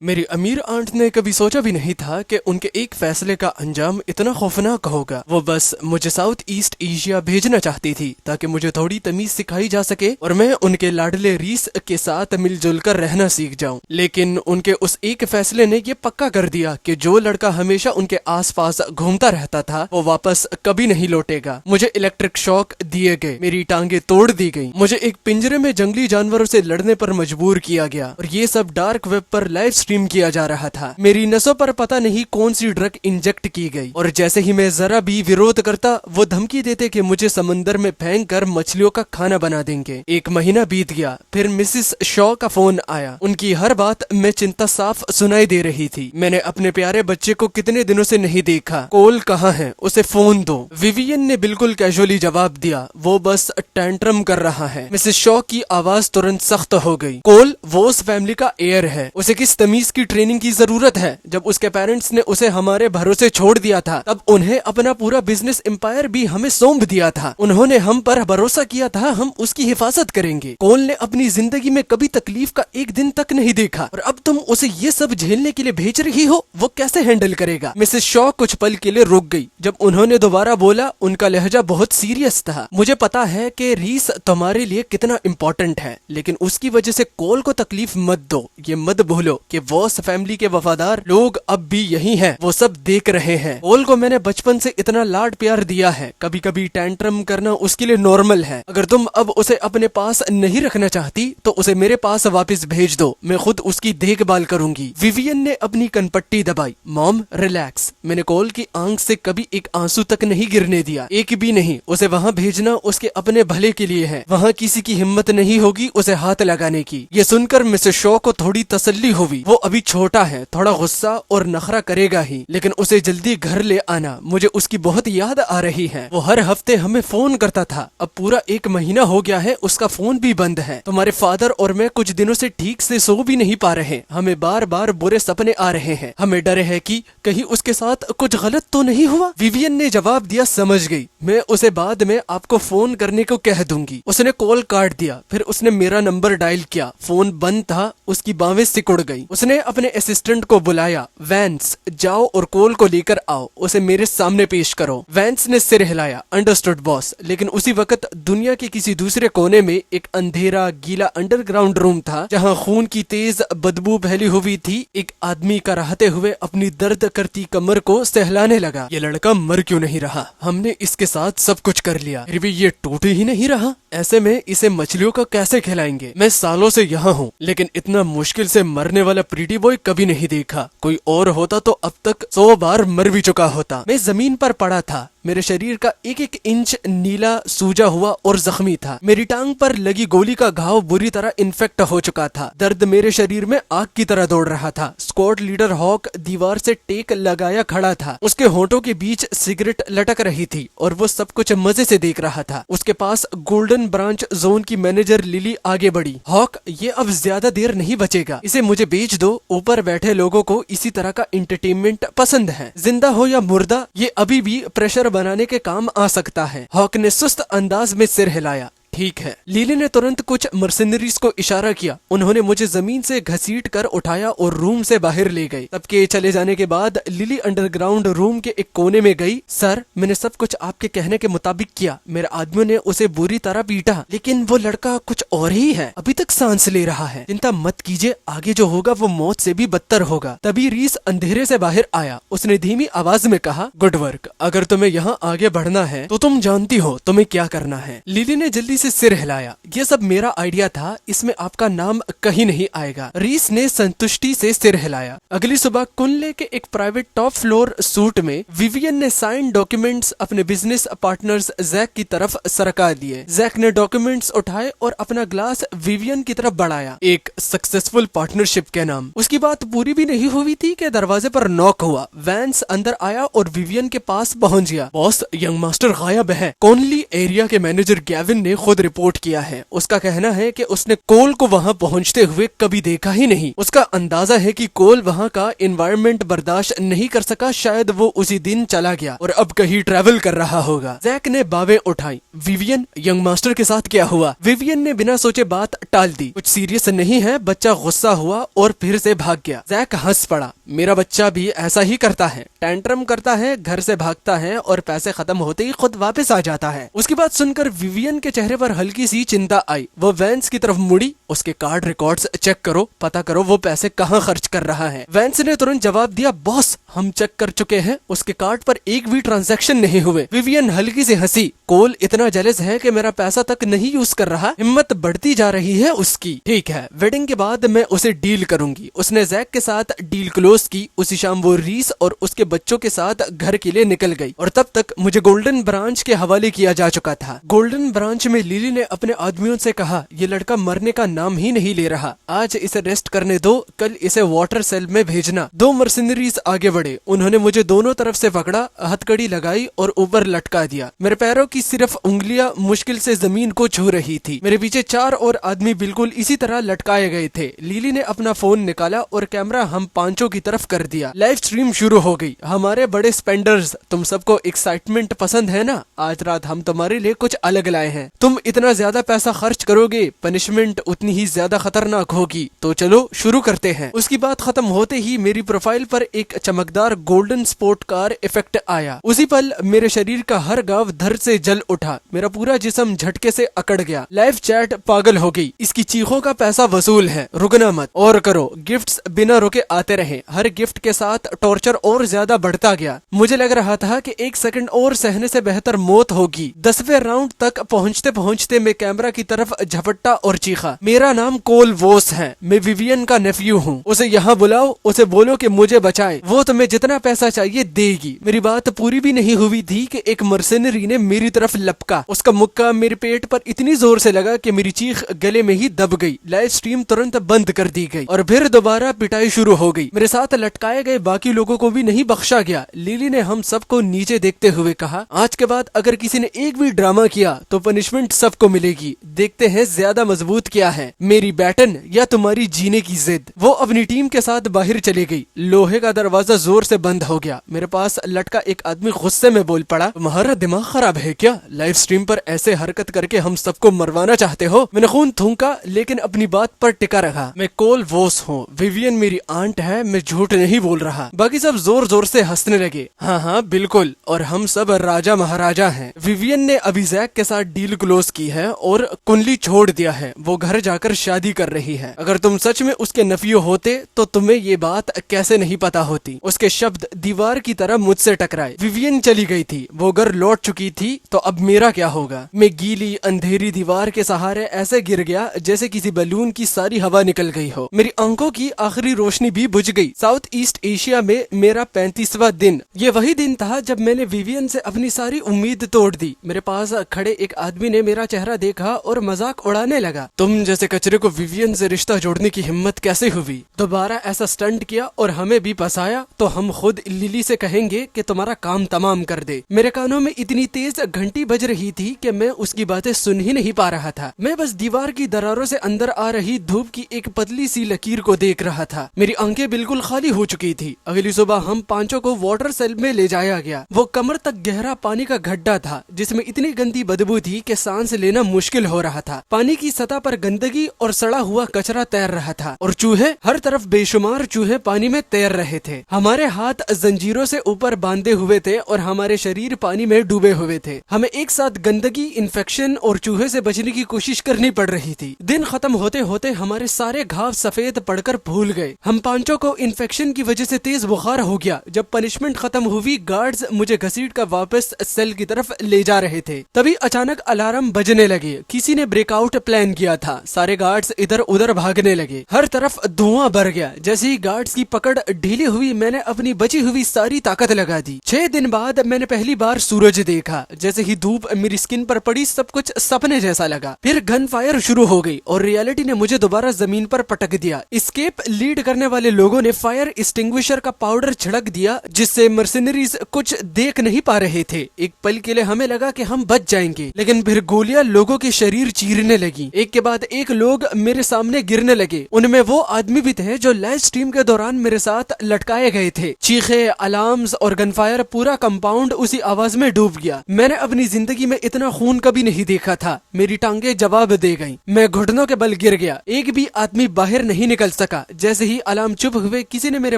मेरी अमीर आंट ने कभी सोचा भी नहीं था कि उनके एक फैसले का अंजाम इतना खौफनाक होगा। वो बस मुझे साउथ ईस्ट एशिया भेजना चाहती थी ताकि मुझे थोड़ी तमीज सिखाई जा सके और मैं उनके लाडले रीस के साथ मिलजुल कर रहना सीख जाऊं। लेकिन उनके उस एक फैसले ने ये पक्का कर दिया कि जो लड़का हमेशा उनके आसपास घूमता रहता था वो वापस कभी नहीं लौटेगा। मुझे इलेक्ट्रिक शॉक दिए गए, मेरी टांगे तोड़ दी गई, मुझे एक पिंजरे में जंगली जानवरों से लड़ने पर मजबूर किया गया और ये सब डार्क वेब पर लाइव स्ट्रीम किया जा रहा था। मेरी नसों पर पता नहीं कौन सी ड्रग इंजेक्ट की गई और जैसे ही मैं जरा भी विरोध करता वो धमकी देते कि मुझे समंदर में फेंक कर मछलियों का खाना बना देंगे। एक महीना बीत गया, फिर मिसिस शॉ का फोन आया। उनकी हर बात में चिंता साफ सुनाई दे रही थी। मैंने अपने प्यारे बच्चे को कितने दिनों से नहीं देखा। कोल कहाँ है, उसे फोन दो। विवियन ने बिल्कुल कैजुअली जवाब दिया, वो बस टेंट्रम कर रहा है। मिसेस शॉ की आवाज तुरंत सख्त हो गई। कोल वो उस फैमिली का एयर है, उसे किस तमीज की ट्रेनिंग की जरूरत है। जब उसके पेरेंट्स ने उसे हमारे भरोसे छोड़ दिया था तब उन्हें अपना पूरा बिजनेस एम्पायर भी हमें सौंप दिया था। उन्होंने हम पर भरोसा किया था हम उसकी हिफाजत करेंगे। कोल ने अपनी जिंदगी में कभी तकलीफ का एक दिन तक नहीं देखा और अब तुम उसे ये सब झेलने के लिए भेज रही हो, वो कैसे हैंडल करेगा। मिसेस शॉ कुछ पल के लिए रुक गई। जब उन्होंने दोबारा बोला उनका लहजा बहुत सीरियस था। मुझे पता है कि रीस तुम्हारे लिए कितना इम्पोर्टेंट है, लेकिन उसकी वजह से कोल को तकलीफ मत दो। ये मत भूलो कि वॉस फैमिली के वफादार लोग अब भी यही हैं, वो सब देख रहे हैं। कोल को मैंने बचपन से इतना लाड प्यार दिया है, कभी कभी टेंट्रम करना उसके लिए नॉर्मल है। अगर तुम अब उसे अपने पास नहीं रखना चाहती तो उसे मेरे पास वापस भेज दो, मैं खुद उसकी देखभाल करूंगी। विवियन ने अपनी कनपट्टी दबाई। Mom relax. मैंने कोल की आंख से कभी एक आंसू तक नहीं गिरने दिया, एक भी नहीं। उसे वहाँ भेजना उसके अपने भले के लिए है। वहाँ किसी की हिम्मत नहीं होगी उसे हाथ लगाने की। ये सुनकर मिसेस शॉ को थोड़ी तसल्ली हुई। वो अभी छोटा है, थोड़ा गुस्सा और नखरा करेगा ही, लेकिन उसे जल्दी घर ले आना। मुझे उसकी बहुत याद आ रही है। वो हर हफ्ते हमें फोन करता था। अब पूरा एक महीना हो गया है उसका फोन भी बंद है। तुम्हारे फादर और मैं कुछ दिनों से ठीक से सो भी नहीं पा रहे। हमें बार बार बुरे सपने आ रहे हैं। हमें डर है कि कहीं उसके साथ कुछ गलत तो नहीं हुआ। विवियन ने जवाब दिया, समझ गई, मैं उसे बाद में आपको फोन करने को कह दूंगी। उसने कॉल काट दिया। फिर उसने मेरा नंबर डायल किया। फोन बंद था। उसकी बाहें सिकुड़ गई। उसने अपने असिस्टेंट को बुलाया। वैंस, जाओ और कोल को लेकर आओ, उसे मेरे सामने पेश करो। वैंस ने सिर हिलाया। Understood boss. लेकिन उसी वक्त दुनिया के किसी दूसरे कोने में एक अंधेरा गीला अंडरग्राउंड रूम था जहां खून की तेज बदबू फैली हुई थी। एक आदमी कराहते हुए अपनी दर्द करती कमर को सहलाने लगा। ये लड़का मर क्यों नहीं रहा? हमने इसके साथ सब कुछ कर लिया, फिर भी ये टूट ही नहीं रहा। ऐसे में इसे मछलियों का कैसे खिलाएंगे? मैं सालों से यहाँ हूँ, लेकिन इतना मुश्किल से मरने वाला प्रीटी बॉय कभी नहीं देखा। कोई और होता तो अब तक 100 बार मर भी चुका होता। मैं जमीन पर पड़ा था। मेरे शरीर का एक एक इंच नीला, सूजा हुआ और जख्मी था। मेरी टांग पर लगी गोली का घाव बुरी तरह इन्फेक्ट हो चुका था। दर्द मेरे शरीर में आग की तरह दौड़ रहा था। स्क्वाड लीडर हॉक दीवार से टेक लगाया खड़ा था। उसके होंठों के बीच सिगरेट लटक रही थी और वो सब कुछ मजे से देख रहा था। उसके पास गोल्डन ब्रांच जोन की मैनेजर लिली आगे बढ़ी। हॉक, ये अब ज्यादा देर नहीं बचेगा, इसे मुझे बेच दो। ऊपर बैठे लोगों को इसी तरह का एंटरटेनमेंट पसंद है। जिंदा हो या मुर्दा, ये अभी भी प्रेशर बनाने के काम आ सकता है। हॉक ने सुस्त अंदाज में सिर हिलाया। ठीक है। लिली ने तुरंत कुछ मर्सिनरीज को इशारा किया। उन्होंने मुझे जमीन से घसीट कर उठाया और रूम से बाहर ले गए। सबके चले जाने के बाद लिली अंडरग्राउंड रूम के एक कोने में गई। सर, मैंने सब कुछ आपके कहने के मुताबिक किया। मेरे आदमियों ने उसे बुरी तरह पीटा, लेकिन वो लड़का कुछ और ही है, अभी तक सांस ले रहा है। चिंता मत कीजिए, आगे जो होगा वो मौत से भी बदतर होगा। तभी रीस अंधेरे से बाहर आया। उसने धीमी आवाज में कहा, गुड वर्क। अगर तुम्हें यहाँ आगे बढ़ना है तो तुम जानती हो तुम्हें क्या करना है। लिली ने जल्दी से सिर हिलाया। ये सब मेरा आइडिया था, इसमें आपका नाम कहीं नहीं आएगा। रीस ने संतुष्टि से सिर हिलाया। अगली सुबह कुनले के एक प्राइवेट टॉप फ्लोर सूट में विवियन ने साइन डॉक्यूमेंट्स अपने बिजनेस पार्टनर्स जैक की तरफ सरका दिए। जैक ने डॉक्यूमेंट्स उठाए और अपना ग्लास विवियन की तरफ बढ़ाया। एक सक्सेसफुल पार्टनरशिप के नाम। उसकी बात पूरी भी नहीं हुई थी कि दरवाजे पर नॉक हुआ। वैंस अंदर आया और विवियन के पास पहुंच गया। बॉस, यंग मास्टर गायब है। कॉनली एरिया के मैनेजर गैविन ने खुद खुद रिपोर्ट किया है। उसका कहना है कि उसने कोल को वहाँ पहुँचते हुए कभी देखा ही नहीं। उसका अंदाजा है कि कोल वहाँ का एनवायरनमेंट बर्दाश्त नहीं कर सका, शायद वो उसी दिन चला गया और अब कहीं ट्रैवल कर रहा होगा। जैक ने बावें उठाई। विवियन, यंग मास्टर के साथ क्या हुआ? विवियन ने बिना सोचे बात टाल दी। कुछ सीरियस नहीं है। बच्चा गुस्सा हुआ और फिर से भाग गया। जैक हंस पड़ा। मेरा बच्चा भी ऐसा ही करता है, टैंट्रम करता है, घर से भागता है और पैसे खत्म होते ही खुद वापस आ जाता है। उसकी बात सुनकर विवियन के चेहरे पर हल्की सी चिंता आई। वो वैंस की तरफ मुड़ी। उसके कार्ड रिकॉर्ड्स चेक करो, पता करो वो पैसे कहाँ खर्च कर रहा है। वैंस ने तुरंत जवाब दिया, बॉस हम चेक कर चुके हैं, उसके कार्ड पर एक भी ट्रांजैक्शन नहीं हुए। विवियन हल्की सी हंसी। कोल इतना जेलस है कि मेरा पैसा तक नहीं यूज कर रहा। हिम्मत बढ़ती जा रही है उसकी। ठीक है, वेडिंग के बाद मैं उसे डील करूंगी। उसने जैक के साथ डील क्लोज की। उसी शाम वो रीस और उसके बच्चों के साथ घर के लिए निकल गई और तब तक मुझे गोल्डन ब्रांच के हवाले किया जा चुका था। गोल्डन ब्रांच में लिली ने अपने आदमियों से कहा, ये लड़का मरने का नाम ही नहीं ले रहा, आज इसे रेस्ट करने दो, कल इसे वाटर सेल में भेजना। 2 मर्सिनरीज आगे बढ़े। उन्होंने मुझे दोनों तरफ से पकड़ा, हथकड़ी लगाई और ऊपर लटका दिया। मेरे पैरों की सिर्फ उंगलियां मुश्किल से जमीन को छू रही थी। मेरे पीछे 4 और आदमी बिल्कुल इसी तरह लटकाए गए थे। लिली ने अपना फोन निकाला और कैमरा हम पांचों की तरफ कर दिया। लाइव स्ट्रीम शुरू हो गई। हमारे बड़े स्पेंडर्स, तुम सबको एक्साइटमेंट पसंद है ना? आज रात हम तुम्हारे लिए कुछ अलग लाए हैं। तुम इतना ज्यादा पैसा खर्च करोगे, पनिशमेंट उतनी ही ज्यादा खतरनाक होगी। तो चलो शुरू करते हैं। उसकी बात खत्म होते ही मेरी प्रोफाइल पर एक चमकदार गोल्डन स्पोर्ट कार इफेक्ट आया। उसी पल मेरे शरीर का हर गांव धर से जल उठा। मेरा पूरा जिस्म झटके से अकड़ गया। लाइव चैट पागल हो गई। इसकी चीखों का पैसा वसूल है, रुकना मत और करो। गिफ्ट्स बिना रुके आते रहे। हर गिफ्ट के साथ टॉर्चर और ज्यादा बढ़ता गया। मुझे लग रहा था कि 1 सेकंड और सहने से बेहतर मौत होगी। 10वें राउंड तक पहुंचते पहुंचते मैं कैमरा की तरफ झपट्टा और चीखा, मेरा नाम कोल वोस है, मैं विवियन का नेफ्यू हूँ, उसे यहाँ बुलाओ, उसे बोलो कि मुझे बचाए, वो तुम्हें जितना पैसा चाहिए देगी। मेरी बात पूरी भी नहीं हुई थी कि एक मर्सेनरी ने मेरी तरफ लपका। उसका मुक्का मेरे पेट पर इतनी जोर से लगा कि मेरी चीख गले में ही दब गई। लाइव स्ट्रीम तुरंत बंद कर दी गई और फिर दोबारा पिटाई शुरू हो गई। मेरे साथ लटकाए गए बाकी लोगों को भी नहीं बख्शा गया। लिली ने हम सबको नीचे देखते हुए कहा, आज के बाद अगर किसी ने एक भी ड्रामा किया तो पनिशमेंट सबको मिलेगी। देखते हैं ज्यादा मजबूत क्या है, मेरी बैटन या तुम्हारी जीने की जिद। वो अपनी टीम के साथ बाहर चली गई। लोहे का दरवाजा जोर से बंद हो गया। मेरे पास लटका एक आदमी गुस्से में बोल पड़ा, तुम्हारा दिमाग खराब है क्या? लाइव स्ट्रीम पर ऐसे हरकत करके हम सबको मरवाना चाहते हो? मैंने खून थूका लेकिन अपनी बात पर टिका रहा। मैं कोल वोस हूँ, विवियन मेरी आंट है, मैं झूठ नहीं बोल रहा। बाकी सब जोर जोर से हंसने लगे। हाँ हाँ बिल्कुल, और हम सब राजा महाराजा हैं। विवियन ने अभी जैक के साथ डील क्लोज की है और कुंडली छोड़ दिया है। वो घर जाकर शादी कर रही है। अगर तुम सच में उसके नफियो होते तो तुम्हें ये बात कैसे नहीं पता होती? उसके शब्द दीवार की तरह मुझसे टकराए। विवियन चली गई थी, वो घर लौट चुकी थी, तो अब मेरा क्या होगा? मैं गीली अंधेरी दीवार के सहारे ऐसे गिर गया जैसे किसी बलून की सारी हवा निकल गई हो। मेरी आंखों की आखिरी रोशनी भी बुझ गई। साउथ ईस्ट एशिया में मेरा 35वां दिन। ये वही दिन था जब मैंने विवियन से अपनी सारी उम्मीद तोड़ दी। मेरे पास खड़े एक आदमी ने मेरा चेहरा देखा और मजाक उड़ाने लगा। तुम जैसे कचरे को विवियन से रिश्ता जोड़ने की हिम्मत कैसे हुई? दोबारा ऐसा स्टंट किया और हमें भी फंसाया तो हम खुद लिली से कहेंगे कि तुम्हारा काम तमाम कर दे। मेरे कानों में इतनी तेज घंटी बज रही थी कि मैं उसकी बातें सुन ही नहीं पा रहा था। मैं बस दीवार की दरारों से अंदर आ रही धूप की एक पतली सी लकीर को देख रहा था। मेरी आंखें बिल्कुल खाली हो चुकी थी। अगली सुबह हम पांचों को वाटर सेल में ले जाया गया। वो कमर तक गहरा पानी का गड्ढा था जिसमें इतनी गंदी बदबू थी कि सांस लेना मुश्किल हो रहा था। पानी की सतह पर गंदगी और सड़ा हुआ कचरा तैर रहा था और चूहे, हर तरफ बेशुमार चूहे पानी में तैर रहे थे। हमारे हाथ जंजीरों से ऊपर बांधे हुए थे और हमारे शरीर पानी में डूबे हुए थे। हमें एक साथ गंदगी, इन्फेक्शन और चूहे से बचने की कोशिश करनी पड़ रही थी। दिन खत्म होते होते हमारे सारे घाव सफेद पड़कर फूल गए। हम पांचों को इन्फेक्शन की वजह से तेज बुखार हो गया। जब पनिशमेंट खत्म हुई, गार्ड्स मुझे घसीट कर वापस सेल की तरफ ले जा रहे थे। तभी अचानक अलार्म बजने लगे। किसी ने ब्रेकआउट प्लान किया था। सारे गार्ड्स इधर उधर भागने लगे। हर तरफ धुआं भर गया। जैसे ही गार्ड्स की पकड़ ढीली हुई, मैंने अपनी बची हुई सारी ताकत लगा दी। 6 दिन बाद मैंने पहली बार सूरज देखा। जैसे ही धूप मेरी स्किन पर पड़ी सब कुछ सपने जैसा लगा। फिर गन फायर शुरू हो गई और रियलिटी ने मुझे दोबारा जमीन पर पटक दिया। एस्केप लीड करने वाले लोगों ने फायर एक्सटिंग्विशर का पाउडर छिड़क दिया, जिससे मर्सिनरीज कुछ देख नहीं पा रहे थे। एक पल के लिए हमें लगा कि हम बच जाएंगे, लेकिन फिर गोलियां लोगों के शरीर चीरने लगी। एक के बाद एक लोग मेरे सामने गिरने लगे। उनमें वो आदमी भी थे जो लाइव स्ट्रीम के दौरान मेरे साथ लटकाए गए थे। चीखे, अलार्म्स और गनफायर, पूरा कंपाउंड उसी आवाज में डूब गया। मैंने अपनी जिंदगी में इतना खून कभी नहीं देखा था। मेरी टांगे जवाब दे गईं। मैं घुटनों के बल गिर गया। एक भी आदमी बाहर नहीं निकल सका। जैसे ही अलार्म चुप हुए, किसी ने मेरे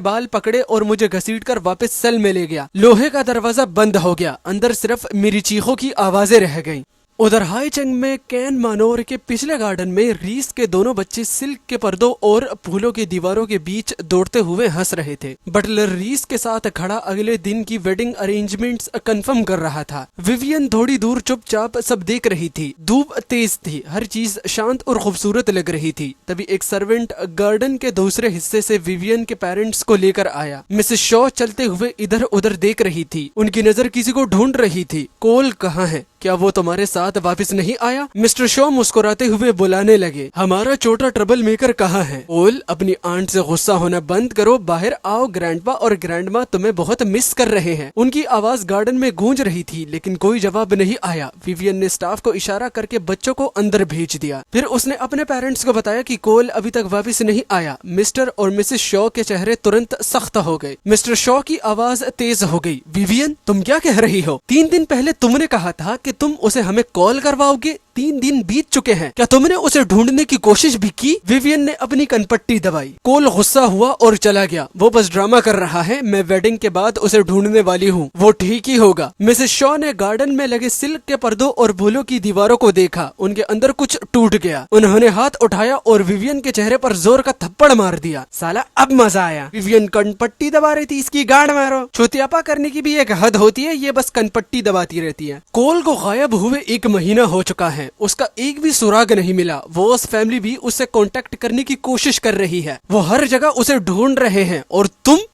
बाल पकड़े और मुझे घसीटकर वापस सेल में ले गया। लोहे का दरवाजा बंद हो गया। अंदर सिर्फ मेरी चीखों की आवाजें रह गईं। उधर हाईचंग में कैन मानोर के पिछले गार्डन में रीस के दोनों बच्चे सिल्क के पर्दों और फूलों की दीवारों के बीच दौड़ते हुए हंस रहे थे। बटलर रीस के साथ खड़ा अगले दिन की वेडिंग अरेंजमेंट्स कंफर्म कर रहा था। विवियन थोड़ी दूर चुपचाप सब देख रही थी। धूप तेज थी, हर चीज शांत और खूबसूरत लग रही थी। तभी एक सर्वेंट गार्डन के दूसरे हिस्से से विवियन के पेरेंट्स को लेकर आया। मिसेस शॉ चलते हुए इधर उधर देख रही थी। उनकी नजर किसी को ढूंढ रही थी। कोल कहाँ है? क्या वो तुम्हारे साथ वापस नहीं आया? मिस्टर शॉ मुस्कुराते हुए बुलाने लगे। हमारा छोटा ट्रबल मेकर कहाँ है? कोल, अपनी आंट से गुस्सा होना बंद करो, बाहर आओ। ग्रैंडपा और ग्रैंडमा तुम्हें बहुत मिस कर रहे हैं। उनकी आवाज गार्डन में गूंज रही थी, लेकिन कोई जवाब नहीं आया। विवियन ने स्टाफ को इशारा करके बच्चों को अंदर भेज दिया। फिर उसने अपने पेरेंट्स को बताया कि कोल अभी तक वापस नहीं आया। मिस्टर और मिसेस शॉ के चेहरे तुरंत सख्त हो गए। मिस्टर शॉ की आवाज तेज हो गई। विवियन, तुम क्या कह रही हो? 3 दिन पहले तुमने कहा था कि तुम उसे हमें कॉल करवाओगे। 3 दिन बीत चुके हैं। क्या तुमने उसे ढूंढने की कोशिश भी की? विवियन ने अपनी कनपट्टी दबाई। कोल गुस्सा हुआ और चला गया। वो बस ड्रामा कर रहा है। मैं वेडिंग के बाद उसे ढूंढने वाली हूँ। वो ठीक ही होगा। मिसेस शॉ ने गार्डन में लगे सिल्क के पर्दों और फूलों की दीवारों को देखा। उनके अंदर कुछ टूट गया। उन्होंने हाथ उठाया और विवियन के चेहरे पर जोर का थप्पड़ मार दिया। साला अब मजा आया। विवियन कनपट्टी दबा रही थी, इसकी गांड मारो। छुतियापा करने की भी एक हद होती है, ये बस कनपट्टी दबाती रहती है। कोल को गायब हुए 1 महीना हो चुका है। उसका एक भी सुराग नहीं मिला। वॉस फैमिली भी उससे कांटेक्ट करने की कोशिश कर रही है। वो हर जगह उसे ढूंढ रहे हैं। और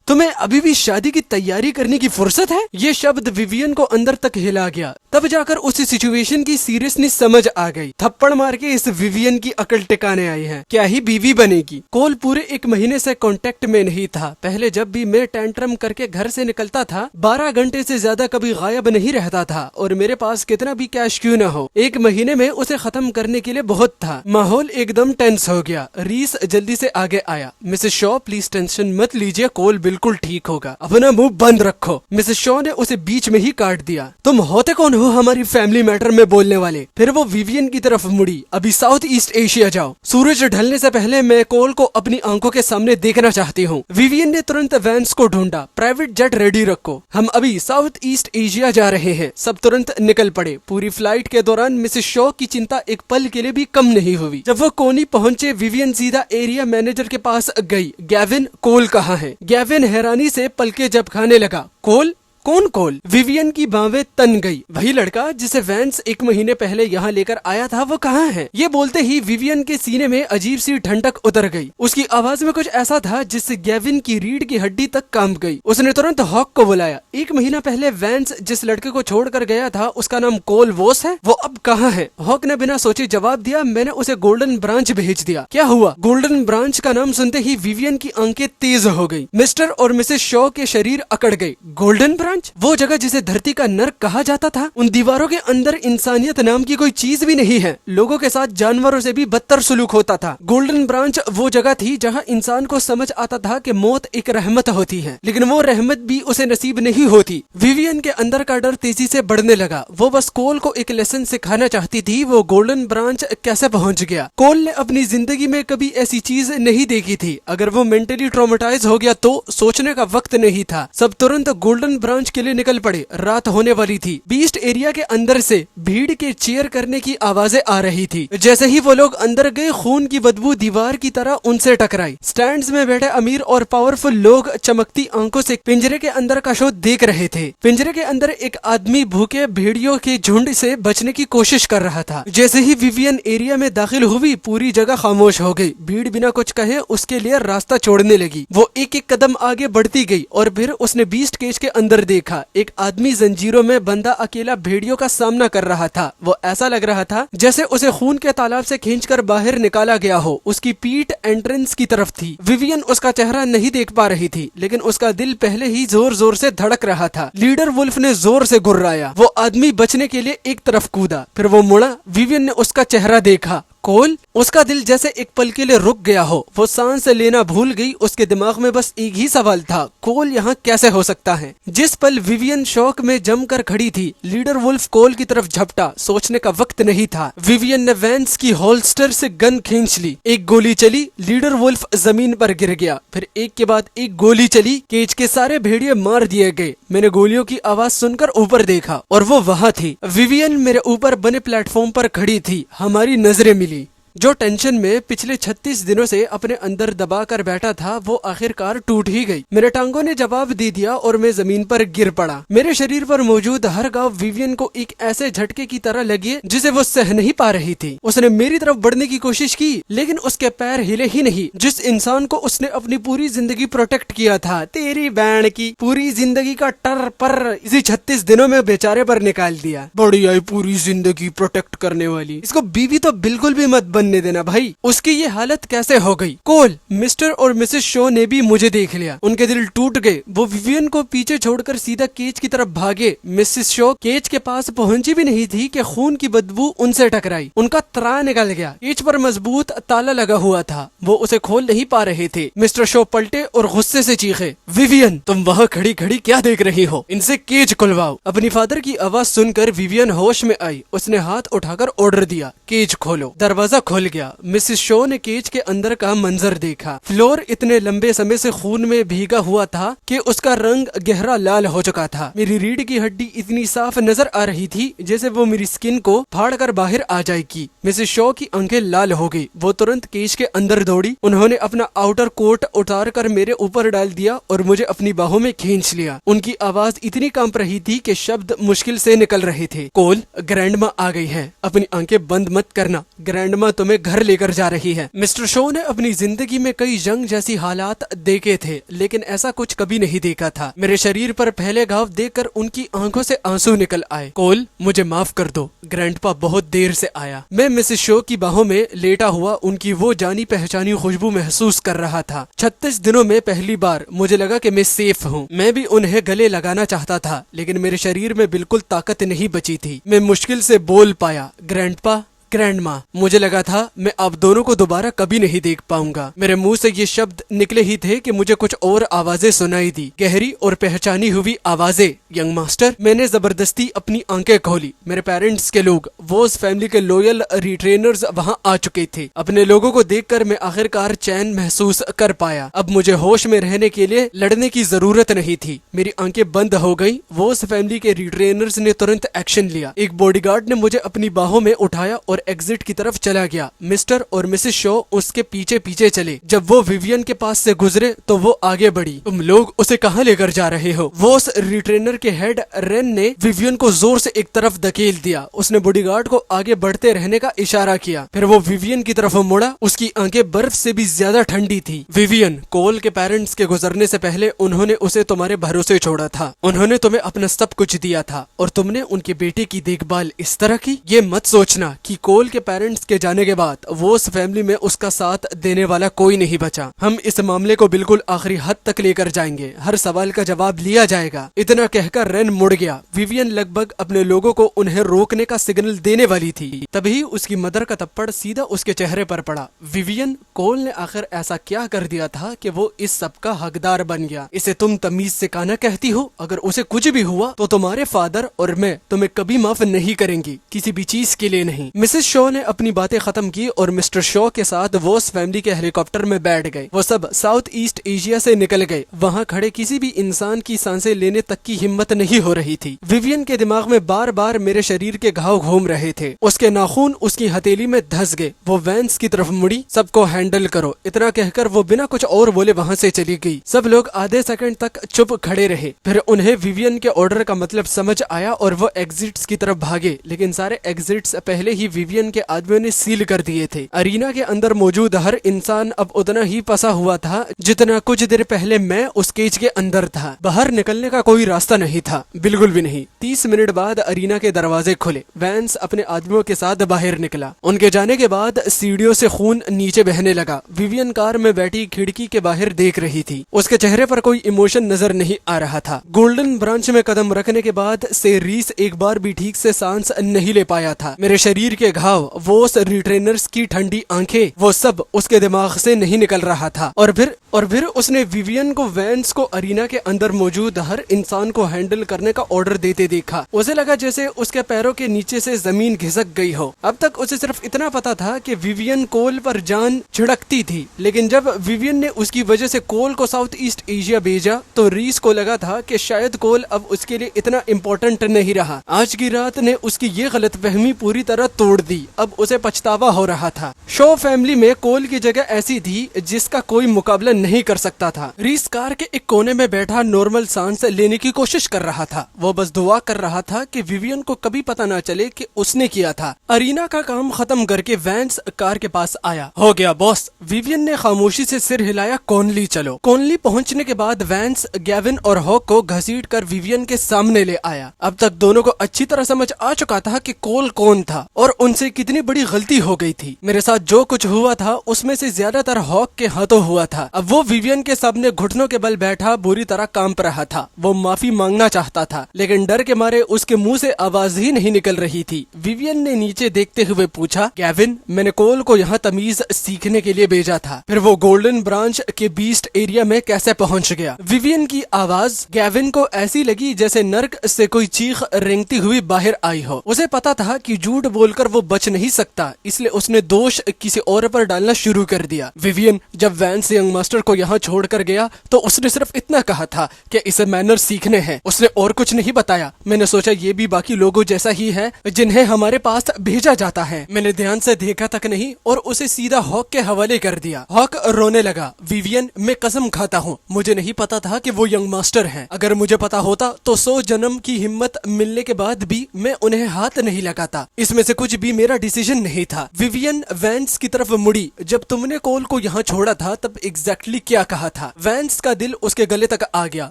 तुम्हें अभी भी शादी की तैयारी करने की फुर्सत है? ये शब्द विवियन को अंदर तक हिला गया। तब जाकर उस सिचुएशन की सीरियसनेस समझ आ गई। थप्पड़ मार के इस विवियन की अकल टिकाने आई है। क्या ही बीवी बनेगी। कोल पूरे 1 महीने से कांटेक्ट में नहीं था। पहले जब भी मैं टेंट्रम करके घर से निकलता था, 12 घंटे से ज्यादा कभी गायब नहीं रहता था। और मेरे पास कितना भी कैश क्यों न हो, 1 महीने में उसे खत्म करने के लिए बहुत था। माहौल एकदम टेंस हो गया। रीस जल्दी से आगे आया। मिसेस शॉ, प्लीज टेंशन मत लीजिए, कोल बिल्कुल ठीक होगा। अपना मुंह बंद रखो। मिसेस शॉ ने उसे बीच में ही काट दिया। तुम होते कौन हो हमारी फैमिली मैटर में बोलने वाले? फिर वो विवियन की तरफ मुड़ी। अभी साउथ ईस्ट एशिया जाओ। सूरज ढलने से पहले मैं कोल को अपनी आंखों के सामने देखना चाहती हूँ। विवियन ने तुरंत वैंस को ढूंढा। प्राइवेट जेट रेडी रखो, हम अभी साउथ ईस्ट एशिया जा रहे हैं। सब तुरंत निकल पड़े। पूरी फ्लाइट के दौरान मिसेस शॉ की चिंता एक पल के लिए भी कम नहीं हुई। जब वो कोनी पहुंचे, विवियन सीधा एरिया मैनेजर के पास गई। गैविन, कोल कहाँ है? गैविन हैरानी से पलके झपकाने लगा। कोल? कौन कोल? विवियन की बावें तन गई। वही लड़का जिसे वैंस 1 महीने पहले यहाँ लेकर आया था, वो कहाँ है? ये बोलते ही विवियन के सीने में अजीब सी ठंडक उतर गई। उसकी आवाज में कुछ ऐसा था जिससे गैविन की रीढ़ की हड्डी तक कांप गई। उसने तुरंत हॉक को बुलाया। 1 महीना पहले वैंस जिस लड़के को छोड़कर गया था, उसका नाम कोल वॉस है। वो अब कहाँ है? हॉक ने बिना सोचे जवाब दिया, मैंने उसे गोल्डन ब्रांच भेज दिया। क्या हुआ? गोल्डन ब्रांच का नाम सुनते ही विवियन की आंखें तेज हो गई। मिस्टर और मिसेस शॉ के शरीर अकड़ गए। Golden branch? वो जगह जिसे धरती का नर्क कहा जाता था। उन दीवारों के अंदर इंसानियत नाम की कोई चीज भी नहीं है। लोगों के साथ जानवरों से भी बदतर सुलूक होता था। गोल्डन ब्रांच वो जगह थी जहाँ इंसान को समझ आता था कि मौत एक रहमत होती है, लेकिन वो रहमत भी उसे नसीब नहीं होती। विवियन के अंदर का डर तेजी से बढ़ने लगा। वो बस कोल को एक लेसन सिखाना चाहती थी। वो गोल्डन ब्रांच कैसे पहुंच गया? कोल ने अपनी जिंदगी में कभी ऐसी चीज नहीं देखी थी। अगर वो मेंटली ट्रॉमेटाइज हो गया तो सोचने का वक्त नहीं था। सब तुरंत गोल्डन ब्रांच लॉन्च के लिए निकल पड़े। रात होने वाली थी। बीस्ट एरिया के अंदर से भीड़ के चीयर करने की आवाजें आ रही थी। जैसे ही वो लोग अंदर गए, खून की बदबू दीवार की तरह उनसे टकराई। स्टैंड्स में बैठे अमीर और पावरफुल लोग चमकती आंखों से पिंजरे के अंदर का शो देख रहे थे। पिंजरे के अंदर एक आदमी भूखे भेड़ियों के झुंड से बचने की कोशिश कर रहा था। जैसे ही विवियन एरिया में दाखिल हुई, पूरी जगह खामोश हो गई। भीड़ बिना कुछ कहे उसके लिए रास्ता छोड़ने लगी। वो एक एक कदम आगे बढ़ती गई और फिर उसने बीस्ट केज के अंदर देखा। एक आदमी जंजीरों में बंधा अकेला भेड़ियों का सामना कर रहा था। वो ऐसा लग रहा था जैसे उसे खून के तालाब से खींचकर बाहर निकाला गया हो। उसकी पीठ एंट्रेंस की तरफ थी। विवियन उसका चेहरा नहीं देख पा रही थी, लेकिन उसका दिल पहले ही जोर जोर से धड़क रहा था। लीडर वुल्फ ने जोर से गुर्राया। वो आदमी बचने के लिए एक तरफ कूदा, फिर वो मुड़ा। विवियन ने उसका चेहरा देखा। कोल। उसका दिल जैसे एक पल के लिए रुक गया हो। वो सांस लेना भूल गई। उसके दिमाग में बस एक ही सवाल था, कोल यहाँ कैसे हो सकता है। जिस पल विवियन शौक में जमकर खड़ी थी, लीडर वुल्फ कोल की तरफ झपटा। सोचने का वक्त नहीं था। विवियन ने वैंस की होल्स्टर से गन खींच ली। एक गोली चली, लीडर वुल्फ जमीन पर गिर गया। फिर एक के बाद एक गोली चली। केज के सारे भेड़िए मार दिए गए। मैंने गोलियों की आवाज सुनकर ऊपर देखा और वो वहाँ थी। विवियन मेरे ऊपर बने प्लेटफॉर्म पर खड़ी थी। हमारी नजरें मिली। जो टेंशन में पिछले 36 दिनों से अपने अंदर दबा कर बैठा था, वो आखिरकार टूट ही गई। मेरे टांगों ने जवाब दे दिया और मैं जमीन पर गिर पड़ा। मेरे शरीर पर मौजूद हर घाव विवियन को एक ऐसे झटके की तरह लगी जिसे वो सह नहीं पा रही थी। उसने मेरी तरफ बढ़ने की कोशिश की, लेकिन उसके पैर हिले ही नहीं। जिस इंसान को उसने अपनी पूरी जिंदगी प्रोटेक्ट किया था, तेरी बैंड की पूरी जिंदगी का टर पर इसी 36 दिनों में बेचारे पर निकाल दिया। बड़ी आई पूरी जिंदगी प्रोटेक्ट करने वाली। इसको बीवी तो बिल्कुल भी मत बनने देना भाई। उसकी ये हालत कैसे हो गई। कोल, मिस्टर और मिसेस शो ने भी मुझे देख लिया। उनके दिल टूट गए। वो विवियन को पीछे छोड़कर सीधा केज की तरफ भागे। मिसेस शो केज के पास पहुंची भी नहीं थी कि खून की बदबू उनसे टकराई। उनका त्राह निकल गया। केज पर मजबूत ताला लगा हुआ था। वो उसे खोल नहीं पा रहे थे। मिस्टर शो पलटे और गुस्से से चीखे, विवियन तुम वहाँ खड़ी खड़ी क्या देख रही हो, इनसे केज खुलवाओ। अपनी फादर की आवाज सुनकर विवियन होश में आई। उसने हाथ उठाकर ऑर्डर दिया, केज खोलो। दरवाजा खुल गया। मिसेस शो ने केज के अंदर का मंजर देखा। फ्लोर इतने लंबे समय से खून में भीगा हुआ था कि उसका रंग गहरा लाल हो चुका था। मेरी रीढ़ की हड्डी इतनी साफ नजर आ रही थी जैसे वो मेरी स्किन को फाड़कर बाहर आ जाएगी। मिसेस शो की आंखें लाल हो गई। वो तुरंत केज के अंदर दौड़ी। उन्होंने अपना आउटर कोट उतार कर मेरे ऊपर डाल दिया और मुझे अपनी बाहों में खींच लिया। उनकी आवाज इतनी कांप रही थी कि शब्द मुश्किल से निकल रहे थे। कोल, ग्रैंडमा आ गई है। अपनी आंखें बंद मत करना। ग्रैंडमा तुम्हें घर लेकर जा रही है। मिस्टर शो ने अपनी जिंदगी में कई जंग जैसी हालात देखे थे, लेकिन ऐसा कुछ कभी नहीं देखा था। मेरे शरीर पर फैले घाव देखकर उनकी आंखों से आंसू निकल आए। कोल, मुझे माफ कर दो। ग्रैंडपा बहुत देर से आया। मैं मिसेस शो की बाहों में लेटा हुआ उनकी वो जानी पहचानी खुशबू महसूस कर रहा था। 36 दिनों में पहली बार मुझे लगा कि मैं सेफ हूँ। मैं भी उन्हें गले लगाना चाहता था, लेकिन मेरे शरीर में बिल्कुल ताकत नहीं बची थी। मैं मुश्किल से बोल पाया, ग्रैंडपा, ग्रैंडमा। मुझे लगा था मैं आप दोनों को दोबारा कभी नहीं देख पाऊंगा। मेरे मुंह से ये शब्द निकले ही थे कि मुझे कुछ और आवाजें सुनाई दी, गहरी और पहचानी हुई आवाजें। Young master. मैंने जबरदस्ती अपनी आंखें खोली। मेरे पेरेंट्स के लोग, वोज फैमिली के लॉयल रिट्रेनर्स वहाँ आ चुके थे। अपने लोगों को देखकर मैं आखिरकार चैन महसूस कर पाया। अब मुझे होश में रहने के लिए लड़ने की जरूरत नहीं थी। मेरी आंखें बंद हो गई। वोज फैमिली के रिट्रेनर्स ने तुरंत एक्शन लिया। एक बॉडीगार्ड ने मुझे अपनी बाहों में उठाया और एग्जिट की तरफ चला गया। मिस्टर और मिसेस शो उसके पीछे पीछे चले। जब वो विवियन के पास से गुजरे तो वो आगे बढ़ी। तुम लोग उसे कहाँ लेकर जा रहे हो? वो उस रिट्रेनर के हेड रेन ने विवियन को जोर से एक तरफ धकेल दिया। उसने बॉडीगार्ड को आगे बढ़ते रहने का इशारा किया। फिर वो विवियन की तरफ मुड़ा। उसकी आंखें बर्फ से भी ज्यादा ठंडी थी। विवियन, कोल के पेरेंट्स के गुजरने से पहले उन्होंने उसे तुम्हारे भरोसे छोड़ा था। उन्होंने तुम्हें अपना सब कुछ दिया था और तुमने उनके बेटे की देखभाल इस तरह की। ये मत सोचना कि कोल के पेरेंट्स के जाने के बाद वो उस फैमिली में उसका साथ देने वाला कोई नहीं बचा। हम इस मामले को बिल्कुल आखिरी हद तक लेकर जाएंगे। हर सवाल का जवाब लिया जाएगा। इतना कहकर रेन मुड़ गया। विवियन लगभग अपने लोगों को उन्हें रोकने का सिग्नल देने वाली थी, तभी उसकी मदर का थप्पड़ सीधा उसके चेहरे पर पड़ा। विवियन, कोल ने आखिर ऐसा क्या कर दिया था कि वो इस सब का हकदार बन गया? इसे तुम तमीज से काना कहती हो? अगर उसे कुछ भी हुआ तो तुम्हारे फादर और मैं तुम्हें कभी माफ नहीं करेंगी, किसी भी चीज के लिए नहीं। मिसेस मिसेस शॉ ने अपनी बातें खत्म की और मिस्टर शॉ के साथ वॉस फैमिली के हेलीकॉप्टर में बैठ गए। वो सब साउथ ईस्ट एशिया से निकल गए। वहाँ खड़े किसी भी इंसान की सांसें लेने तक की हिम्मत नहीं हो रही थी। विवियन के दिमाग में बार बार मेरे शरीर के घाव घूम रहे थे। उसके नाखून उसकी हथेली में धंस गए। वो वैंस की तरफ मुड़ी। सबको हैंडल करो, इतना कहकर वो बिना कुछ और बोले वहाँ से चली गई। सब लोग आधे सेकंड तक चुप खड़े रहे। फिर उन्हें विवियन के ऑर्डर का मतलब समझ आया और वो एग्जिट्स की तरफ भागे, लेकिन सारे एग्जिट्स पहले ही विवियन के आदमियों ने सील कर दिए थे। अरीना के अंदर मौजूद हर इंसान अब उतना ही फंसा हुआ था जितना कुछ देर पहले मैं उस केज के अंदर था। बाहर निकलने का कोई रास्ता नहीं था, बिल्कुल भी नहीं। 30 मिनट बाद अरीना के दरवाजे खुले। वैंस अपने आदमियों के साथ बाहर निकला। उनके जाने के बाद सीढ़ियों से खून नीचे बहने लगा। विवियन कार में बैठी खिड़की के बाहर देख रही थी। उसके चेहरे पर कोई इमोशन नजर नहीं आ रहा था। गोल्डन ब्रांच में कदम रखने के बाद से रीस एक बार भी ठीक से सांस नहीं ले पाया था। मेरे शरीर के घाव, वो रिट्रेनर्स की ठंडी आंखें, वो सब उसके दिमाग से नहीं निकल रहा था। और फिर उसने विवियन को वैंस को अरीना के अंदर मौजूद हर इंसान को हैंडल करने का ऑर्डर देते देखा। उसे लगा जैसे उसके पैरों के नीचे से जमीन घिसक गई हो। अब तक उसे सिर्फ इतना पता था कि विवियन कोल पर जान छिड़कती थी, लेकिन जब विवियन ने उसकी वजह से कोल को साउथ ईस्ट एशिया भेजा तो रीस को लगा था कि शायद कोल अब उसके लिए इतना इम्पोर्टेंट नहीं रहा। आज की रात ने उसकी ये गलतफहमी पूरी तरह तोड़ दी। अब उसे पछतावा हो रहा था। शॉ फैमिली में कोल की जगह ऐसी थी जिसका कोई मुकाबला नहीं कर सकता था। रीस कार के एक कोने में बैठा नॉर्मल सांस लेने की कोशिश कर रहा था। वो बस दुआ कर रहा था कि विवियन को कभी पता ना चले कि उसने किया था। अरीना का काम खत्म करके वैंस कार के पास आया। हो गया बॉस, विवियन ने खामोशी से सिर हिलाया। कॉनली चलो। कॉनली पहुंचने के बाद वैंस गैविन और हॉक को घसीट कर विवियन के सामने ले आया। अब तक दोनों को अच्छी तरह समझ आ चुका था कि कोल कौन था और उनसे कितनी बड़ी गलती हो गई थी। मेरे साथ जो कुछ हुआ था उसमें से ज्यादातर हॉक के हाथों हुआ था। अब वो विवियन के सामने घुटनों के बल बैठा बुरी तरह कांप रहा था। वो माफी मांगना चाहता था, लेकिन डर के मारे उसके मुंह से आवाज ही नहीं निकल रही थी। विवियन ने नीचे देखते हुए पूछा, गैविन, मैंने कोल को यहाँ तमीज सीखने के लिए भेजा था, फिर वो गोल्डन ब्रांच के बीस्ट एरिया में कैसे पहुँच गया? विवियन की आवाज गैविन को ऐसी लगी जैसे नर्क से कोई चीख रेंगती हुई बाहर आई हो। उसे पता था कि झूठ बोलकर वो बच नहीं सकता, इसलिए उसने दोष किसी और पर डालना शुरू कर दिया। विवियन, जब वैंस यंग मास्टर को यहाँ छोड़कर गया तो उसने सिर्फ इतना कहा था कि इसे मैनर्स सीखने हैं। उसने और कुछ नहीं बताया। मैंने सोचा ये भी बाकी लोगों जैसा ही है जिन्हें हमारे पास भेजा जाता है। मैंने ध्यान से देखा तक नहीं और उसे सीधा हॉक के हवाले कर दिया। हॉक रोने लगा। विवियन, मैं कसम खाता हूँ, मुझे नहीं पता था कि वो यंग मास्टर हैं। अगर मुझे पता होता तो 100 जन्म की हिम्मत मिलने के बाद भी मैं उन्हें हाथ नहीं लगाता। इसमें से कुछ भी मेरा डिसीजन नहीं था। विवियन वैंस की तरफ मुड़ी। जब तुमने कोल को यहाँ छोड़ा था तब एग्जैक्टली क्या कहा था? वैंस का दिल उसके गले तक आ गया।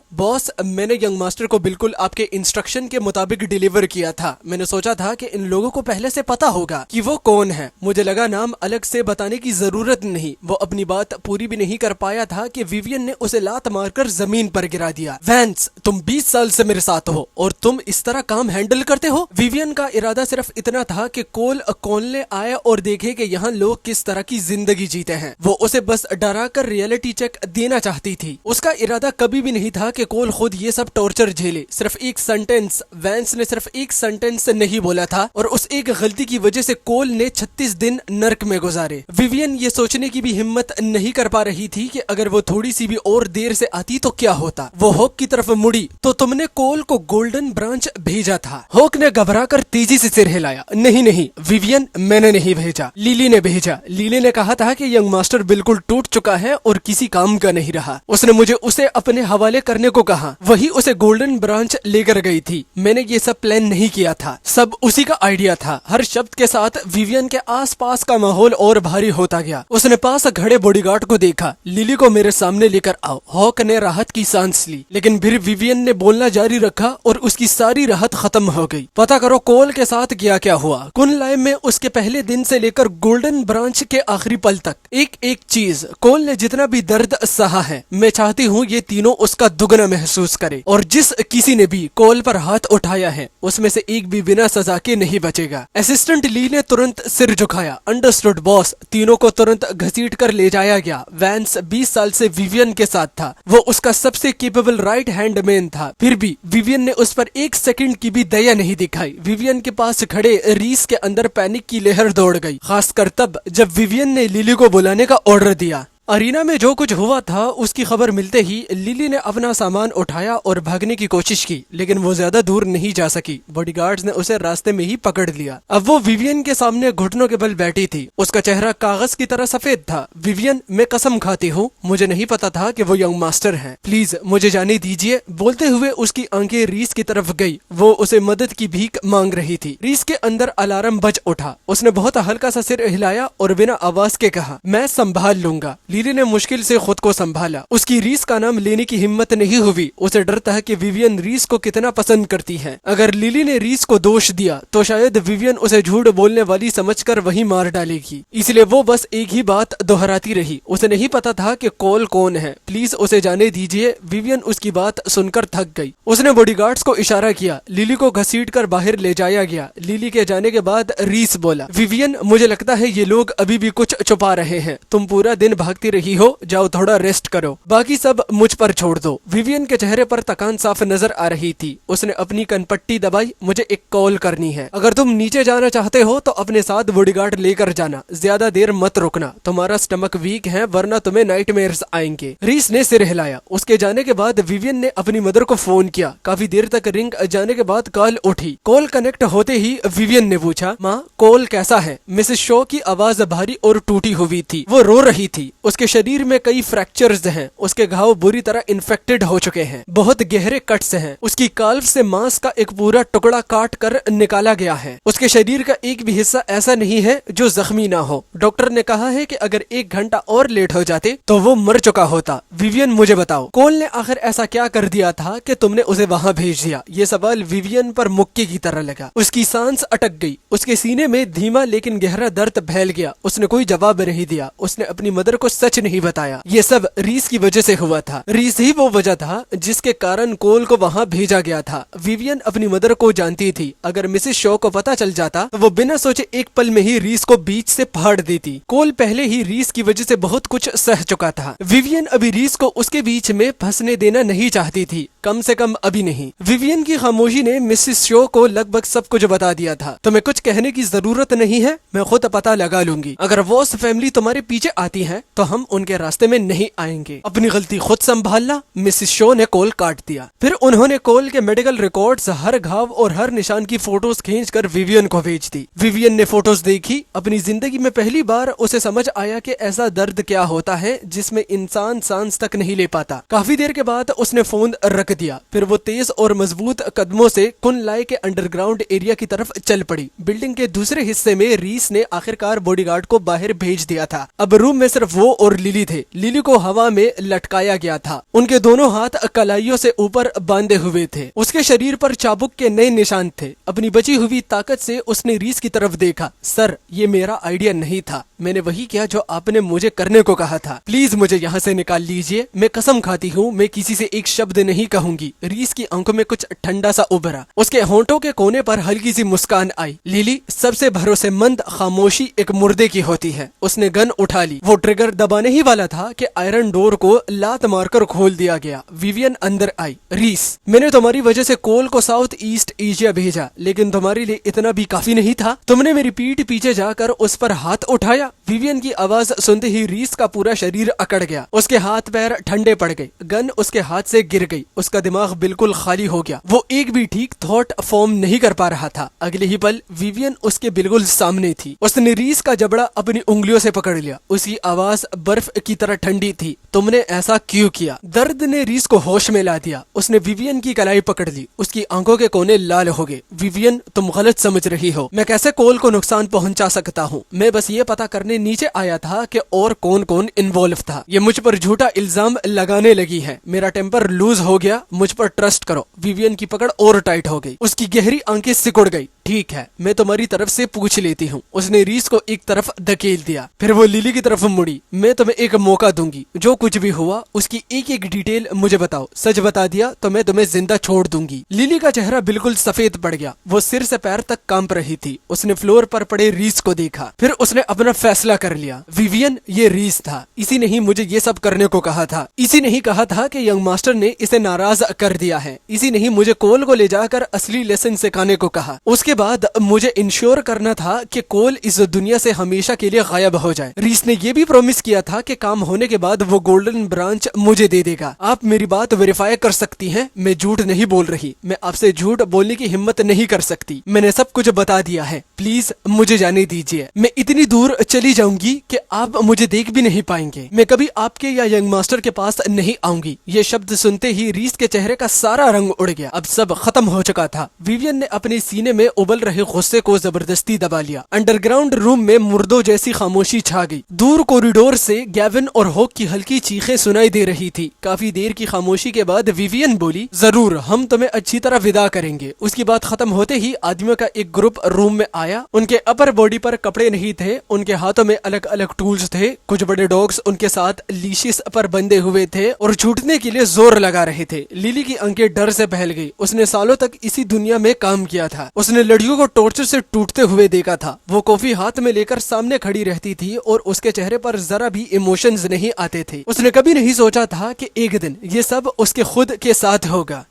बॉस, मैंने यंग मास्टर को बिल्कुल आपके इंस्ट्रक्शन के मुताबिक डिलीवर किया था। मैंने सोचा था कि इन लोगों को पहले से पता होगा कि वो कौन है। मुझे लगा नाम अलग से बताने की जरूरत नहीं। वो अपनी बात पूरी भी नहीं कर पाया था कि विवियन ने उसे लात मारकर जमीन पर गिरा दिया। वैंस, तुम 20 साल से मेरे साथ हो और तुम इस तरह काम हैंडल करते हो? विवियन का इरादा सिर्फ इतना था कि कोल कॉनले आए और देखे कि यहाँ लोग किस तरह की जिंदगी जीते हैं। वो उसे बस डरा कर रियलिटी चेक देना चाहती थी। उसका इरादा कभी भी नहीं था कि कोल खुद ये सब टॉर्चर झेले। सिर्फ एक सेंटेंस, वैंस ने सिर्फ एक सेंटेंस नहीं बोला था और उस एक गलती की वजह से कोल ने 36 दिन नर्क में गुजारे। विवियन ये सोचने की भी हिम्मत नहीं कर पा रही थी कि अगर वो थोड़ी सी भी और देर से आती तो क्या होता। वो हॉक की तरफ मुड़ी। तो तुमने कोल को गोल्डन ब्रांच भेजा था? हॉक ने घबराकर तेजी से सिर हिलाया। नहीं नहीं विवियन, मैंने नहीं भेजा, लिली ने भेजा। लिली ने कहा था कि यंग मास्टर बिल्कुल टूट चुका है और किसी काम का नहीं रहा। उसने मुझे उसे अपने हवाले करने को कहा। वही उसे गोल्डन ब्रांच लेकर गई थी। मैंने ये सब प्लान नहीं किया था, सब उसी का आइडिया था। हर शब्द के साथ विवियन के आसपास का माहौल और भारी होता गया। उसने पास खड़े बॉडीगार्ड को देखा। लिली को मेरे सामने लेकर आओ। हॉक ने राहत की सांस ली, लेकिन फिर विवियन ने बोलना जारी रखा और उसकी सारी राहत खत्म हो गई। पता करो कोल के साथ क्या क्या हुआ। कुनलाई में उसके पहले दिन से लेकर गोल्डन ब्रांच के आखिरी पल तक एक एक चीज, कोल ने जितना भी दर्द सहा है, मैं चाहती हूँ ये तीनों उसका दुगना महसूस करे। और जिस किसी ने भी कोल पर हाथ उठाया है उसमें से एक भी बिना सजा के नहीं बचेगा। असिस्टेंट ली ने तुरंत सिर झुकाया। Understood boss. तीनों को तुरंत घसीट कर ले जाया गया। वैंस 20 साल से विवियन के साथ था। वो उसका सबसे केपेबल राइट हैंड मैन था। फिर भी विवियन ने उस पर एक सेकंड की भी दया नहीं दिखाई। विवियन के पास खड़े रीस के अंदर अंदर पैनिक की लहर दौड़ गई, खासकर तब जब विवियन ने लिली को बुलाने का ऑर्डर दिया। अरीना में जो कुछ हुआ था उसकी खबर मिलते ही लिली ने अपना सामान उठाया और भागने की कोशिश की, लेकिन वो ज्यादा दूर नहीं जा सकी। बॉडीगार्ड्स ने उसे रास्ते में ही पकड़ लिया। अब वो विवियन के सामने घुटनों के बल बैठी थी। उसका चेहरा कागज की तरह सफेद था। विवियन, मैं कसम खाती हूँ, मुझे नहीं पता था कि वो यंग मास्टर हैं। प्लीज मुझे जाने दीजिए। बोलते हुए उसकी आंखें रीस की तरफ गई। वो उसे मदद की भीख मांग रही थी। रीस के अंदर अलार्म बज उठा। उसने बहुत हल्का सा सिर हिलाया और बिना आवाज के कहा, मैं संभाल लूंगा। लिली ने मुश्किल से खुद को संभाला। उसकी रीस का नाम लेने की हिम्मत नहीं हुई। उसे डर था कि विवियन रीस को कितना पसंद करती है। अगर लिली ने रीस को दोष दिया तो शायद विवियन उसे झूठ बोलने वाली समझकर वही मार डालेगी। इसलिए वो बस एक ही बात दोहराती रही। उसे नहीं पता था कि कॉल कौन है। प्लीज उसे जाने दीजिए। विवियन उसकी बात सुनकर थक गई। उसने बॉडीगार्ड्स को इशारा किया। लिली को घसीटकर बाहर ले जाया गया। लिली के जाने के बाद रीस बोला, विवियन, मुझे लगता है ये लोग अभी भी कुछ छुपा रहे हैं। तुम पूरा दिन भागती रही हो, जाओ थोड़ा रेस्ट करो, बाकी सब मुझ पर छोड़ दो। विवियन के चेहरे पर थकान साफ नजर आ रही थी। उसने अपनी कनपट्टी दबाई। मुझे एक कॉल करनी है। अगर तुम नीचे जाना चाहते हो तो अपने साथ बॉडीगार्ड लेकर जाना। ज्यादा देर मत रुकना। तुम्हारा स्टमक वीक है, वरना तुम्हें नाइटमेयर्स आएंगे। रीस ने सिर हिलाया। उसके जाने के बाद विवियन ने अपनी मदर को फोन किया। काफी देर तक रिंग जाने के बाद कॉल उठी। कॉल कनेक्ट होते ही विवियन ने पूछा, माँ कॉल कैसा है? मिसेस शो की आवाज भारी और टूटी हुई थी। वो रो रही थी। उसके शरीर में कई फ्रैक्चर्स हैं। उसके घाव बुरी तरह इन्फेक्टेड हो चुके हैं। बहुत गहरे कट्स हैं। उसकी काल्व से मांस का एक पूरा टुकड़ा काट कर निकाला गया है। उसके शरीर का एक भी हिस्सा ऐसा नहीं है जो जख्मी ना हो। डॉक्टर ने कहा है कि अगर 1 घंटा और लेट हो जाते तो वो मर चुका होता। विवियन, मुझे बताओ, कॉल ने आखिर ऐसा क्या कर दिया था कि तुमने उसे वहाँ भेज दिया? ये सवाल विवियन पर मुक्के की तरह लगा। उसकी सांस अटक गई। उसके सीने में धीमा लेकिन गहरा दर्द फैल गया। उसने कोई जवाब नहीं दिया। उसने अपनी मदर को सच नहीं बताया। ये सब रीस की वजह से हुआ था। रीस ही वो वजह था जिसके कारण कोल को वहाँ भेजा गया था। विवियन अपनी मदर को जानती थी। अगर मिसेस शो को पता चल जाता तो वो बिना सोचे एक पल में ही रीस को बीच से फाड़ देती। कोल पहले ही रीस की वजह से बहुत कुछ सह चुका था। विवियन अभी रीस को उसके बीच में फंसने देना नहीं चाहती थी, कम से कम अभी नहीं। विवियन की खामोशी ने मिसेस शो को लगभग सब कुछ बता दिया था। तुम्हें कुछ कहने की जरूरत नहीं है, मैं खुद पता लगा लूंगी। अगर वॉस फैमिली तुम्हारे पीछे आती है तो हम उनके रास्ते में नहीं आएंगे। अपनी गलती खुद संभालना। मिसेस शो ने कॉल काट दिया। फिर उन्होंने कॉल के मेडिकल रिकॉर्ड्स, हर घाव और हर निशान की फोटोज खींचकर विवियन को भेज दी। विवियन ने फोटोज देखी। अपनी जिंदगी में पहली बार उसे समझ आया कि ऐसा दर्द क्या होता है जिसमें इंसान सांस तक नहीं ले पाता। काफी देर के बाद उसने फोन रख दिया। फिर वो तेज और मजबूत कदमों से कुनलाई के अंडरग्राउंड एरिया की तरफ चल पड़ी। बिल्डिंग के दूसरे हिस्से में रीस ने आखिरकार बॉडीगार्ड को बाहर भेज दिया था। अब रूम में सिर्फ वो और लिली थे। लिली को हवा में लटकाया गया था। उनके दोनों हाथ कलाइयों से ऊपर बांधे हुए थे। उसके शरीर पर चाबुक के नए निशान थे। अपनी बची हुई ताकत से उसने रीस की तरफ देखा। सर, ये मेरा आइडिया नहीं था। मैंने वही किया जो आपने मुझे करने को कहा था। प्लीज मुझे यहाँ से निकाल लीजिए। मैं कसम खाती हूँ, मैं किसी से एक शब्द नहीं कहूंगी। रीस की आंखों में कुछ ठंडा सा उभरा। उसके होंठों के कोने पर हल्की सी मुस्कान आई। लिली, सबसे भरोसेमंद खामोशी एक मुर्दे की होती है। उसने गन उठा ली। वो ट्रिगर दबाने ही वाला था कि आयरन डोर को लात मारकर खोल दिया गया। विवियन अंदर आई। रीस, मैंने तुम्हारी वजह से कोल को साउथ ईस्ट एशिया भेजा, लेकिन तुम्हारे लिए इतना भी काफी नहीं था। तुमने मेरी पीठ पीछे जाकर उस पर हाथ उठाया। विवियन की आवाज सुनते ही रीस का पूरा शरीर अकड़ गया। उसके हाथ पैर ठंडे पड़ गए। गन उसके हाथ से गिर गई। उसका दिमाग बिल्कुल खाली हो गया। वो एक भी ठीक थॉट फॉर्म नहीं कर पा रहा था। अगले ही पल विवियन उसके बिल्कुल सामने थी। उसने रीस का जबड़ा अपनी उंगलियों से पकड़ लिया। उसकी आवाज बर्फ की तरह ठंडी थी। तुमने ऐसा क्यों किया? दर्द ने रीस को होश में ला दिया। उसने विवियन की कलाई पकड़ ली। उसकी आंखों के कोने लाल हो गए। विवियन, तुम गलत समझ रही हो। मैं कैसे कोल को नुकसान पहुंचा सकता हूँ? मैं बस ये पता करने नीचे आया था कि और कौन कौन इन्वॉल्व था। ये मुझ पर झूठा इल्जाम लगाने लगी है। मेरा टेम्पर लूज हो गया। मुझ पर ट्रस्ट करो। विवियन की पकड़ और टाइट हो गई। उसकी गहरी आंखें सिकुड़ गई। ठीक है, मैं तुम्हारी तरफ से पूछ लेती हूँ। उसने रीस को एक तरफ धकेल दिया। फिर वो लिली की तरफ मुड़ी। मैं तुम्हें एक मौका दूंगी। जो कुछ भी हुआ उसकी एक एक डिटेल मुझे बताओ। सच बता दिया तो मैं तुम्हें जिंदा छोड़ दूंगी। लिली का चेहरा बिल्कुल सफेद पड़ गया। वो सिर से पैर तक कांप रही थी। उसने फ्लोर पर पड़े रीस को देखा। फिर उसने अपना फैसला कर लिया। विवियन, ये रीस था। इसी ने ही मुझे ये सब करने को कहा था। इसी ने ही कहा था कि यंग मास्टर ने इसे नाराज कर दिया है। इसी ने ही मुझे कोल को ले जाकर असली लेसन सिखाने को कहा। उसके बाद मुझे इंश्योर करना था कि कोल इस दुनिया से हमेशा के लिए गायब हो जाए। रीस ने यह भी प्रॉमिस किया था कि काम होने के बाद वो गोल्डन ब्रांच मुझे दे देगा। आप मेरी बात वेरीफाई कर सकती हैं, मैं झूठ नहीं बोल रही, मैं आपसे झूठ बोलने की हिम्मत नहीं कर सकती। मैंने सब कुछ बता दिया है, प्लीज मुझे जाने दीजिए। मैं इतनी दूर चली जाऊंगी कि आप मुझे देख भी नहीं पाएंगे। मैं कभी आपके या यंग मास्टर के पास नहीं आऊंगी। ये शब्द सुनते ही रीस के चेहरे का सारा रंग उड़ गया। अब सब खत्म हो चुका था। विवियन ने अपने सीने में उबल रहे गुस्से को जबरदस्ती दबा लिया। अंडरग्राउंड रूम में मुर्दों जैसी खामोशी छा गई। दूर कॉरिडोर से गैविन और हॉक की हल्की चीखें सुनाई दे रही थी। काफी देर की खामोशी के बाद विवियन बोली, जरूर हम तुम्हें अच्छी तरह विदा करेंगे। उसकी बात खत्म होते ही आदमियों का एक ग्रुप रूम में आया। उनके अपर बॉडी पर कपड़े नहीं थे, उनके हाथों में अलग अलग टूल्स थे। कुछ बड़े डॉग्स उनके साथ लीशिस पर बंधे हुए थे और छूटने के लिए जोर लगा रहे थे। लिली की आंखें डर से बहल गई। उसने सालों तक इसी दुनिया में काम किया था। उसने लड़कियों को टॉर्चर से टूटते हुए देखा था। वो कॉफी हाथ में लेकर सामने खड़ी रहती थी और उसके चेहरे पर जरा भी इमोशंस नहीं आते थे। उसने कभी नहीं सोचा था कि एक दिन ये सब उसके खुद के साथ होगा।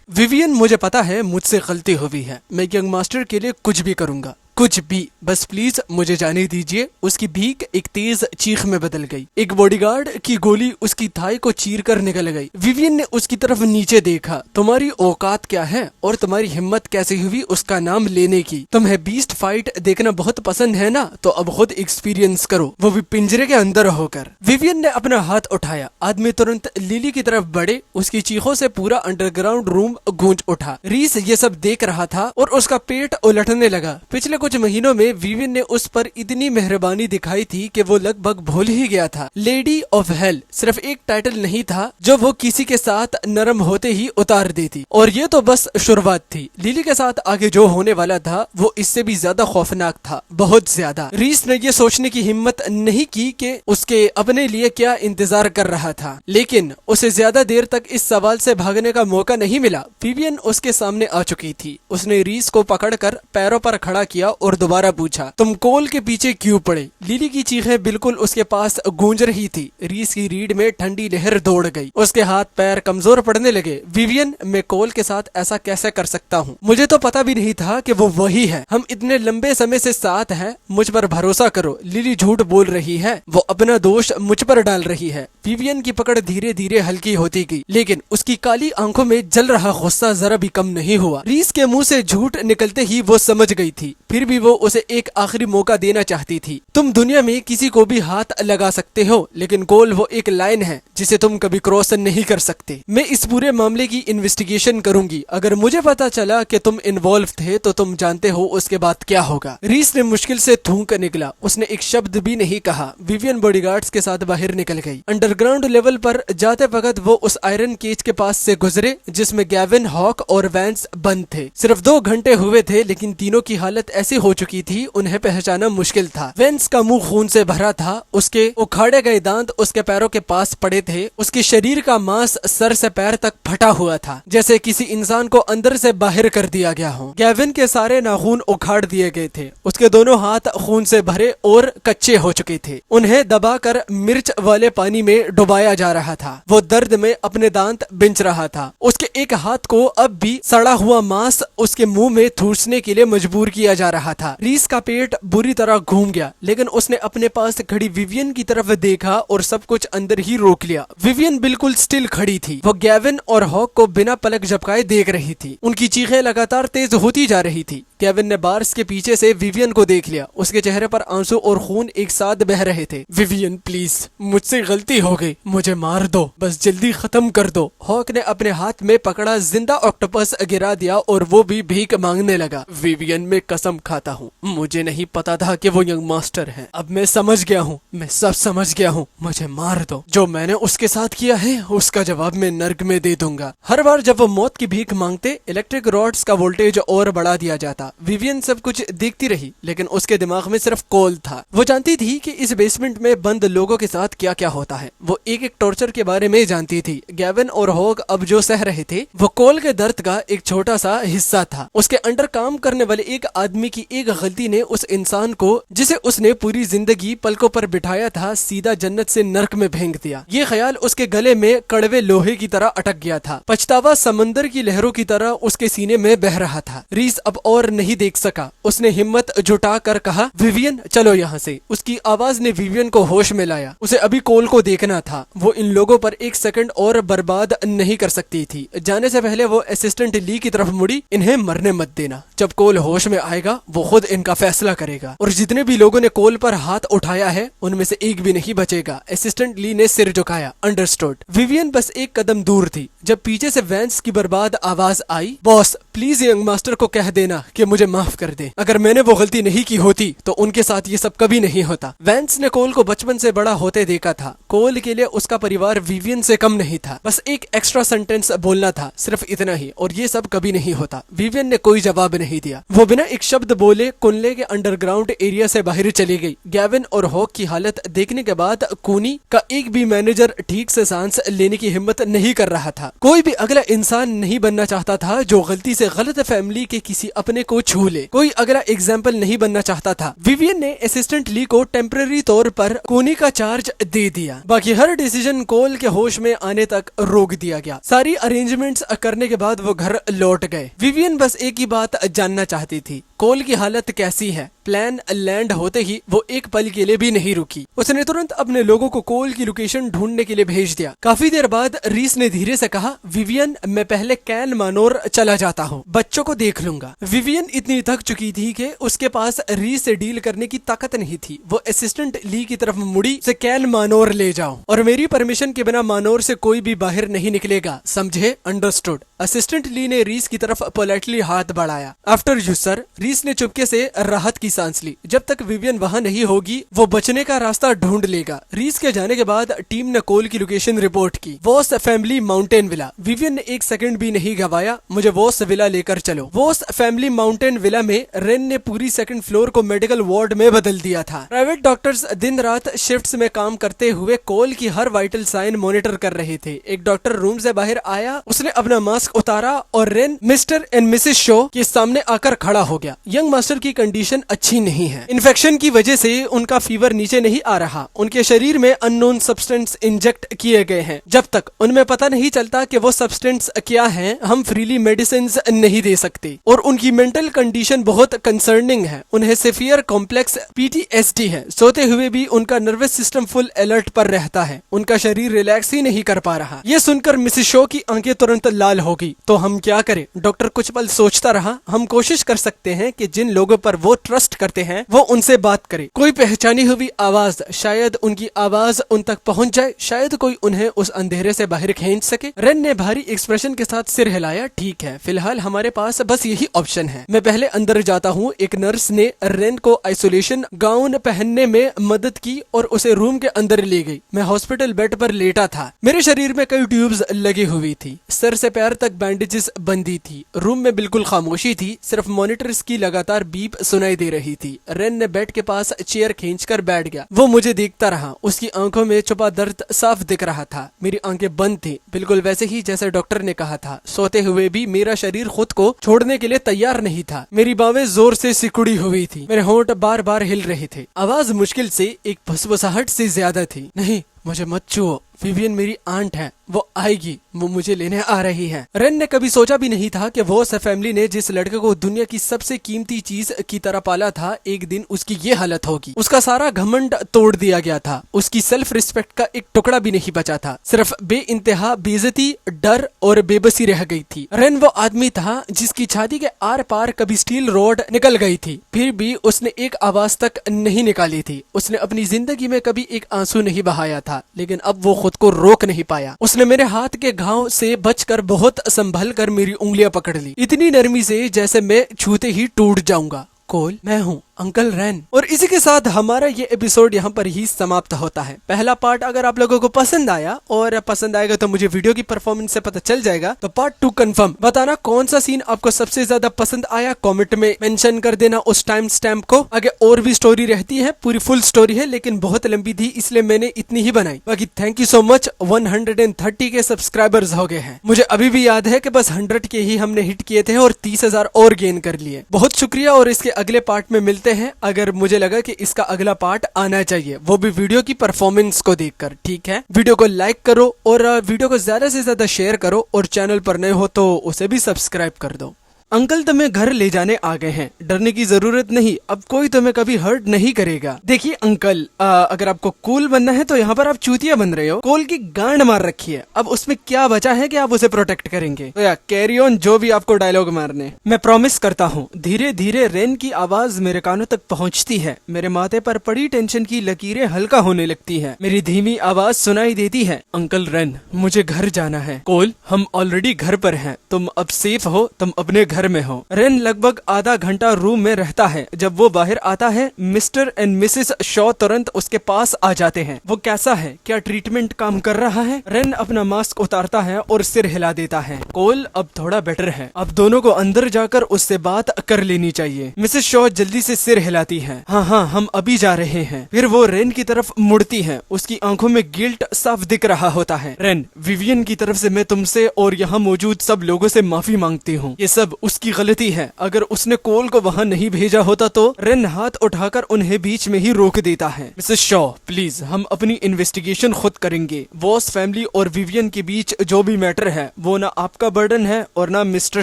विवियन, मुझे पता है मुझसे गलती हुई है। मैं यंग मास्टर के लिए कुछ भी करूंगा, कुछ भी, बस प्लीज मुझे जाने दीजिए। उसकी भीख एक तेज चीख में बदल गई। एक बॉडीगार्ड की गोली उसकी थाई को चीर कर निकल गई। विवियन ने उसकी तरफ नीचे देखा। तुम्हारी औकात क्या है और तुम्हारी हिम्मत कैसे हुई उसका नाम लेने की? तुम्हें बीस्ट फाइट देखना बहुत पसंद है ना, तो अब खुद एक्सपीरियंस करो, वो भी पिंजरे के अंदर होकर। विवियन ने अपना हाथ उठाया। आदमी तुरंत लिली की तरफ बढ़े। उसकी चीखों से पूरा अंडरग्राउंड रूम गूंज उठा। रीस ये सब देख रहा था और उसका पेट उलटने लगा। पिछले कुछ महीनों में विवियन ने उस पर इतनी मेहरबानी दिखाई थी कि वो लगभग भूल ही गया था। लेडी ऑफ हेल सिर्फ एक टाइटल नहीं था जो वो किसी के साथ नरम होते ही उतार देती, और ये तो बस शुरुआत थी। लिली के साथ आगे जो होने वाला था वो इससे भी ज्यादा खौफनाक था, बहुत ज्यादा। रीस ने ये सोचने की हिम्मत नहीं की कि उसके अपने लिए क्या इंतजार कर रहा था, लेकिन उसे ज्यादा देर तक इस सवाल से भागने का मौका नहीं मिला। विवियन उसके सामने आ चुकी थी। उसने रीस को पकड़कर पैरों पर खड़ा किया और दोबारा पूछा, तुम कोल के पीछे क्यों पड़े? लिली की चीखें बिल्कुल उसके पास गूंज रही थी। रीस की रीढ़ में ठंडी लहर दौड़ गई। उसके हाथ पैर कमजोर पड़ने लगे। विवियन, मैं कोल के साथ ऐसा कैसे कर सकता हूँ? मुझे तो पता भी नहीं था कि वो वही है। हम इतने लंबे समय से साथ हैं, मुझ पर भरोसा करो। लिली झूठ बोल रही है, वो अपना दोष मुझ पर डाल रही है। विवियन की पकड़ धीरे धीरे हल्की होती गई, लेकिन उसकी काली आंखों में जल रहा गुस्सा जरा भी कम नहीं हुआ। रीस के मुंह से झूठ निकलते ही वो समझ गई थी, फिर भी वो उसे एक आखिरी मौका देना चाहती थी। तुम दुनिया में किसी को भी हाथ लगा सकते हो, लेकिन कोल वो एक लाइन है जिसे तुम कभी क्रॉस नहीं कर सकते। मैं इस पूरे मामले की इन्वेस्टिगेशन करूंगी। अगर मुझे पता चला कि तुम इन्वॉल्व थे तो तुम जानते हो उसके बाद क्या होगा। रीस ने मुश्किल से थूक निकला। उसने एक शब्द भी नहीं कहा। विवियन बॉडीगार्ड्स के साथ बाहर निकल गई। अंडरग्राउंड लेवल पर जाते वक्त वो उस आयरन केज के पास से गुजरे जिसमें गैविन, हॉक और वैंस बंद थे। सिर्फ 2 घंटे हुए थे, लेकिन तीनों की हालत ऐसी हो चुकी थी उन्हें पहचाना मुश्किल था। वेंस का मुंह खून से भरा था। उसके उखाड़े गए दांत उसके पैरों के पास पड़े थे। उसके शरीर का मांस सर से पैर तक फटा हुआ था, जैसे किसी इंसान को अंदर से बाहर कर दिया गया हो। गैविन के सारे नाखून उखाड़ दिए गए थे। उसके दोनों हाथ खून से भरे और कच्चे हो चुके थे। उन्हें दबाकर मिर्च वाले पानी में डुबाया जा रहा था। वो दर्द में अपने दांत बिंच रहा था। उसके एक हाथ को अब भी सड़ा हुआ मांस उसके मुंह में ठूसने के लिए मजबूर किया जा रहा था। रीस का पेट बुरी तरह घूम गया, लेकिन उसने अपने पास खड़ी विवियन की तरफ देखा और सब कुछ अंदर ही रोक लिया। विवियन बिल्कुल स्टिल खड़ी थी। वो गैविन और हॉक को बिना पलक झपकाए देख रही थी। उनकी चीखें लगातार तेज होती जा रही थी। गैविन ने बार्स के पीछे से विवियन को देख लिया। उसके चेहरे पर आंसू और खून एक साथ बह रहे थे। विवियन, प्लीज, मुझसे गलती हो गई, मुझे मार दो, बस जल्दी खत्म कर दो। हॉक ने अपने हाथ में पकड़ा जिंदा ऑक्टोपस गिरा दिया और वो भी भीख मांगने लगा। विवियन, मैं कसम खाता हूँ, मुझे नहीं पता था कि वो यंग मास्टर है। अब मैं समझ गया हूँ, मैं सब समझ गया हूँ, मुझे मार दो। जो मैंने उसके साथ किया है उसका जवाब मैं नर्क में दे दूंगा। हर बार जब वो मौत की भीख मांगते, इलेक्ट्रिक रॉड्स का वोल्टेज और बढ़ा दिया जाता। विवियन सब कुछ देखती रही, लेकिन उसके दिमाग में सिर्फ कोल था। वो जानती थी कि इस बेसमेंट में बंद लोगों के साथ क्या क्या होता है। वो एक एक टॉर्चर के बारे में जानती थी। गैविन और हॉक अब जो सह रहे थे वो कोल के दर्द का एक छोटा सा हिस्सा था। उसके अंडर काम करने वाले एक आदमी की एक गलती ने उस इंसान को, जिसे उसने पूरी जिंदगी पलकों पर बिठाया था, सीधा जन्नत से नर्क में फेंक दिया। ये ख्याल उसके गले में कड़वे लोहे की तरह अटक गया था। पछतावा समंदर की लहरों की तरह उसके सीने में बह रहा था। रीस अब और नहीं देख सका। उसने हिम्मत जुटा कर कहा, विवियन चलो यहाँ से। उसकी आवाज ने विवियन को होश में लाया। उसे अभी कोल को देखना था। वो इन लोगों पर एक सेकंड और बर्बाद नहीं कर सकती थी। जाने से पहले वो असिस्टेंट ली की तरफ मुड़ी, इन्हें मरने मत देना। जब कोल होश में आएगा वो खुद इनका फैसला करेगा, और जितने भी लोगों ने कोल पर हाथ उठाया है उनमें से एक भी नहीं बचेगा। असिस्टेंट ली ने सिर झुकाया, अंडरस्टूड। विवियन बस एक कदम दूर थी जब पीछे से वैंस की बर्बाद आवाज आई, बॉस प्लीज यंग मास्टर को कह देना कि मुझे माफ कर दे। अगर मैंने वो गलती नहीं की होती तो उनके साथ ये सब कभी नहीं होता। वैंस ने कोल को बचपन से बड़ा होते देखा था। कोल के लिए उसका परिवार विवियन से कम नहीं था। बस एक एक्स्ट्रा सेंटेंस बोलना था, सिर्फ इतना ही, और ये सब कभी नहीं होता। विवियन ने कोई जवाब नहीं दिया। वो बिना एक शब्द बोले कुनले के अंडरग्राउंड एरिया से बाहर चली गई। गैविन और हॉक की हालत देखने के बाद कूनी का एक भी मैनेजर ठीक से सांस लेने की हिम्मत नहीं कर रहा था। कोई भी अगला इंसान नहीं बनना चाहता था जो गलती से गलत फैमिली के किसी अपने को छू ले। कोई अगला एग्जाम्पल नहीं बनना चाहता था। विवियन ने असिस्टेंट ली को टेम्पररी तौर पर कूनी का चार्ज दे दिया। बाकी हर डिसीजन कोल के होश में आने तक रोक दिया गया। सारी अरेंजमेंट्स करने के बाद वो घर लौट गए। विवियन बस एक ही बात जानना चाहती थी, कोल की हालत कैसी है। प्लान लैंड होते ही वो एक पल के लिए भी नहीं रुकी। उसने तुरंत अपने लोगों को कोल की लोकेशन ढूंढने के लिए भेज दिया। काफी देर बाद रीस ने धीरे से कहा, विवियन मैं पहले कैन मानोर चला जाता हूँ, बच्चों को देख लूंगा। विवियन इतनी थक चुकी थी कि उसके पास रीस से डील करने की ताकत नहीं थी। वो असिस्टेंट ली की तरफ मुड़ी, से कैन मानोर ले जाओ और मेरी परमिशन के बिना मानोर से कोई भी बाहर नहीं निकलेगा, समझे? अंडरस्टूड। असिस्टेंट ली ने रीस की तरफ पोलाइटली हाथ बढ़ाया। After you sir. रीस ने चुपके से राहत की सांस ली। जब तक विवियन वहाँ नहीं होगी वो बचने का रास्ता ढूंढ लेगा। रीस के जाने के बाद टीम ने कोल की लोकेशन रिपोर्ट की, Voss family mountain villa. Vivian ने एक सेकंड भी नहीं गवाया, मुझे वॉस विला लेकर चलो। वॉस फैमिली माउंटेन विला में रेन ने पूरी सेकंड फ्लोर को मेडिकल वार्ड में बदल दिया था। प्राइवेट डॉक्टर्स दिन रात शिफ्ट्स में काम करते हुए कोल की हर वाइटल साइन मॉनिटर कर रहे थे। एक डॉक्टर रूम से बाहर आया, उसने अपना मास्क उतारा और rain mister and Mrs show के सामने आकर खड़ा हो गया। यंग मास्टर की कंडीशन अच्छी नहीं है। इन्फेक्शन की वजह से उनका फीवर नीचे नहीं आ रहा। उनके शरीर में अननोन सब्सटेंस इंजेक्ट किए गए हैं। जब तक उनमें पता नहीं चलता कि वो सब्सटेंस क्या है, हम फ्रीली मेडिसिन नहीं दे सकते। और उनकी मेंटल कंडीशन बहुत कंसर्निंग है। उन्हें सिवियर कॉम्प्लेक्स PTSD है। सोते हुए भी उनका नर्वस सिस्टम फुल अलर्ट पर रहता है। उनका शरीर रिलैक्स ही नहीं कर पा रहा। ये सुनकर मिसेस शो की आंखें तुरंत लाल हो गई। तो हम क्या करें? डॉक्टर कुछ पल सोचता रहा। हम कोशिश कर सकते हैं कि जिन लोगों पर वो ट्रस्ट करते हैं वो उनसे बात करे। कोई पहचानी हुई आवाज, शायद उनकी आवाज उन तक पहुंच जाए, शायद कोई उन्हें उस अंधेरे से बाहर खींच सके। रेन ने भारी एक्सप्रेशन के साथ सिर हिलाया। ठीक है, फिलहाल हमारे पास बस यही ऑप्शन है। मैं पहले अंदर जाता हूँ। एक नर्स ने रेन को आइसोलेशन गाउन पहनने में मदद की और उसे रूम के अंदर ले गई। मैं हॉस्पिटल बेड पर लेटा था। मेरे शरीर में कई ट्यूब्स लगी हुई थी। सर से पैर तक बैंडेजेस बंधी थी। रूम में बिल्कुल खामोशी थी। सिर्फ मॉनिटर्स की लगातार बीप सुनाई दे रही थी। रेन ने बेड के पास चेयर खींचकर बैठ गया। वो मुझे देखता रहा। उसकी आंखों में छुपा दर्द साफ दिख रहा था। मेरी आंखें बंद थी, बिल्कुल वैसे ही जैसे डॉक्टर ने कहा था। सोते हुए भी मेरा शरीर खुद को छोड़ने के लिए तैयार नहीं था। मेरी बाहें जोर से सिकुड़ी हुई थी। मेरे होंठ बार बार हिल रहे थे। आवाज मुश्किल से एक फुसफुसाहट से ज्यादा थी। नहीं, मुझे मत छुओ। विवियन मेरी आंट है, वो आएगी, वो मुझे लेने आ रही है। रेन ने कभी सोचा भी नहीं था कि वो फैमिली ने जिस लड़के को दुनिया की सबसे कीमती चीज की तरह पाला था, एक दिन उसकी ये हालत होगी। उसका सारा घमंड तोड़ दिया गया था। उसकी सेल्फ रिस्पेक्ट का एक टुकड़ा भी नहीं बचा था। सिर्फ बेइंतहा बेइज्जती, डर और बेबसी रह गई थी। रेन वो आदमी था जिसकी छाती के आर पार कभी स्टील रोड निकल गई थी, फिर भी उसने एक आवाज तक नहीं निकाली थी। उसने अपनी जिंदगी में कभी एक आंसू नहीं बहाया था, लेकिन अब वो खुद को रोक नहीं पाया। उसने मेरे हाथ के घाव से बचकर बहुत संभल कर मेरी उंगलियां पकड़ ली, इतनी नरमी से जैसे मैं छूते ही टूट जाऊंगा। कोल, मैं हूँ अंकल रैन। और इसी के साथ हमारा ये एपिसोड यहाँ पर ही समाप्त होता है। पहला पार्ट अगर आप लोगों को पसंद आया, और पसंद आएगा तो मुझे वीडियो की परफॉर्मेंस से पता चल जाएगा, तो पार्ट 2 कंफर्म। बताना कौन सा सीन आपको सबसे ज्यादा पसंद आया, कमेंट में मेंशन कर देना उस टाइम स्टैम्प को। आगे और भी स्टोरी रहती है, पूरी फुल स्टोरी है, लेकिन बहुत लंबी थी इसलिए मैंने इतनी ही बनाई। बाकी थैंक यू सो मच। 130 के सब्सक्राइबर्स हो गए हैं। मुझे अभी भी याद है कि बस 100 के ही हमने हिट किए थे और 30,000 और गेन कर लिए। बहुत शुक्रिया। और इसके अगले पार्ट में मिलते हैं। अगर मुझे लगा कि इसका अगला पार्ट आना चाहिए, वो भी वीडियो की परफॉर्मेंस को देखकर। ठीक है, वीडियो को लाइक करो और वीडियो को ज्यादा से ज्यादा शेयर करो, और चैनल पर नए हो तो उसे भी सब्सक्राइब कर दो। अंकल तुम्हें घर ले जाने आ गए हैं, डरने की जरूरत नहीं, अब कोई तुम्हें कभी हर्ट नहीं करेगा। देखिए अंकल, अगर आपको कूल बनना है तो यहाँ पर आप चूतिया बन रहे हो। कोल की गांड मार रखी है, अब उसमें क्या बचा है कि आप उसे प्रोटेक्ट करेंगे? तो या कैरी ऑन, जो भी आपको डायलॉग मारने। मैं प्रॉमिस करता हूँ। धीरे धीरे रेन की आवाज मेरे कानों तक पहुँचती है। मेरे माथे पर पड़ी टेंशन की लकीरें हल्का होने लगती है। मेरी धीमी आवाज सुनाई देती है, अंकल रेन, मुझे घर जाना है। कोल, हम ऑलरेडी घर पर हैं, तुम अब सेफ हो, तुम अपने घर में हो। रेन लगभग आधा घंटा रूम में रहता है। जब वो बाहर आता है, मिस्टर एंड मिसेस शॉ तुरंत उसके पास आ जाते हैं। वो कैसा है, क्या ट्रीटमेंट काम कर रहा है? रेन अपना मास्क उतारता है और सिर हिला देता है। कोल अब थोड़ा बेटर है, अब दोनों को अंदर जाकर उससे बात कर लेनी चाहिए। मिसेस शॉ जल्दी से सिर हिलाती है। हाँ, हम अभी जा रहे हैं। फिर वो रेन की तरफ मुड़ती है। उसकी आंखों में गिल्ट साफ दिख रहा होता है। रेन, विवियन की तरफ से मैं तुमसे और यहाँ मौजूद सब लोगों से माफी मांगती हूँ। ये सब उसकी गलती है। अगर उसने कोल को वहाँ नहीं भेजा होता तो। रेन हाथ उठाकर उन्हें बीच में ही रोक देता है। मिसेस शॉ, प्लीज, हम अपनी इन्वेस्टिगेशन खुद करेंगे। वॉस फैमिली और विवियन के बीच जो भी मैटर है वो ना आपका बर्डन है और ना मिस्टर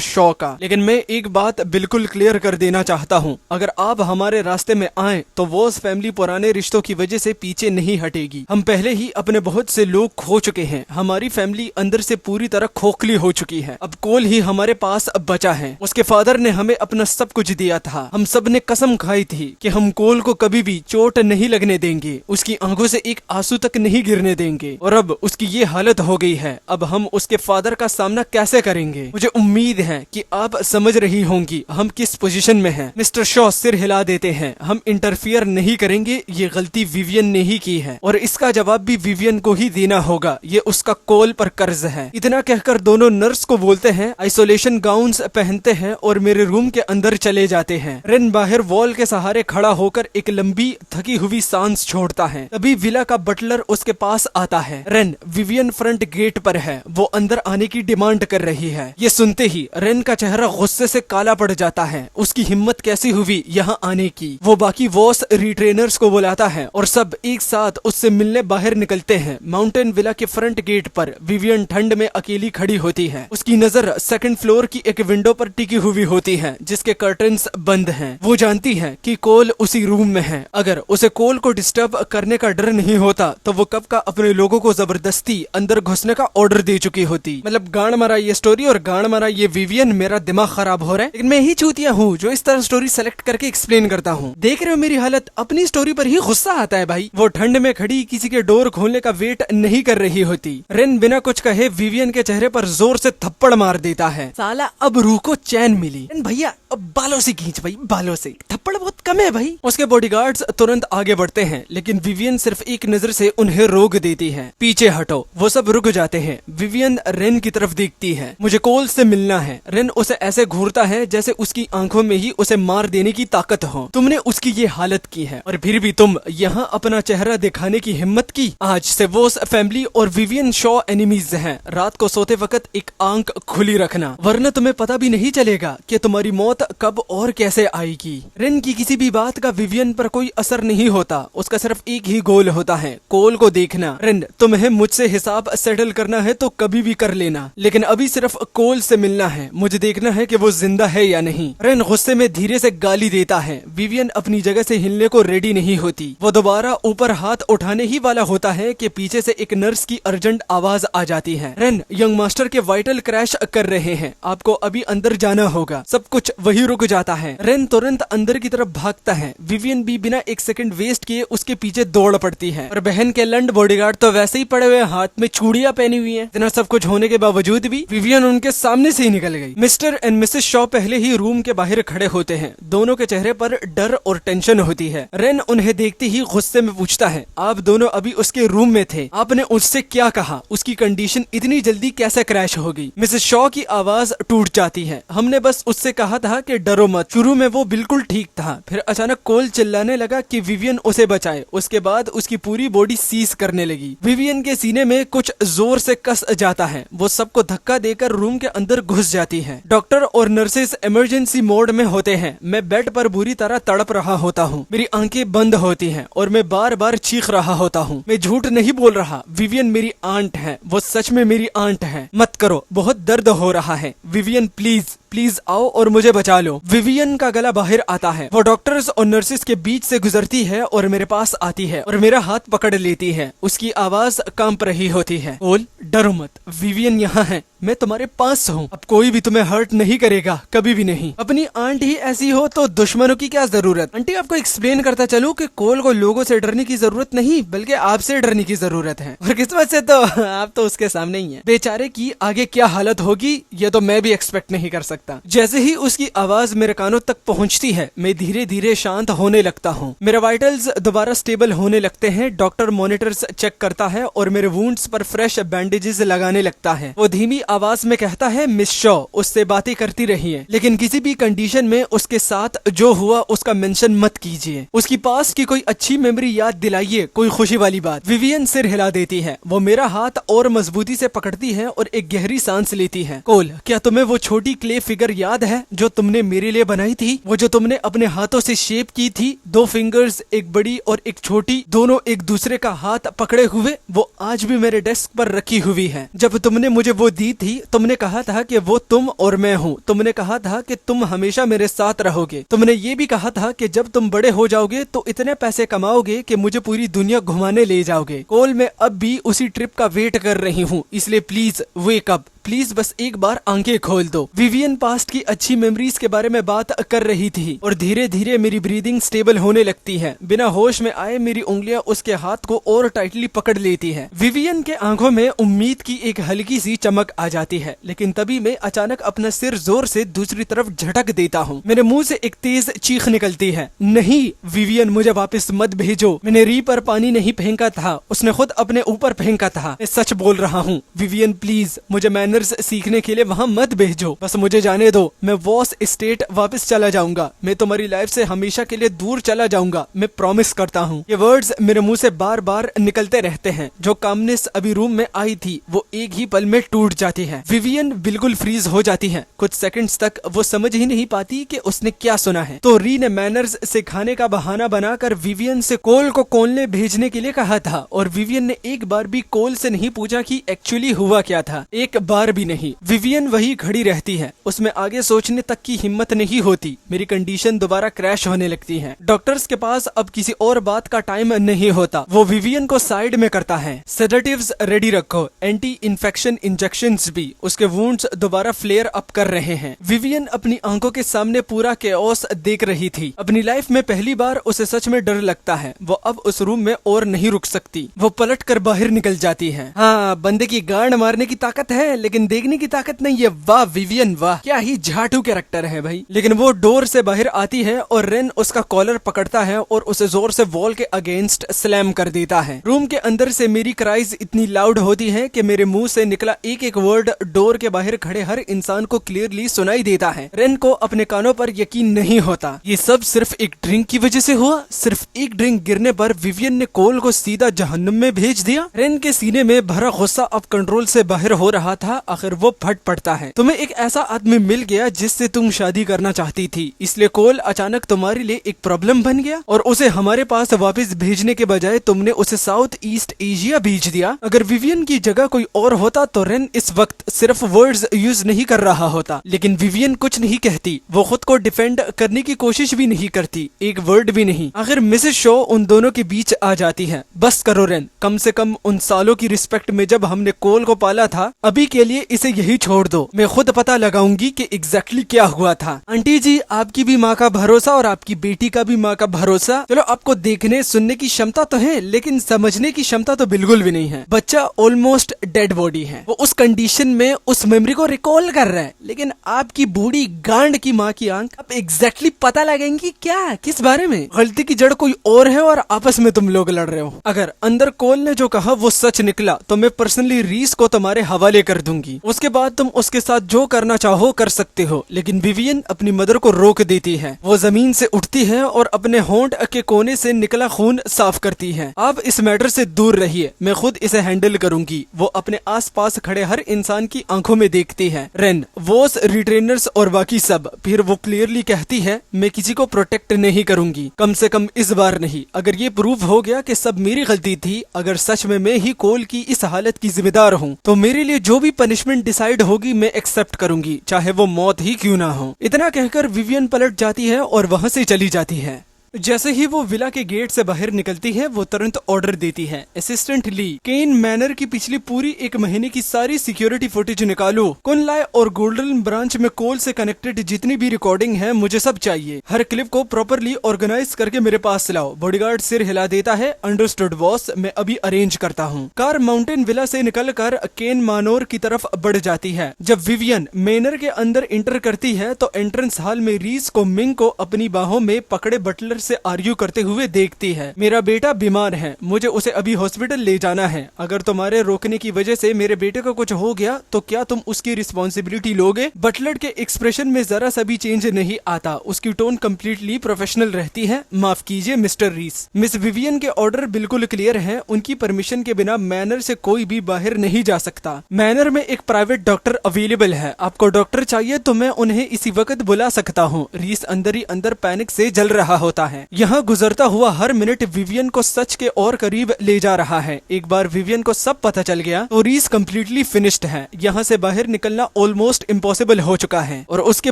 शॉ का। लेकिन मैं एक बात बिल्कुल क्लियर कर देना चाहता हूँ, अगर आप हमारे रास्ते में आए तो वॉस फैमिली पुराने रिश्तों की वजह से पीछे नहीं हटेगी। हम पहले ही अपने बहुत से लोग खो चुके हैं। हमारी फैमिली अंदर से पूरी तरह खोखली हो चुकी है। अब कोल ही हमारे पास बचा है। उसके फादर ने हमें अपना सब कुछ दिया था। हम सब ने कसम खाई थी कि हम कोल को कभी भी चोट नहीं लगने देंगे, उसकी आंखों से एक आंसू तक नहीं गिरने देंगे। और अब उसकी ये हालत हो गई है। अब हम उसके फादर का सामना कैसे करेंगे? मुझे उम्मीद है कि आप समझ रही होंगी हम किस पोजीशन में हैं। मिस्टर शॉ सिर हिला देते हैं। हम इंटरफियर नहीं करेंगे, ये गलती विवियन ने ही की है और इसका जवाब भी विवियन को ही देना होगा। ये उसका कोल पर कर्ज है। इतना कहकर दोनों नर्स को बोलते हैं, आइसोलेशन गाउन्स पहनते हैं और मेरे रूम के अंदर चले जाते हैं। रेन बाहर वॉल के सहारे खड़ा होकर एक लंबी थकी हुई सांस छोड़ता है। तभी विला का बटलर उसके पास आता है। रेन, विवियन फ्रंट गेट पर है, वो अंदर आने की डिमांड कर रही है। ये सुनते ही रेन का चेहरा गुस्से से काला पड़ जाता है। उसकी हिम्मत कैसी हुई यहाँ आने की? वो बाकी वॉस रिट्रेनर्स को बुलाता है और सब एक साथ उससे मिलने बाहर निकलते हैं। माउंटेन विला के फ्रंट गेट पर विवियन ठंड में अकेली खड़ी होती है। उसकी नजर सेकंड फ्लोर की एक विंडो पर टिकी हुई होती है जिसके कर्टन्स बंद हैं। वो जानती है कि कोल उसी रूम में है। अगर उसे कोल को डिस्टर्ब करने का डर नहीं होता तो वो कब का अपने लोगों को जबरदस्ती अंदर घुसने का ऑर्डर दे चुकी होती। मतलब गांड मारा ये स्टोरी और गांड मारा ये विवियन, मेरा दिमाग खराब हो रहा है। लेकिन मैं ही चूतिया हूँ जो इस तरह स्टोरी सेलेक्ट करके एक्सप्लेन करता हूँ। देख रहे हो मेरी हालत? अपनी स्टोरी पर ही गुस्सा आता है भाई। वो ठंड में खड़ी किसी के डोर खोलने का वेट नहीं कर रही होती। रेन बिना कुछ कहे विवियन के चेहरे पर जोर से थप्पड़ मार देता है। साला अब रूह को चैन मिली। भैया अब बालों से खींच भाई, बालों से। थप्पड़ बहुत कम है भाई। उसके बॉडीगार्ड्स तुरंत आगे बढ़ते हैं लेकिन विवियन सिर्फ एक नजर से उन्हें रोक देती है। पीछे हटो। वो सब रुक जाते हैं। विवियन रेन की तरफ देखती है। मुझे कोल से मिलना है। रेन उसे ऐसे घूरता है जैसे उसकी आंखों में ही उसे मार देने की ताकत हो। तुमने उसकी ये हालत की है और फिर भी तुम यहाँ अपना चेहरा दिखाने की हिम्मत की। आज से वो फैमिली और विवियन शॉ एनिमीज हैं। रात को सोते वक्त एक आंख खुली रखना, वरना तुम्हें पता भी नहीं चलेगा कि तुम्हारी मौत कब और कैसे आएगी। रेन की किसी भी बात का विवियन पर कोई असर नहीं होता। उसका सिर्फ एक ही गोल होता है, कोल को देखना। रेन, तुम्हें मुझसे हिसाब सेटल करना है तो कभी भी कर लेना, लेकिन अभी सिर्फ कोल से मिलना है। मुझे देखना है कि वो जिंदा है या नहीं। रेन गुस्से में धीरे से गाली देता है। विवियन अपनी जगह से हिलने को रेडी नहीं होती। वो दोबारा ऊपर हाथ उठाने ही वाला होता है कि पीछे से एक नर्स की अर्जेंट आवाज आ जाती है। रेन, यंग मास्टर के वाइटल क्रैश कर रहे हैं, आपको अभी अंदर जाना होगा। सब कुछ वही रुक जाता है। रेन तुरंत अंदर की तरफ भागता है। विवियन भी बिना एक सेकंड वेस्ट किए उसके पीछे दौड़ पड़ती है और बहन के लंड बॉडीगार्ड तो वैसे ही पड़े हुए, हाथ में चूड़ियां पहनी हुई हैं। इतना सब कुछ होने के बावजूद भी विवियन उनके सामने से ही निकल गई। मिस्टर एंड मिसेस शॉ पहले ही रूम के बाहर खड़े होते हैं। दोनों के चेहरे पर डर और टेंशन होती है। रेन उन्हें देखते ही गुस्से में पूछता है, आप दोनों अभी उसके रूम में थे, आपने उससे क्या कहा? उसकी कंडीशन इतनी जल्दी कैसे क्रैश होगी? मिसेस शॉ की आवाज टूट जाती है। हमने बस उससे कहा था कि डरो मत। शुरू में वो बिल्कुल ठीक था, फिर अचानक कोल चिल्लाने लगा कि विवियन उसे बचाए। उसके बाद उसकी पूरी बॉडी सीज करने लगी। विवियन के सीने में कुछ जोर से कस जाता है। वो सबको धक्का देकर रूम के अंदर घुस जाती है। डॉक्टर और नर्सेस इमरजेंसी मोड में होते हैं। मैं बेड पर बुरी तरह तड़प रहा होता हूँ। मेरी आंखें बंद होती हैं और मैं बार बार चीख रहा होता हूँ। मैं झूठ नहीं बोल रहा, विवियन मेरी आंट है। वो सच में मेरी आंट है। मत करो, बहुत दर्द हो रहा है। विवियन प्लीज, प्लीज आओ और मुझे बचा लो। विवियन का गला बाहर आता है। वो डॉक्टर्स और नर्सिस के बीच से गुजरती है और मेरे पास आती है और मेरा हाथ पकड़ लेती है। उसकी आवाज कांप रही होती है। कोल, डरो मत, विवियन यहाँ है, मैं तुम्हारे पास हूँ। अब कोई भी तुम्हें हर्ट नहीं करेगा, कभी भी नहीं। अपनी आंट ही ऐसी हो तो दुश्मनों की क्या जरूरत। आंटी, आपको एक्सप्लेन करता चलूं कि कोल को लोगों से डरने की जरूरत नहीं बल्कि आपसे डरने की जरूरत है। और किस्मत से तो आप तो उसके सामने ही हैं। बेचारे की आगे क्या हालत होगी ये तो मैं भी एक्सपेक्ट नहीं कर सकता। जैसे ही उसकी आवाज मेरे कानों तक पहुंचती है मैं धीरे धीरे शांत होने लगता हूँ। मेरे वाइटल्स दोबारा स्टेबल होने लगते हैं। डॉक्टर मॉनिटर्स चेक करता है और मेरे वुंड्स पर फ्रेश बैंडेजेस लगाने लगता है। वो धीमी आवाज में कहता है, मिस शॉ, उससे बातें करती रहिए लेकिन किसी भी कंडीशन में उसके साथ जो हुआ उसका मेंशन मत कीजिए। उसकी पास की कोई अच्छी मेमोरी याद दिलाइए, कोई खुशी वाली बात। विवियन सिर हिला देती है। वो मेरा हाथ और मजबूती से पकड़ती है और एक गहरी सांस लेती है। कोल, क्या तुम्हें वो छोटी क्ले फिगर याद है जो तुमने मेरे लिए बनाई थी? वो जो तुमने अपने हाथों से शेप की थी, 2 फिंगर्स, एक बड़ी और एक छोटी, दोनों एक दूसरे का हाथ पकड़े हुए, वो आज भी मेरे डेस्क पर रखी हुई है। जब तुमने मुझे वो दी थी तुमने कहा था कि वो तुम और मैं हूँ। तुमने कहा था कि तुम हमेशा मेरे साथ रहोगे। तुमने ये भी कहा था कि जब तुम बड़े हो जाओगे तो इतने पैसे कमाओगे कि मुझे पूरी दुनिया घुमाने ले जाओगे। कोल, मैं अब भी उसी ट्रिप का वेट कर रही हूँ, इसलिए प्लीज वेक अप। प्लीज बस एक बार आंखें खोल दो। विवियन पास्ट की अच्छी मेमोरीज के बारे में बात कर रही थी और धीरे धीरे मेरी ब्रीदिंग स्टेबल होने लगती है। बिना होश में आए मेरी उंगलियां उसके हाथ को और टाइटली पकड़ लेती है। विवियन के आंखों में उम्मीद की एक हल्की सी चमक आ जाती है लेकिन तभी मैं अचानक अपना सिर जोर से दूसरी तरफ झटक देता हूँ। मेरे मुंह से एक तेज चीख निकलती है। नहीं विवियन, मुझे वापस मत भेजो। मैंने री पर पानी नहीं फेंका था, उसने खुद अपने ऊपर फेंका था। मैं सच बोल रहा हूँ। विवियन प्लीज मुझे मैनर्स सीखने के लिए वहाँ मत भेजो, बस मुझे जाने दो। मैं वॉस स्टेट वापस चला जाऊंगा। मैं तुम्हारी लाइफ से हमेशा के लिए दूर चला जाऊंगा, मैं प्रॉमिस करता हूँ। ये वर्ड्स मेरे मुंह से बार बार निकलते रहते हैं। जो कामनेस अभी रूम में आई थी वो एक ही पल में टूट जाती है। विवियन बिल्कुल फ्रीज हो जाती है। कुछ सेकंड्स तक वो समझ ही नहीं पाती कि उसने क्या सुना है। तो री ने मैनर्स सिखाने का बहाना बनाकर विवियन से कोल को कोलने भेजने के लिए कहा था और विवियन ने एक बार भी कोल से नहीं पूछा कि एक्चुअली हुआ क्या था। एक बार भी नहीं। विवियन वही खड़ी रहती है, उसमें आगे सोचने तक की हिम्मत नहीं होती। मेरी कंडीशन दोबारा क्रैश होने लगती है। डॉक्टर्स के पास अब किसी और बात का टाइम नहीं होता। वो विवियन को साइड में करता है। सेडेटिव्स रेडी रखो, एंटी इन्फेक्शन इंजेक्शंस भी। उसके वुंड्स दोबारा फ्लेयर अप कर रहे हैं। विवियन अपनी आंखों के सामने पूरा केओस देख रही थी। अपनी लाइफ में पहली बार उसे सच में डर लगता है। वो अब उस रूम में और नहीं रुक सकती। वो पलट कर बाहर निकल जाती है। हाँ, बंदे की गांड मारने की ताकत है लेकिन देखने की ताकत नहीं है। वाह विवियन वाह, क्या ही झाटू कैरेक्टर है भाई। लेकिन वो डोर से बाहर आती है और रेन उसका कॉलर पकड़ता है और उसे जोर से वॉल के अगेंस्ट स्लैम कर देता है। रूम के अंदर से मेरी क्राइज इतनी लाउड होती है कि मेरे मुंह से निकला एक एक वर्ड डोर के बाहर खड़े हर इंसान को क्लियरली सुनाई देता है। रेन को अपने कानों पर यकीन नहीं होता। ये सब सिर्फ एक ड्रिंक की वजह से हुआ। सिर्फ एक ड्रिंक गिरने पर विवियन ने कोल को सीधा जहन्नुम में भेज दिया। रेन के सीने में भरा गुस्सा अब कंट्रोल से बाहर हो रहा था। आखिर वो फट पड़ता है। तुम्हें एक ऐसा आदमी मिल गया जिससे तुम शादी करना चाहती थी, इसलिए कोल अचानक तुम्हारे लिए एक प्रॉब्लम बन गया और उसे हमारे पास वापस भेजने के बजाय तुमने उसे साउथ ईस्ट एशिया भेज दिया। अगर विवियन की जगह कोई और होता तो रेन इस वक्त सिर्फ वर्ड्स यूज नहीं कर रहा होता। लेकिन विवियन कुछ नहीं कहती। वो खुद को डिफेंड करने की कोशिश भी नहीं करती, एक वर्ड भी नहीं। आखिर मिसेस शो उन दोनों के बीच आ जाती है। बस करो रेन, कम से कम उन सालों की रिस्पेक्ट में जब हमने कोल को पाला था, अभी के लिए इसे यही छोड़ दो। मैं खुद पता लगाऊंगी कि एग्जैक्टली क्या हुआ था। आंटी जी, आपकी भी माँ का भरोसा और आपकी बेटी का भी माँ का भरोसा। चलो, आपको देखने सुनने की क्षमता तो है लेकिन समझने की क्षमता तो बिल्कुल भी नहीं है। बच्चा ऑलमोस्ट डेड बॉडी है। वो उस कंडीशन में उस मेमोरी को रिकॉल कर रहा है लेकिन आपकी बूढ़ी गांड की माँ की आंख अब एग्जैक्टली पता लगेंगी क्या, किस बारे में। गलती की जड़ कोई और है और आपस में तुम लोग लड़ रहे हो। अगर अंदर कोल ने जो कहा वो सच निकला तो मैं पर्सनली रीस को तुम्हारे हवाले कर दूंगी। उसके बाद तुम उसके साथ जो करना चाहो कर सकते हो। लेकिन विवियन अपनी मदर को रोक देती है। वो जमीन से उठती है और अपने होंठ के कोने से निकला खून साफ करती है। आप इस मैटर से दूर रहिए, मैं खुद इसे हैंडल करूंगी। वो अपने आसपास खड़े हर इंसान की आंखों में देखती है। रेन, वॉस, रिट्रेनर्स और बाकी सब। फिर वो क्लियरली कहती है, मैं किसी को प्रोटेक्ट नहीं करूंगी, कम से कम इस बार नहीं। अगर ये प्रूव हो गया कि सब मेरी गलती थी, अगर सच में मैं ही कोल की इस हालत की जिम्मेदार हूँ, तो मेरे लिए जो भी पनिशमेंट डिसाइड होगी मैं एक्सेप्ट करूंगी, चाहे वो मौत ही क्यों ना हो। इतना कहकर विवियन पलट जाती है और वहां से चली जाती है। जैसे ही वो विला के गेट से बाहर निकलती है वो तुरंत ऑर्डर देती है, असिस्टेंट ली, केन मैनर की पिछली पूरी 1 महीने की सारी सिक्योरिटी फुटेज निकालो। कुनलाय और गोल्डन ब्रांच में कोल से कनेक्टेड जितनी भी रिकॉर्डिंग है मुझे सब चाहिए। हर क्लिप को प्रॉपरली ऑर्गेनाइज करके मेरे पास लाओ। बॉडीगार्ड सिर हिला देता है, अंडरस्टूड बॉस, मैं अभी अरेंज करता हूँ। कार माउंटेन विला से निकलकर केन मानोर की तरफ बढ़ जाती है। जब विवियन मैनर के अंदर इंटर करती है तो एंट्रेंस हॉल में रीस को मिंग को अपनी बाहों में पकड़े बटलर से आर्ग्यू करते हुए देखती है। मेरा बेटा बीमार है, मुझे उसे अभी हॉस्पिटल ले जाना है। अगर तुम्हारे रोकने की वजह से मेरे बेटे को कुछ हो गया तो क्या तुम उसकी रिस्पॉन्सिबिलिटी लोगे? बटलर के एक्सप्रेशन में जरा सा भी चेंज नहीं आता, उसकी टोन कम्प्लीटली प्रोफेशनल रहती है। माफ कीजिए मिस्टर रीस, मिस विवियन के ऑर्डर बिल्कुल क्लियर है, उनकी परमिशन के बिना मैनर से कोई भी बाहर नहीं जा सकता। मैनर में एक प्राइवेट डॉक्टर अवेलेबल है, आपको डॉक्टर चाहिए तो मैं उन्हें इसी वक्त बुला सकता हूँ। रीस अंदर ही अंदर पैनिक से जल रहा होता है। यहाँ गुजरता हुआ हर मिनट विवियन को सच के और करीब ले जा रहा है। एक बार विवियन को सब पता चल गया तो रीस कम्प्लीटली फिनिश्ड है। यहाँ से बाहर निकलना ऑलमोस्ट इम्पॉसिबल हो चुका है और उसके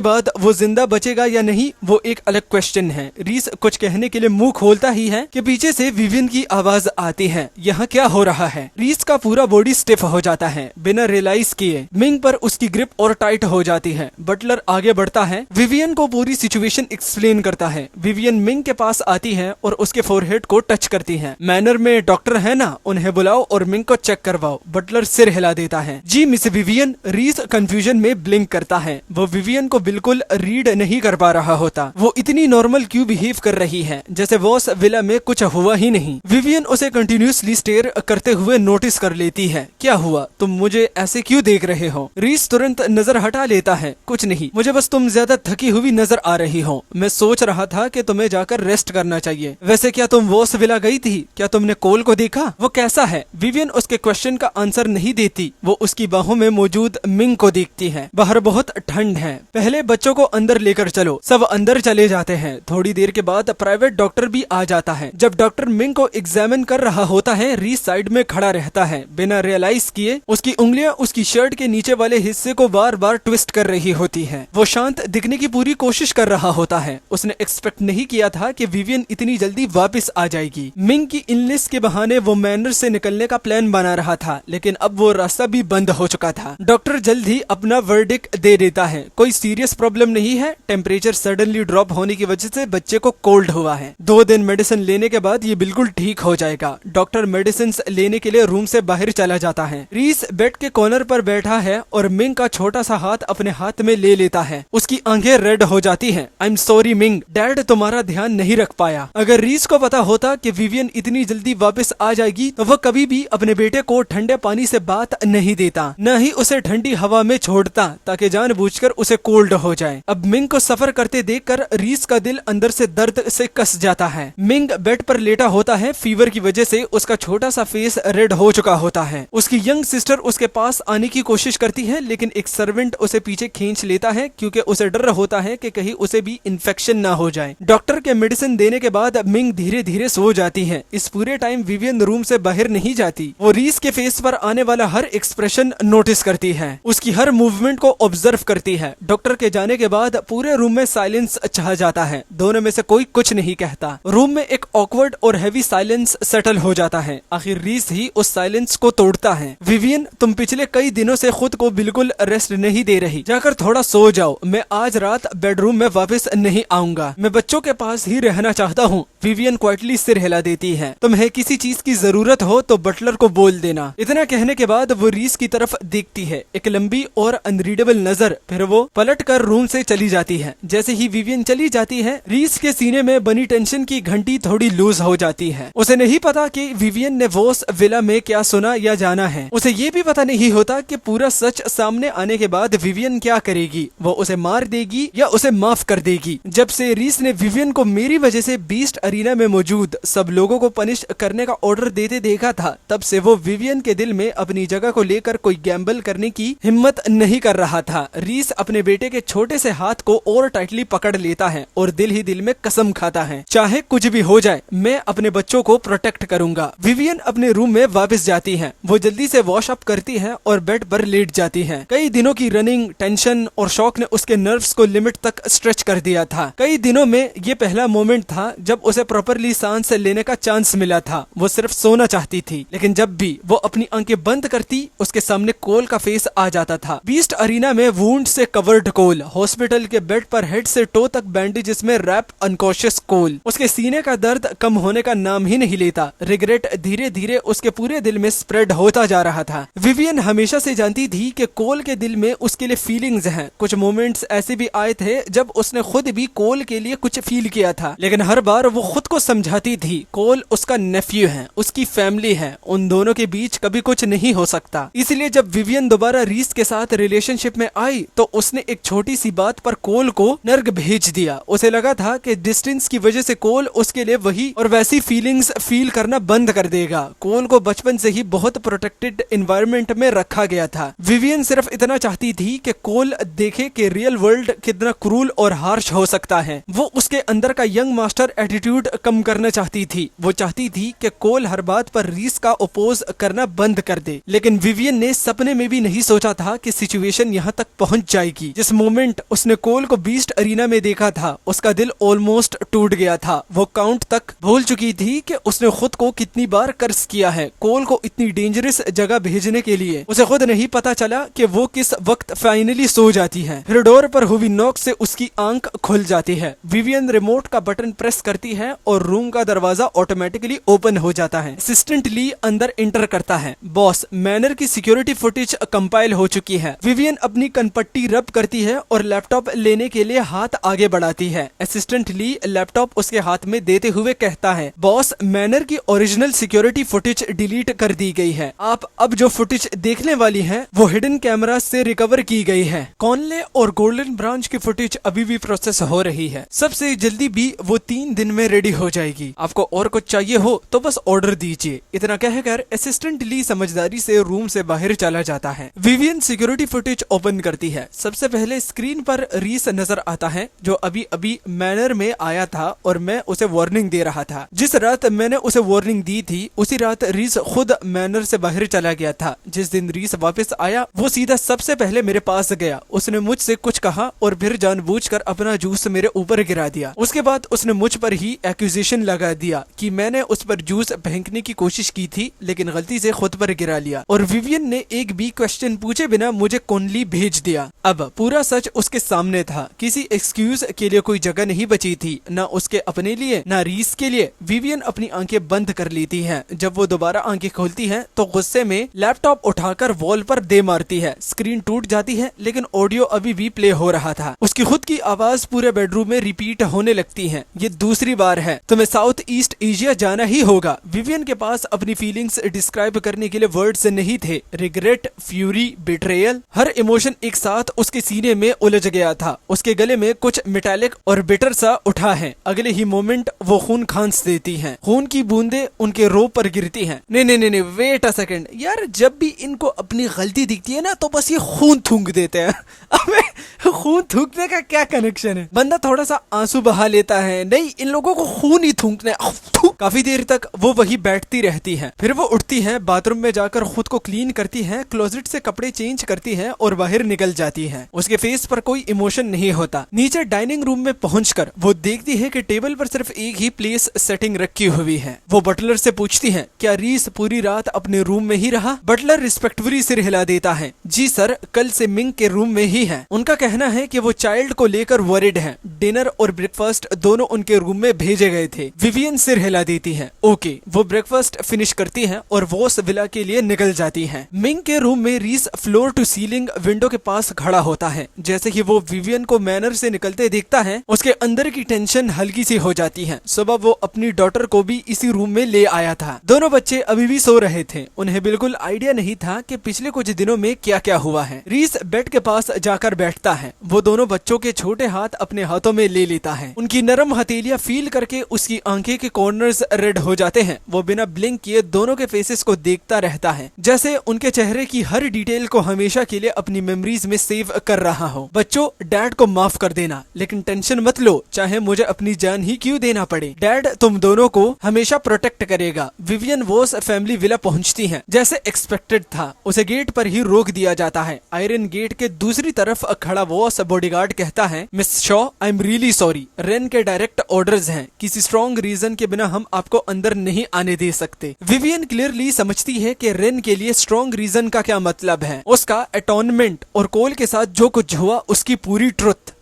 बाद वो जिंदा बचेगा या नहीं वो एक अलग क्वेश्चन है। रीस कुछ कहने के लिए मुंह खोलता ही है कि पीछे से विवियन की आवाज आती है, यहाँ क्या हो रहा है? रीस का पूरा बॉडी स्टिफ हो जाता है। बिना रियलाइज किए मिंग पर उसकी ग्रिप और टाइट हो जाती है। बटलर आगे बढ़ता है, विवियन को पूरी सिचुएशन एक्सप्लेन करता है। विवियन मिंग के पास आती है और उसके फोरहेड को टच करती है। मैनर में डॉक्टर है ना, उन्हें बुलाओ और मिंग को चेक करवाओ। बटलर सिर हिला देता है, जी मिस विवियन। रीस कंफ्यूजन में ब्लिंक करता है, वो विवियन को बिल्कुल रीड नहीं कर पा रहा होता। वो इतनी नॉर्मल क्यों बिहेव कर रही है जैसे वॉस विला में कुछ हुआ ही नहीं। विवियन उसे कंटिन्यूसली स्टेयर करते हुए नोटिस कर लेती है। क्या हुआ, तुम मुझे ऐसे क्यों देख रहे हो? रीस तुरंत नजर हटा लेता है, कुछ नहीं, मुझे बस तुम ज्यादा थकी हुई नजर आ रही हो। मैं सोच रहा था कि तुम्हें जाकर रेस्ट करना चाहिए। वैसे क्या तुम वॉस विला गई थी? क्या तुमने कोल को देखा? वो कैसा है? विवियन उसके क्वेश्चन का आंसर नहीं देती, वो उसकी बाहों में मौजूद मिंग को देखती है। बाहर बहुत ठंड है, पहले बच्चों को अंदर लेकर चलो। सब अंदर चले जाते हैं। थोड़ी देर के बाद प्राइवेट डॉक्टर भी आ जाता है। जब डॉक्टर मिंग को एग्जामिन कर रहा होता है, रीस साइड में खड़ा रहता है। बिना रियलाइज किए उसकी उंगलियां उसकी शर्ट के नीचे वाले हिस्से को बार बार ट्विस्ट कर रही होती है। वो शांत दिखने की पूरी कोशिश कर रहा होता है। उसने एक्सपेक्ट नहीं किया था कि विवियन इतनी जल्दी वापस आ जाएगी। मिंग की इलनेस के बहाने वो मैनर से निकलने का प्लान बना रहा था, लेकिन अब वो रास्ता भी बंद हो चुका था। डॉक्टर जल्द ही अपना वर्डिक्ट दे देता है, कोई सीरियस प्रॉब्लम नहीं है, टेम्परेचर सडनली ड्रॉप होने की वजह से बच्चे को कोल्ड हुआ है। 2 दिन मेडिसिन लेने के बाद ये बिल्कुल ठीक हो जाएगा। डॉक्टर मेडिसिन लेने के लिए रूम से बाहर चला जाता है। रीस बेड के कॉर्नर पर बैठा है और मिंग का छोटा सा हाथ अपने हाथ में ले लेता है। उसकी आंखें रेड हो जाती हैं। I am sorry Ming, dad तुम्हारा ध्यान नहीं रख पाया। अगर रीस को पता होता कि विवियन इतनी जल्दी वापस आ जाएगी तो वह कभी भी अपने बेटे को ठंडे पानी से बात नहीं देता, न ही उसे ठंडी हवा में छोड़ता ताकि जानबूझकर उसे कोल्ड हो जाए। अब मिंग को सफर करते देखकर रीस का दिल अंदर से दर्द से कस जाता है। मिंग बेड पर लेटा होता है। फीवर की वजह से उसका छोटा सा फेस रेड हो चुका होता है। उसकी यंग सिस्टर उसके पास आने की कोशिश करती है, लेकिन एक सर्वेंट उसे पीछे खींच लेता है क्योंकि उसे डर होता है कि कहीं उसे भी इन्फेक्शन ना हो जाए। डॉक्टर के मेडिसिन देने के बाद मिंग धीरे धीरे सो जाती है। इस पूरे टाइम विवियन रूम से बाहर नहीं जाती। वो रीस के फेस पर आने वाला हर एक्सप्रेशन नोटिस करती है, उसकी हर मूवमेंट को ऑब्जर्व करती है। डॉक्टर के जाने के बाद पूरे रूम में साइलेंस छा जाता है। दोनों में से कोई कुछ नहीं कहता। रूम में एक ऑकवर्ड और हैवी साइलेंस सेटल हो जाता है। आखिर रीस ही उस साइलेंस को तोड़ता है। विवियन, तुम पिछले कई दिनों से खुद को बिल्कुल रेस्ट नहीं दे रही, जाकर थोड़ा सो जाओ। मैं आज रात बेडरूम में वापस नहीं आऊंगा, मैं बच्चों के पास ही रहना चाहता हूँ। विवियन क्वाइटली सिर हिला देती है। तुम्हें किसी चीज की जरूरत हो तो बटलर को बोल देना। इतना कहने के बाद वो रीस की तरफ देखती है, एक लंबी और अनरीडेबल नजर, फिर वो पलट कर रूम से चली जाती है। जैसे ही विवियन चली जाती है, रीस के सीने में बनी टेंशन की घंटी थोड़ी लूज हो जाती है। उसे नहीं पता कि विवियन ने वॉस विला में क्या सुना या जाना है। उसे ये भी पता नहीं होता कि पूरा सच सामने आने के बाद विवियन क्या करेगी, वो उसे मार देगी या उसे माफ कर देगी। जब से रीस ने विवियन को मेल मेरी वजह से बीस्ट अरीना में मौजूद सब लोगों को पनिश करने का ऑर्डर देते देखा था, तब से वो विवियन के दिल में अपनी जगह को लेकर कोई गैम्बल करने की हिम्मत नहीं कर रहा था। रीस अपने बेटे के छोटे से हाथ को और टाइटली पकड़ लेता है और दिल ही दिल में कसम खाता है, चाहे कुछ भी हो जाए मैं अपने बच्चों को प्रोटेक्ट करूंगा। विवियन अपने रूम में वापस जाती है। वो जल्दी से वॉश अप करती है और बेड पर लेट जाती है। कई दिनों की रनिंग, टेंशन और शॉक ने उसके नर्व्स को लिमिट तक स्ट्रेच कर दिया था। कई दिनों में ये पहला मोमेंट था जब उसे प्रॉपरली सांस लेने का चांस मिला था। वो सिर्फ सोना चाहती थी, लेकिन जब भी वो अपनी आंखें बंद करती उसके सामने कोल का फेस आ जाता था। बीस्ट अरीना में वुंड से कवर्ड कोल, हॉस्पिटल के बेड पर हेड से टो तक बैंडेजेस में रैप्ड अनकॉन्शियस कोल। उसके सीने का दर्द कम होने का नाम ही नहीं लेता। रिग्रेट धीरे धीरे उसके पूरे दिल में स्प्रेड होता जा रहा था। विवियन हमेशा से जानती थी कि कोल के दिल में उसके लिए फीलिंग्स हैं। कुछ मोमेंट्स ऐसे भी आए थे जब उसने खुद भी कोल के लिए कुछ फील किया था, लेकिन हर बार वो खुद को समझाती थी कोल उसका नेफ्यू है, उसकी फैमिली है, उन दोनों के बीच कभी कुछ नहीं हो सकता। इसलिए जब विवियन दोबारा रीस के साथ रिलेशनशिप में आई तो उसने एक छोटी सी बात पर कोल को नर्क भेज दिया। उसे लगा था कि डिस्टेंस की वजह से कोल उसके लिए वही और वैसी फीलिंग्स फील करना बंद कर देगा। कोल को बचपन से ही बहुत प्रोटेक्टेड एनवायरनमेंट में रखा गया था। विवियन सिर्फ इतना चाहती थी कि कोल देखे कि रियल वर्ल्ड कितना क्रूल और हार्श हो सकता है। वो उसके अंदर का यंग मास्टर एटीट्यूड कम करना चाहती थी। वो चाहती थी कि कोल हर बात पर रीस का ओपोज करना बंद कर दे, लेकिन विवियन ने सपने में भी नहीं सोचा था कि सिचुएशन यहाँ तक पहुंच जाएगी। जिस मोमेंट उसने कोल को बीस्ट अरीना में देखा था उसका दिल ऑलमोस्ट टूट गया था। वो काउंट तक भूल चुकी थी कि उसने खुद को कितनी बार कर्ज किया है। कोल को इतनी डेंजरस जगह भेजने के लिए उसे खुद नहीं पता चला कि वो किस वक्त फाइनली सो जाती है। फिर डोर पर हुई नॉक से उसकी आंख खुल जाती है। विवियन रिमोट का बटन प्रेस करती है और रूम का दरवाजा ऑटोमेटिकली ओपन हो जाता है। असिस्टेंट ली अंदर एंटर करता है। बॉस, मैनर की सिक्योरिटी फुटेज कंपाइल हो चुकी है। विवियन अपनी कनपट्टी रब करती है और लैपटॉप लेने के लिए हाथ आगे बढ़ाती है। असिस्टेंट ली लैपटॉप उसके हाथ में देते हुए कहता है, बॉस, मैनर की ओरिजिनल सिक्योरिटी फुटेज डिलीट कर दी गई है। आप अब जो फुटेज देखने वाली हैं वो हिडन कैमरा से रिकवर की गई है। कॉनले और गोल्डन ब्रांच की फुटेज अभी भी प्रोसेस हो रही है। सबसे जल्दी भी वो 3 दिन में रेडी हो जाएगी। आपको और कुछ चाहिए हो तो बस ऑर्डर दीजिए। इतना कहकर असिस्टेंट ली समझदारी से रूम से बाहर चला जाता है। विवियन सिक्योरिटी फुटेज ओपन करती है। सबसे पहले स्क्रीन पर रीस नजर आता है जो अभी अभी मैनर में आया था और मैं उसे वार्निंग दे रहा था। जिस रात मैंने उसे वार्निंग दी थी उसी रात रीस खुद मैनर से बाहर चला गया था। जिस दिन रीस वापस आया वो सीधा सबसे पहले मेरे पास गया। उसने मुझसे कुछ कहा और फिर जानबूझकर अपना जूस मेरे ऊपर गिरा दिया। उसके बाद उसने मुझ पर ही एक्यूजेशन लगा दिया कि मैंने उस पर जूस फेंकने की कोशिश की थी लेकिन गलती से खुद पर गिरा लिया, और विवियन ने एक भी क्वेश्चन पूछे बिना मुझे कॉनली भेज दिया। अब पूरा सच उसके सामने था। किसी एक्सक्यूज के लिए कोई जगह नहीं बची थी, ना उसके अपने लिए ना रीस के लिए। विवियन अपनी आंखें बंद कर लेती है। जब वो दोबारा आंखें खोलती है तो गुस्से में लैपटॉप उठाकर वॉल पर दे मारती है। स्क्रीन टूट जाती है लेकिन ऑडियो अभी भी प्ले हो रहा था। उसकी खुद की आवाज पूरे बेडरूम में रिपीट होने लगती है, ये दूसरी बार है, तुम्हें साउथ ईस्ट एशिया जाना ही होगा। विवियन के पास अपनी फीलिंग्स डिस्क्राइब करने के लिए वर्ड्स नहीं थे। रिग्रेट, फ्यूरी, बिट्रेयल, हर इमोशन एक साथ उसके सीने में उलझ गया था। उसके गले में कुछ मेटालिक और बिटर सा उठा है। अगले ही मोमेंट वो खून खांस देती हैं। खून की बूंदे उनके रो पर गिरती हैं। नहीं, वेट अ सेकंड यार, जब भी इनको अपनी गलती दिखती है ना तो बस ये खून थूक देते हैं। अबे खून थूकने का क्या कनेक्शन है? बंदा थोड़ा सा आंसू बहा लेता है, नहीं इन लोगों को खून ही थूकना है। काफी देर तक वो वही बैठती रहती है। फिर वो उठती है, बाथरूम में जाकर खुद को क्लीन करती है, क्लोजेट से कपड़े चेंज करती है और बाहर निकल जाती है। उसके फेस पर कोई इमोशन नहीं होता। नीचे डाइनिंग रूम में पहुंचकर वो देखती है कि टेबल पर सिर्फ एक ही प्लेस सेटिंग रखी हुई है। वो बटलर से पूछती है, क्या रीस पूरी रात अपने रूम में ही रहा? बटलर रिस्पेक्टफुली सिर हिला देता है, जी सर, कल से मिंग के रूम में ही है। उनका कहना है कि वो चाइल्ड को लेकर वरिड है। डिनर और ब्रेकफास्ट दोनों उनके रूम में भेजे गए थे। विवियन सिर हिला देती है, ओके। वो ब्रेकफास्ट फिनिश करती है और वॉस विला के लिए निकल जाती है। मिंग के रूम में रीस फ्लोर टू सीलिंग विंडो के पास खड़ा होता है। जैसे ही वो विवियन को मैनर से निकलते देखता है उसके अंदर की टेंशन हल्की सी हो जाती है। सुबह वो अपनी डॉटर को भी इसी रूम में ले आया था। दोनों बच्चे अभी भी सो रहे थे। उन्हें बिल्कुल आइडिया नहीं था कि पिछले कुछ दिनों में क्या क्या हुआ है। रीस बेड के पास जाकर बैठता है। वो दोनों बच्चों के छोटे हाथ अपने हाथों में ले लेता है। उनकी नरम हथेलियां फील करके उसकी आंखें के कॉर्नर्स रेड हो जाते हैं। वो बिना ब्लिंक किए दोनों के फेसेस को देखता रहता है, जैसे उनके चेहरे की हर डिटेल को हमेशा के लिए अपनी मेमोरीज में सेव कर रहा हो। बच्चों, डैड को माफ कर देना, लेकिन टेंशन मत लो, चाहे मुझे अपनी जान ही क्यों देना पड़े। डैड तुम दोनों को हमेशा प्रोटेक्ट करेगा। विवियन वॉस फैमिली विला पहुंचती है। जैसे एक्सपेक्टेड था, उसे गेट पर ही रोक दिया जाता है। आयरन गेट के दूसरी तरफ खड़ा वॉस बॉडीगार्ड कहता है, miss Shaw, I am really sorry, rain के डायरेक्ट ऑर्डर्स हैं, किसी स्ट्रॉन्ग रीजन के बिना हम आपको अंदर नहीं आने दे सकते। विवियन क्लियरली समझती है कि रेन के लिए स्ट्रॉन्ग रीजन का क्या मतलब है, उसका अटॉनमेंट और कोल के साथ जो कुछ हुआ उसकी पूरी ट्रुथ।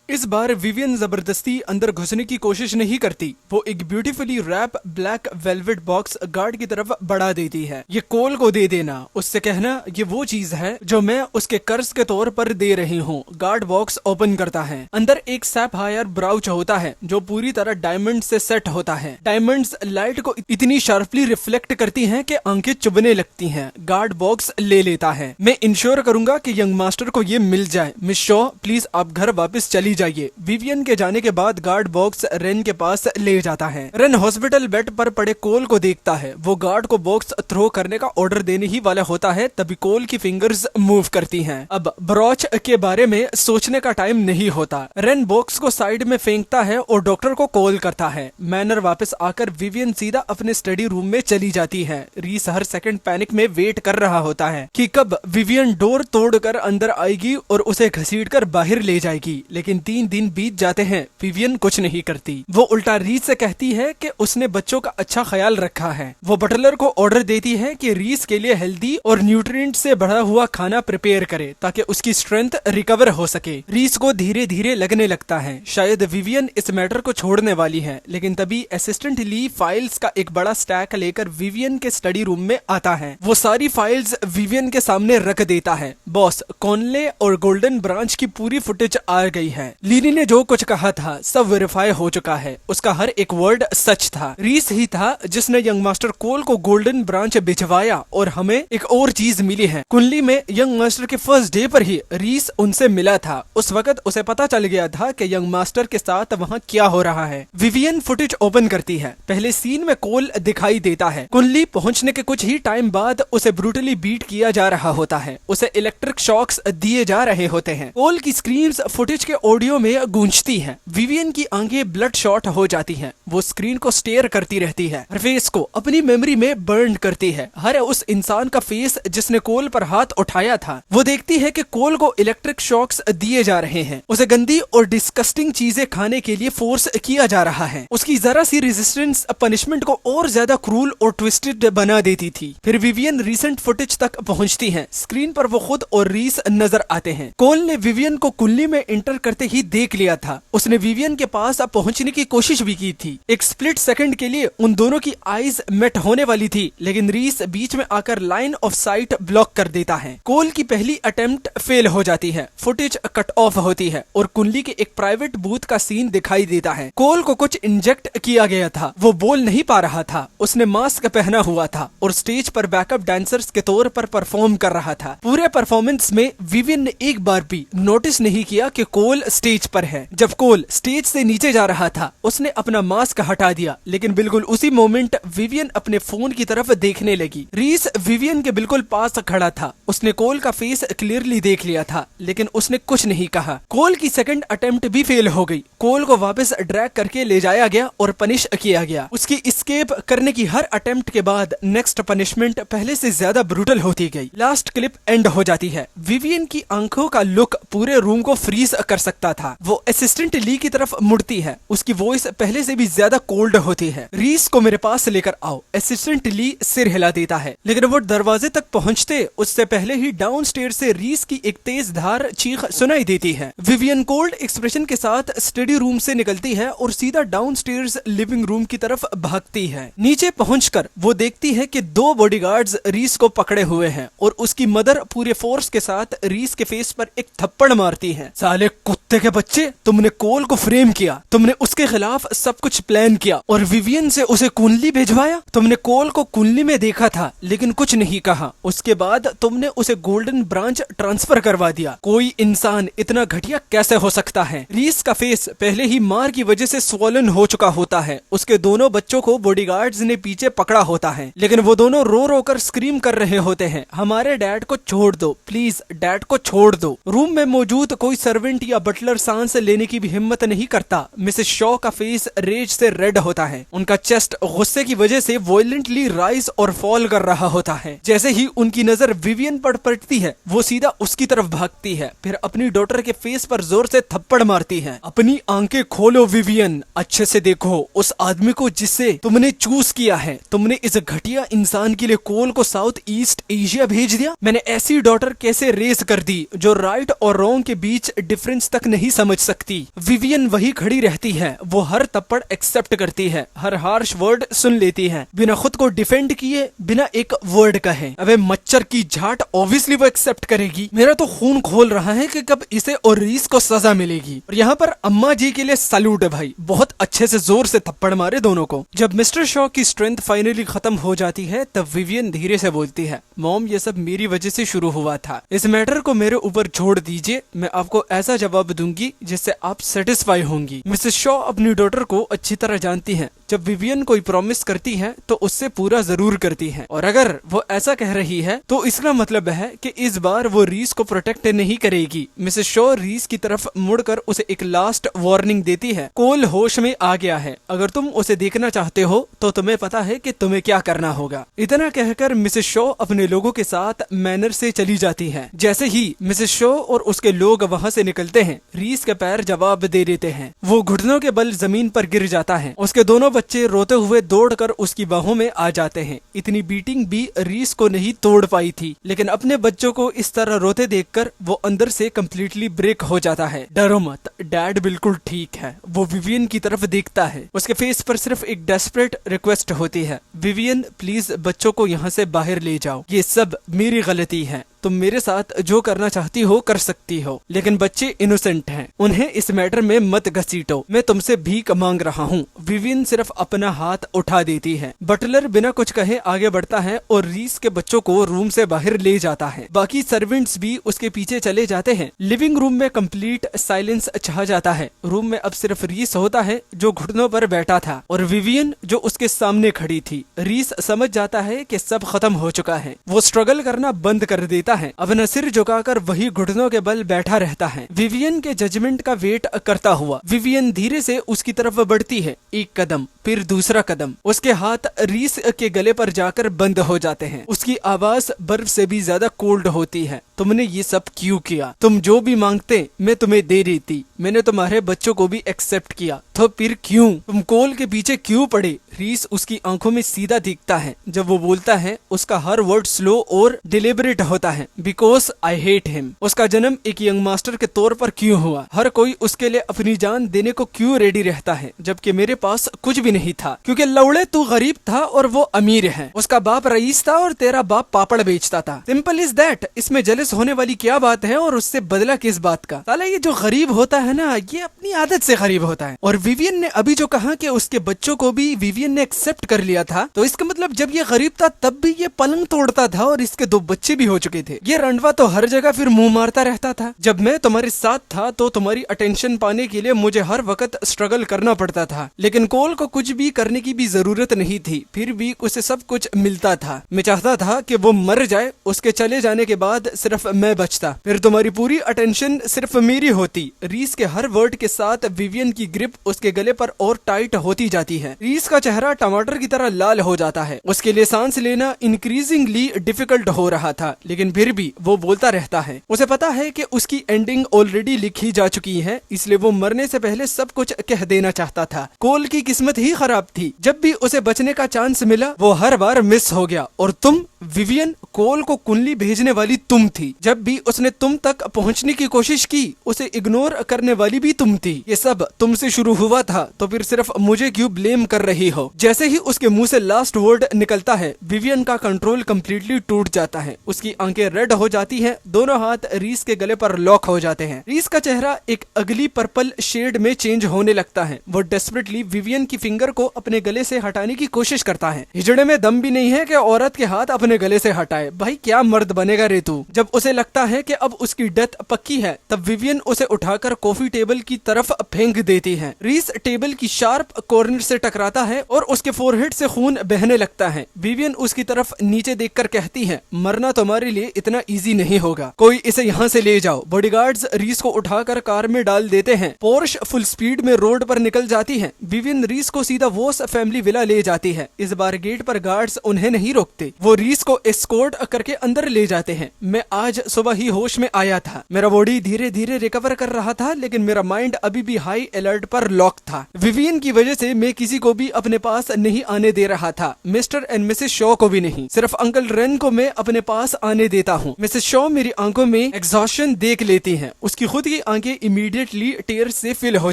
इस बार विवियन जबरदस्ती अंदर घुसने की कोशिश नहीं करती। वो एक beautifully wrap black velvet box guard की तरफ बढ़ा देती है। ये कोल को दे देना, उससे कहना ये वो चीज है जो मैं उसके कर्ज के तौर पर दे रही हूँ। गार्ड बॉक्स ओपन करता है। अंदर एक सैफायर ब्राउच होता है जो पूरी तरह डायमंड से सेट होता है। डायमंड्स लाइट को इतनी शार्पली रिफ्लेक्ट करती हैं कि आंखें चुभने लगती हैं। गार्ड बॉक्स ले लेता है। मैं इंश्योर करूंगा कि यंग मास्टर को ये मिल जाए। मिस शॉ, प्लीज आप घर वापस चली जाइए। विवियन के जाने के बाद गार्ड बॉक्स रेन के पास ले जाता है। रेन हॉस्पिटल बेड पर पड़े कोल को देखता है। वो गार्ड को बॉक्स थ्रो करने का ऑर्डर देने ही वाला होता है, तभी कोल की फिंगर्स मूव करती हैं। अब ब्रॉच के बारे में सोचने का टाइम नहीं होता। रेन बॉक्स को साइड में फेंकता है और डॉक्टर को कॉल करता है। मैनर वापस आकर विवियन सीधा अपने स्टडी रूम में चली जाती है। रीस हर सेकंड पैनिक में वेट कर रहा होता है कि कब विवियन डोर तोड़कर अंदर आएगी और उसे घसीटकर बाहर ले जाएगी, लेकिन 3 दिन बीत जाते हैं, विवियन कुछ नहीं करती। वो उल्टा रीस से कहती है कि उसने बच्चों का अच्छा ख्याल रखा है। वो बटलर को ऑर्डर देती है कि रीस के लिए हेल्दी और न्यूट्रिएंट से भरा हुआ खाना प्रिपेयर करे ताकि उसकी स्ट्रेंथ रिकवर हो सके। रीस को धीरे धीरे लगने लगता है शायद विवियन इस मैटर को छोड़ने वाली है, लेकिन तभी असिस्टेंट ली फाइल्स का एक बड़ा स्टैक लेकर विवियन के स्टडी रूम में आता है। वो सारी फाइल्स विवियन के सामने रख देता है। बॉस, कॉनले और गोल्डन ब्रांच की पूरी फुटेज आ गई है। लीनी ने जो कुछ कहा था सब वेरीफाई हो चुका है। उसका हर एक वर्ड सच था। रीस ही था जिसने यंग मास्टर कोल को गोल्डन ब्रांच भिजवाया और हमें एक और चीज मिली है। कुंडली में यंग मास्टर के फर्स्ट डे पर ही रीस उनसे मिला था। उस वक्त उसे पता चल गया था कि यंग मास्टर के साथ वहाँ क्या हो रहा है। विवियन फुटेज ओपन करती है। पहले सीन में कोल दिखाई देता है। कुंडली पहुँचने के कुछ ही टाइम बाद उसे ब्रूटली बीट किया जा रहा होता है। उसे इलेक्ट्रिक शॉक्स दिए जा रहे होते हैं। कोल की स्क्रीन्स फुटेज के ऑडियो में गूंजती हैं। विवियन की आंखें ब्लड शॉट हो जाती हैं। वो स्क्रीन को स्टेयर करती रहती है, हर फेस को अपनी मेमोरी में बर्न करती है। हर उस इंसान का फेस जिसने कोल पर हाथ उठाया था। वो देखती है कि कोल को इलेक्ट्रिक शॉक्स दिए जा रहे हैं। उसे गंदी और डिस्कस्टिंग चीजें खाने के लिए फोर्स किया जा रहा है। उसकी जरा सी रेजिस्टेंस पनिशमेंट को और ज्यादा क्रूल और ट्विस्टेड बना देती थी। फिर विवियन रिसेंट फुटेज तक पहुंचती है। स्क्रीन पर वो खुद और रीस नजर आते हैं। कोल ने विवियन को कुंडली में इंटर करते ही देख लिया था। उसने विवियन के पास पहुंचने की कोशिश भी की थी। एक स्प्लिट सेकंड के लिए उन दोनों की आईज मेट होने वाली थी, लेकिन रीस बीच में आकर लाइन ऑफ साइट ब्लॉक कर देता है। कोल की पहली अटेम्प्ट फेल हो जाती है। फुटेज कट ऑफ होती है और कुंडली के एक प्राइवेट बूथ का सीन दिखाई देता है। कोल को कुछ इंजेक्ट किया गया था। वो बोल नहीं पा रहा था। उसने मास्क पहना हुआ था और स्टेज पर बैकअप डांसर्स के तौर पर परफॉर्म कर रहा था। पूरे परफॉर्मेंस में विवियन ने एक बार भी नोटिस नहीं किया कि कोल स्टेज पर है। जब कोल स्टेज से नीचे जा रहा था, उसने अपना मास्क हटा दिया, लेकिन बिल्कुल उसी मोमेंट विवियन अपने फोन की तरफ देखने लगी। रीस विवियन के बिल्कुल पास खड़ा था। उसने कोल का फेस क्लियरली देख लिया था, लेकिन उसने कुछ नहीं कहा। कोल की सेकंड अटेम्प्ट भी फेल हो गई। कोल को वापस ड्रैग करके ले जाया गया और पनिश किया गया। उसकी एस्केप करने की हर अटेम्प्ट के बाद नेक्स्ट पनिशमेंट पहले से ज्यादा ब्रूटल होती गई। लास्ट क्लिप एंड हो जाती है। विवियन की आंखों का लुक पूरे रूम को फ्रीज कर सकता था। वो असिस्टेंट ली की तरफ मुड़ती है। उसकी वॉइस पहले से भी ज्यादा कोल्ड होती है। रीस को मेरे पास लेकर आओ। असिस्टेंट ली सिर हिला देता है, लेकिन वो दरवाजे तक पहुंचते उससे पहले ही डाउनस्टेयर से रीस की एक तेज धार चीख सुनाई देती है। विवियन कोल्ड एक्सप्रेशन के साथ स्टडी रूम से निकलती है और सीधा डाउनस्टेयर्स लिविंग रूम की तरफ भागती है। नीचे पहुंचकर वो देखती है कि 2 बॉडीगार्ड्स रीस को पकड़े हुए हैं और उसकी मदर पूरे फोर्स के साथ रीस के फेस पर एक थप्पड़ मारती है। साले कुत्ते के बच्चे, तुमने कोल को फ्रेम किया, तुमने उसके खिलाफ सब कुछ प्लान किया और विवियन से उसे कुंडली भिजवाया। तुमने कोल को कुंडली में देखा था लेकिन कुछ नहीं कहा। उसके बाद तुमने उसे गोल्डन ब्रांच ट्रांसफर करवा दिया। कोई इंसान इतना घटिया कैसे हो सकता है? रीस का फेस पहले ही मार की वजह से स्वॉलन हो चुका होता है। उसके दोनों बच्चों को बॉडीगार्ड्स ने पीछे पकड़ा होता है, लेकिन वो दोनों रो रो कर स्क्रीम कर रहे होते हैं, हमारे डैड को छोड़ दो, प्लीज डैड को छोड़ दो। रूम में मौजूद कोई सर्वेंट या बटलर सांस लेने की भी हिम्मत नहीं करता। मिसेस शॉ का फेस रेज से रेड होता है। उनका चेस्ट गुस्से की वजह से वॉयलेंटली राइज और फॉल कर रहा होता है। जैसे ही उनकी नजर विवियन पर पड़ती है, वो सीधा उसकी तरफ भागती है, फिर अपनी डॉटर के फेस पर जोर से थप्पड़ मारती है। अपनी आंखें खोलो विवियन, अच्छे से देखो उस आदमी को जिससे तुमने चूज किया है। तुमने इस घटिया इंसान के लिए कोल को साउथ ईस्ट एशिया भेज दिया। मैंने ऐसी डॉटर कैसे रेस कर दी जो राइट और रॉन्ग के बीच डिफरेंस तक नहीं समझ सकती। विवियन वही खड़ी रहती है। वो हर थप्पड़ एक्सेप्ट करती है, हर हार्श वर्ड सुन लेती है, बिना खुद को डिफेंड किए, बिना एक वर्ड कहे। अबे मच्छर की झाट, ऑब्वियसली वो एक्सेप्ट करेगी। मेरा तो खून खोल रहा है कि कब इसे और रीस को सजा मिलेगी। और यहाँ पर अम्मा जी के लिए सैल्यूट है भाई, बहुत अच्छे से जोर से थप्पड़ मारे दोनों को। जब मिस्टर शॉ की स्ट्रेंथ फाइनली खत्म हो जाती है तब विवियन धीरे से बोलती है, मॉम ये सब मेरी वजह से शुरू हुआ था, इस मैटर को मेरे ऊपर छोड़ दीजिए, मैं आपको ऐसा जवाब दूंगी जिससे आप सेटिस्फाई होंगी। मिसेस शॉ अपनी डॉटर को अच्छी तरह जानती है। जब विवियन कोई प्रॉमिस करती है तो उससे पूरा जरूर करती है, और अगर वो ऐसा कह रही है तो इसका मतलब है कि इस बार वो रीस को प्रोटेक्ट नहीं करेगी। मिसेस शॉ रीस की तरफ मुड़कर उसे एक लास्ट वार्निंग देती है, कोल होश में आ गया है, अगर तुम उसे देखना चाहते हो तो तुम्हें पता है कि तुम्हें क्या करना होगा। इतना कहकर मिसेस शॉ अपने लोगों के साथ मैनर से चली जाती है। जैसे ही मिसेस शॉ और उसके लोग वहाँ से निकलते हैं, रीस के पैर जवाब दे देते हैं। वो घुटनों के बल जमीन पर गिर जाता है। उसके दोनों बच्चे रोते हुए दौड़कर उसकी बाहों में आ जाते हैं। इतनी बीटिंग भी रीस को नहीं तोड़ पाई थी, लेकिन अपने बच्चों को इस तरह रोते देखकर वो अंदर से कम्प्लीटली ब्रेक हो जाता है। डरो मत, डैड बिल्कुल ठीक है। वो विवियन की तरफ देखता है, उसके फेस पर सिर्फ एक डेस्परेट रिक्वेस्ट होती है, विवियन प्लीज बच्चों को यहाँ से बाहर ले जाओ, ये सब मेरी गलती है, तुम मेरे साथ जो करना चाहती हो कर सकती हो, लेकिन बच्चे इनोसेंट हैं, उन्हें इस मैटर में मत घसीटो, मैं तुमसे भीख मांग रहा हूँ। विवियन सिर्फ अपना हाथ उठा देती है। बटलर बिना कुछ कहे आगे बढ़ता है और रीस के बच्चों को रूम से बाहर ले जाता है। बाकी सर्वेंट्स भी उसके पीछे चले जाते हैं। लिविंग रूम में कंप्लीट साइलेंस छा जाता है। रूम में अब सिर्फ रीस होता है जो घुटनों पर बैठा था, और विवियन जो उसके सामने खड़ी थी। रीस समझ जाता है कि सब खत्म हो चुका है। वो स्ट्रगल करना बंद कर देता है। अब न सिर झुकाकर वही घुटनों के बल बैठा रहता है, विवियन के जजमेंट का वेट करता हुआ। विवियन धीरे से उसकी तरफ बढ़ती है, एक कदम, फिर दूसरा कदम। उसके हाथ रीस के गले पर जाकर बंद हो जाते हैं। उसकी आवाज बर्फ से भी ज्यादा कोल्ड होती है। तुमने ये सब क्यों किया? तुम जो भी मांगते मैं तुम्हें दे देती। मैंने तुम्हारे बच्चों को भी एक्सेप्ट किया, तो फिर क्यों? तुम कोल के पीछे क्यों पड़े? रीस उसकी आंखों में सीधा दिखता है। जब वो बोलता है उसका हर वर्ड स्लो और डिलिबरेट होता है। Because I hate him. उसका जन्म एक यंग मास्टर के तौर पर क्यों हुआ? हर कोई उसके लिए अपनी जान देने को क्यों रेडी रहता है, जबकि मेरे पास कुछ भी नहीं था, क्योंकि लौड़े तू गरीब था और वो अमीर है। उसका बाप रईस था और तेरा बाप पापड़ बेचता था। Simple is that. इसमें जेलस होने वाली क्या बात है, और उससे बदला किस बात का? साला ये जो गरीब होता है ना, ये अपनी आदत से गरीब होता है। और विवियन ने अभी जो कहा कि उसके बच्चों को भी विवियन ने एक्सेप्ट कर लिया था, तो इसका मतलब जब ये गरीब था तब भी ये पलंग तोड़ता था और इसके 2 बच्चे भी हो चुके थे। ये रंडवा तो हर जगह फिर मुंह मारता रहता था। जब मैं तुम्हारे साथ था तो तुम्हारी अटेंशन पाने के लिए मुझे हर वक्त स्ट्रगल करना पड़ता था, लेकिन कोल को कुछ भी करने की भी जरूरत नहीं थी, फिर भी उसे सब कुछ मिलता था। मैं चाहता था कि वो मर जाए, उसके चले जाने के बाद सिर्फ मैं बचता, फिर तुम्हारी पूरी अटेंशन सिर्फ मेरी होती। रीस के हर वर्ड के साथ विवियन की ग्रिप उसके गले पर और टाइट होती जाती है। रीस का चेहरा टमाटर की तरह लाल हो जाता है। उसके लिए सांस लेना इंक्रीजिंगली डिफिकल्ट हो रहा था, लेकिन फिर भी वो बोलता रहता है। उसे पता है कि उसकी एंडिंग ऑलरेडी लिखी जा चुकी है, इसलिए वो मरने से पहले सब कुछ कह देना चाहता था। कोल की किस्मत ही खराब थी। जब भी उसे बचने का चांस मिला वो हर बार मिस हो गया, और तुम विवियन, कोल को कुंडली भेजने वाली तुम थी। जब भी उसने तुम तक पहुंचने की कोशिश की, उसे इग्नोर करने वाली भी तुम थी। ये सब तुमसे शुरू हुआ था, तो फिर सिर्फ मुझे क्यों ब्लेम कर रही हो? जैसे ही उसके मुंह से लास्ट वर्ड निकलता है, विवियन का कंट्रोल कंप्लीटली टूट जाता है। उसकी आंखें रेड हो जाती हैं, दोनों हाथ रीस के गले पर लॉक हो जाते हैं। रीस का चेहरा एक अगली पर्पल शेड में चेंज होने लगता है। वो डेस्परेटली विवियन की फिंगर को अपने गले से हटाने की कोशिश करता है। हिजड़े में दम भी नहीं है कि औरत के हाथ अपने गले से हटाए। भाई क्या मर्द बनेगा रे तू। जब उसे लगता है कि अब उसकी डेथ पक्की है, तब विवियन उसे उठाकर कॉफी टेबल की तरफ फेंक देती है। रीस टेबल की शार्प कॉर्नर से टकराता है और उसके फोरहेड से खून बहने लगता है। विवियन उसकी तरफ नीचे देखकर कहती है, मरना तुम्हारे लिए इतना इजी नहीं होगा, कोई इसे यहाँ से ले जाओ। बॉडीगार्ड्स रीस को उठाकर कार में डाल देते हैं। पोर्श फुल स्पीड में रोड पर निकल जाती है। विवियन रीस को सीधा वोस फैमिली विला ले जाती है। इस बार गेट पर गार्ड्स उन्हें नहीं रोकते, वो रीस को एस्कॉर्ट करके अंदर ले जाते हैं। मैं आज सुबह ही होश में आया था। मेरा बॉडी धीरे धीरे रिकवर कर रहा था, लेकिन मेरा माइंड अभी भी हाई अलर्ट पर लॉक था। विवियन की वजह से मैं किसी को भी अपने पास नहीं आने दे रहा था, मिस्टर एंड मिसेस शॉ को भी नहीं। सिर्फ अंकल रेन को मैं अपने पास आने देता हूँ। मिसेस शॉ मेरी आंखों में एग्जॉशन देख लेती हैं। उसकी खुद की आंखें इमीडिएटली टीयर्स से फिल हो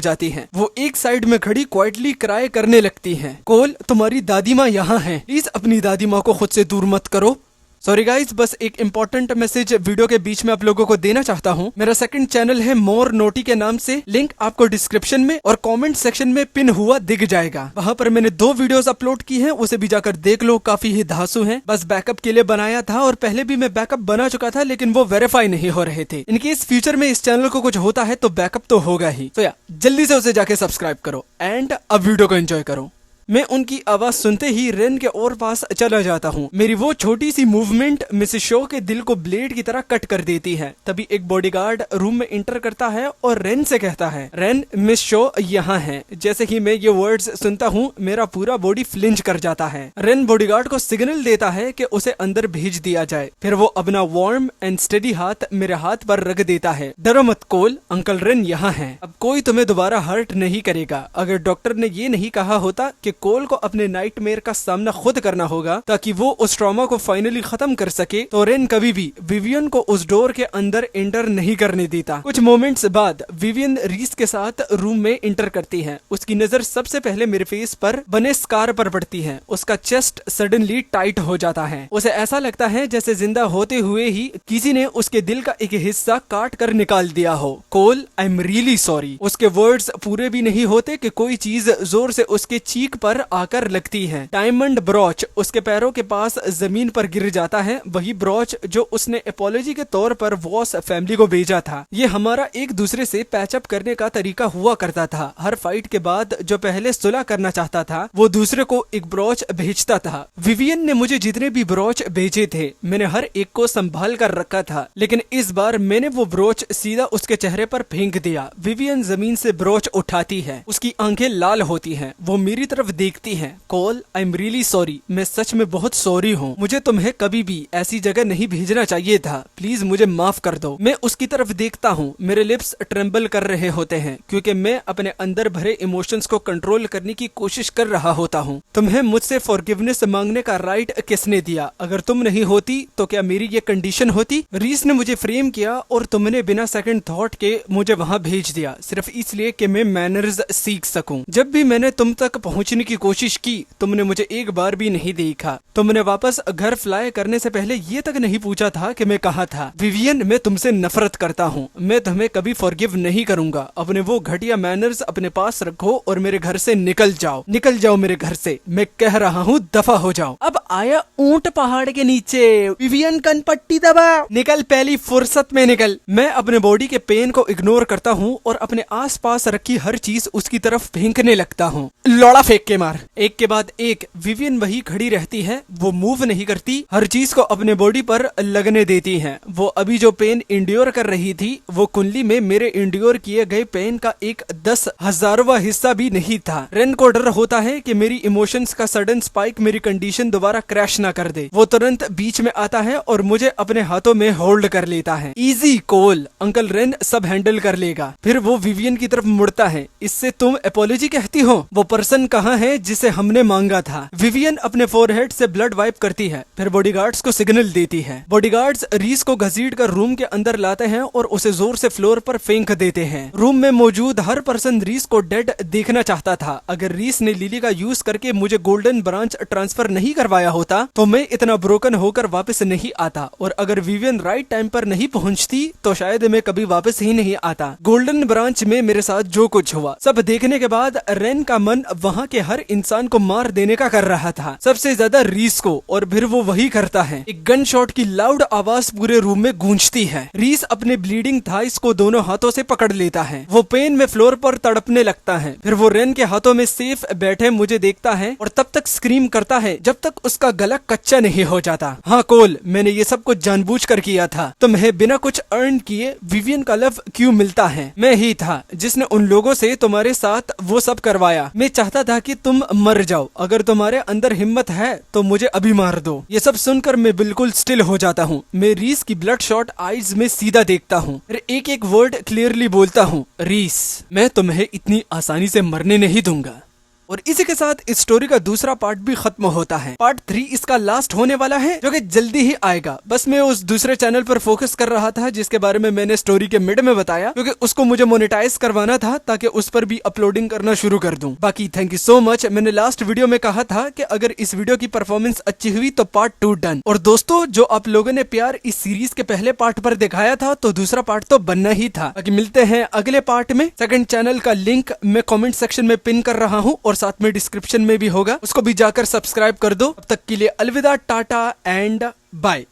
जाती हैं। वो एक साइड में खड़ी क्वाइटली क्राई करने लगती हैं। कोल, तुम्हारी दादी माँ यहाँ है, प्लीज अपनी दादी माँ को खुद से दूर मत करो। सॉरी गाइज, बस एक इम्पोर्टेंट मैसेज वीडियो के बीच में आप लोगों को देना चाहता हूँ। मेरा सेकंड चैनल है मोर नोटी के नाम से, लिंक आपको डिस्क्रिप्शन में और कमेंट सेक्शन में पिन हुआ दिख जाएगा। वहाँ पर मैंने 2 वीडियोस अपलोड की हैं, उसे भी जाकर देख लो, काफी ही धांसू हैं। बस बैकअप के लिए बनाया था और पहले भी मैं बैकअप बना चुका था, लेकिन वो वेरीफाई नहीं हो रहे थे। इनकेस फ्यूचर में इस चैनल को कुछ होता है तो बैकअप तो होगा ही। तो या जल्दी से उसे जाके सब्सक्राइब करो एंड अब वीडियो को एंजॉय करो। मैं उनकी आवाज सुनते ही रेन के और पास चला जाता हूँ। मेरी वो छोटी सी मूवमेंट मिसेस शॉ के दिल को ब्लेड की तरह कट कर देती है। तभी एक बॉडीगार्ड रूम में इंटर करता है और रेन से कहता है, रेन, मिस शॉ यहाँ है। जैसे ही मैं ये वर्ड्स सुनता हूँ, मेरा पूरा बॉडी फ्लिंच कर जाता है। रेन बॉडीगार्ड को सिग्नल देता है कि उसे अंदर भेज दिया जाए। फिर वो अपना वार्म एंड स्टेडी हाथ मेरे हाथ पर रख देता है। डरो मत कोल, अंकल रेन यहाँ है। अब कोई तुम्हें दोबारा हर्ट नहीं करेगा। अगर डॉक्टर ने ये नहीं कहा होता कि कोल को अपने नाइटमेयर का सामना खुद करना होगा ताकि वो उस ट्रॉमा को फाइनली खत्म कर सके, तो रेन कभी भी विवियन को उस डोर के अंदर एंटर नहीं करने देता। कुछ मोमेंट्स बाद विवियन रीस के साथ रूम में एंटर करती है। उसकी नजर सबसे पहले मेरे फेस पर बने स्कार पर पड़ती है। उसका चेस्ट सडनली टाइट हो जाता है। उसे ऐसा लगता है जैसे जिंदा होते हुए ही किसी ने उसके दिल का एक हिस्सा काट कर निकाल दिया हो। कोल, आई एम रियली सॉरी। उसके वर्ड्स पूरे भी नहीं होते कि कोई चीज जोर से उसके चीक पर आकर लगती है। डायमंड ब्रॉच उसके पैरों के पास जमीन पर गिर जाता है। वही ब्रॉच जो उसने अपॉलॉजी के तौर पर वॉस फैमिली को भेजा था। ये हमारा एक दूसरे से पैचअप करने का तरीका हुआ करता था। हर फाइट के बाद जो पहले सुलह करना चाहता था, वो दूसरे को एक ब्रॉच भेजता था। विवियन ने मुझे जितने भी ब्रॉच भेजे थे, मैंने हर एक को संभाल कर रखा था, लेकिन इस बार मैंने वो ब्रॉच सीधा उसके चेहरे पर फेंक दिया। विवियन जमीन से ब्रॉच उठाती है। उसकी आंखें लाल होती हैं। वो मेरी तरफ देखती है। कोल, आई एम रियली सॉरी। मैं सच में बहुत सॉरी हूँ। मुझे तुम्हें कभी भी ऐसी जगह नहीं भेजना चाहिए था। प्लीज मुझे माफ कर दो। मैं उसकी तरफ देखता हूँ। मेरे लिप्स ट्रेम्बल कर रहे होते हैं क्योंकि मैं अपने अंदर भरे इमोशंस को कंट्रोल करने की कोशिश कर रहा होता हूँ। तुम्हें मुझसे फॉरगिवनेस मांगने का राइट किसने दिया? अगर तुम नहीं होती तो क्या मेरी ये कंडीशन होती? रीस ने मुझे फ्रेम किया और तुमने बिना सेकंड थॉट के मुझे वहाँ भेज दिया, सिर्फ इसलिए कि मैं मैनर्स सीख सकूं। जब भी मैंने तुम तक पहुँचने की कोशिश की, तुमने मुझे एक बार भी नहीं देखा। तुमने वापस घर फ्लाई करने से पहले ये तक नहीं पूछा था कि मैं कहाँ था। विवियन, मैं तुमसे नफरत करता हूँ। मैं तुम्हें कभी फॉरगिव नहीं करूंगा। अपने वो घटिया मैनर्स अपने पास रखो और मेरे घर से निकल जाओ। निकल जाओ मेरे घर से, मैं कह रहा हूँ, दफा हो जाओ। अब आया ऊंट पहाड़ के नीचे। विवियन, कनपट्टी दबा, निकल, पहली फुर्सत में निकल। मैं अपने बॉडी के पेन को इग्नोर करता हूँ और अपने आस पास रखी हर चीज उसकी तरफ फेंकने लगता हूँ। लौड़ा फेंक के मार। एक के बाद एक विवियन वही खड़ी रहती है। वो मूव नहीं करती, हर चीज को अपने बॉडी पर लगने देती है। वो अभी जो पेन इंड्योर कर रही थी, वो कुंडली में मेरे इंड्योर किए गए पेन का एक 10,000वां हिस्सा भी नहीं था। रेन को डर होता है कि मेरी इमोशंस का सडन स्पाइक मेरी कंडीशन दोबारा क्रैश ना कर दे। वो तुरंत बीच में आता है और मुझे अपने हाथों में होल्ड कर लेता है। इजी कोल, अंकल रेन सब हैंडल कर लेगा। फिर वो विवियन की तरफ मुड़ता है। इससे तुम अपॉलॉजी कहती हो? वो पर्सन कहाँ है जिसे हमने मांगा था। विवियन अपने फोरहेड से ब्लड वाइप करती है, फिर बॉडीगार्ड्स को सिग्नल देती है। बॉडीगार्ड्स रीस को घसीट कर रूम के अंदर लाते हैं और उसे जोर से फ्लोर पर फेंक देते हैं। रूम में मौजूद हर पर्सन रीस को डेड देखना चाहता था। अगर रीस ने लिली का यूज करके मुझे गोल्डन ब्रांच ट्रांसफर नहीं करवाया होता तो मैं इतना ब्रोकन होकर वापस नहीं आता, और अगर विवियन राइट टाइम पर नहीं पहुंचती तो शायद मैं कभी वापस ही नहीं आता। गोल्डन ब्रांच में मेरे साथ जो कुछ हुआ सब देखने के बाद रेन का मन वहाँ के हर इंसान को मार देने का कर रहा था, सबसे ज्यादा रीस को, और फिर वो वही करता है। एक गन शॉट की लाउड आवाज पूरे रूम में गूंजती है। रीस अपने ब्लीडिंग थाइस को दोनों हाथों से पकड़ लेता है। वो पेन में फ्लोर पर तड़पने लगता है। फिर वो रेन के हाथों में सेफ बैठे मुझे देखता है और तब तक स्क्रीम करता है जब तक उसका गला कच्चा नहीं हो जाता। हाँ कोल, मैंने ये सब कुछ जानबूझकर किया था। तुम्हें बिना कुछ अर्न किए विवियन का लव क्यों मिलता है? मैं ही था जिसने उन लोगों से तुम्हारे साथ वो सब करवाया। मैं चाहता था कि तुम मर जाओ। अगर तुम्हारे अंदर हिम्मत है तो मुझे अभी मार दो। ये सब सुनकर मैं बिल्कुल स्टिल हो जाता हूँ। मैं रीस की ब्लड शॉट आईज में सीधा देखता हूँ, एक एक वर्ड क्लियरली बोलता हूँ, रीस, मैं तुम्हें इतनी आसानी से मरने नहीं दूंगा। और इसी के साथ इस स्टोरी का दूसरा पार्ट भी खत्म होता है। पार्ट 3 इसका लास्ट होने वाला है जो कि जल्दी ही आएगा। बस मैं उस दूसरे चैनल पर फोकस कर रहा था जिसके बारे में मैंने स्टोरी के मिड में बताया, क्योंकि उसको मुझे मोनेटाइज करवाना था ताकि उस पर भी अपलोडिंग करना शुरू कर दूं। बाकी थैंक यू सो मच। मैंने लास्ट वीडियो में कहा था कि अगर इस वीडियो की परफॉर्मेंस अच्छी हुई तो पार्ट 2 डन। और दोस्तों, जो आप लोगों ने प्यार इस सीरीज के पहले पार्ट पर दिखाया था तो दूसरा पार्ट तो बनना ही था। बाकी मिलते हैं अगले पार्ट में। सेकंड चैनल का लिंक मैं कमेंट सेक्शन में पिन कर रहा हूँ और साथ में डिस्क्रिप्शन में भी होगा, उसको भी जाकर सब्सक्राइब कर दो। अब तक के लिए अलविदा, टाटा एंड बाय।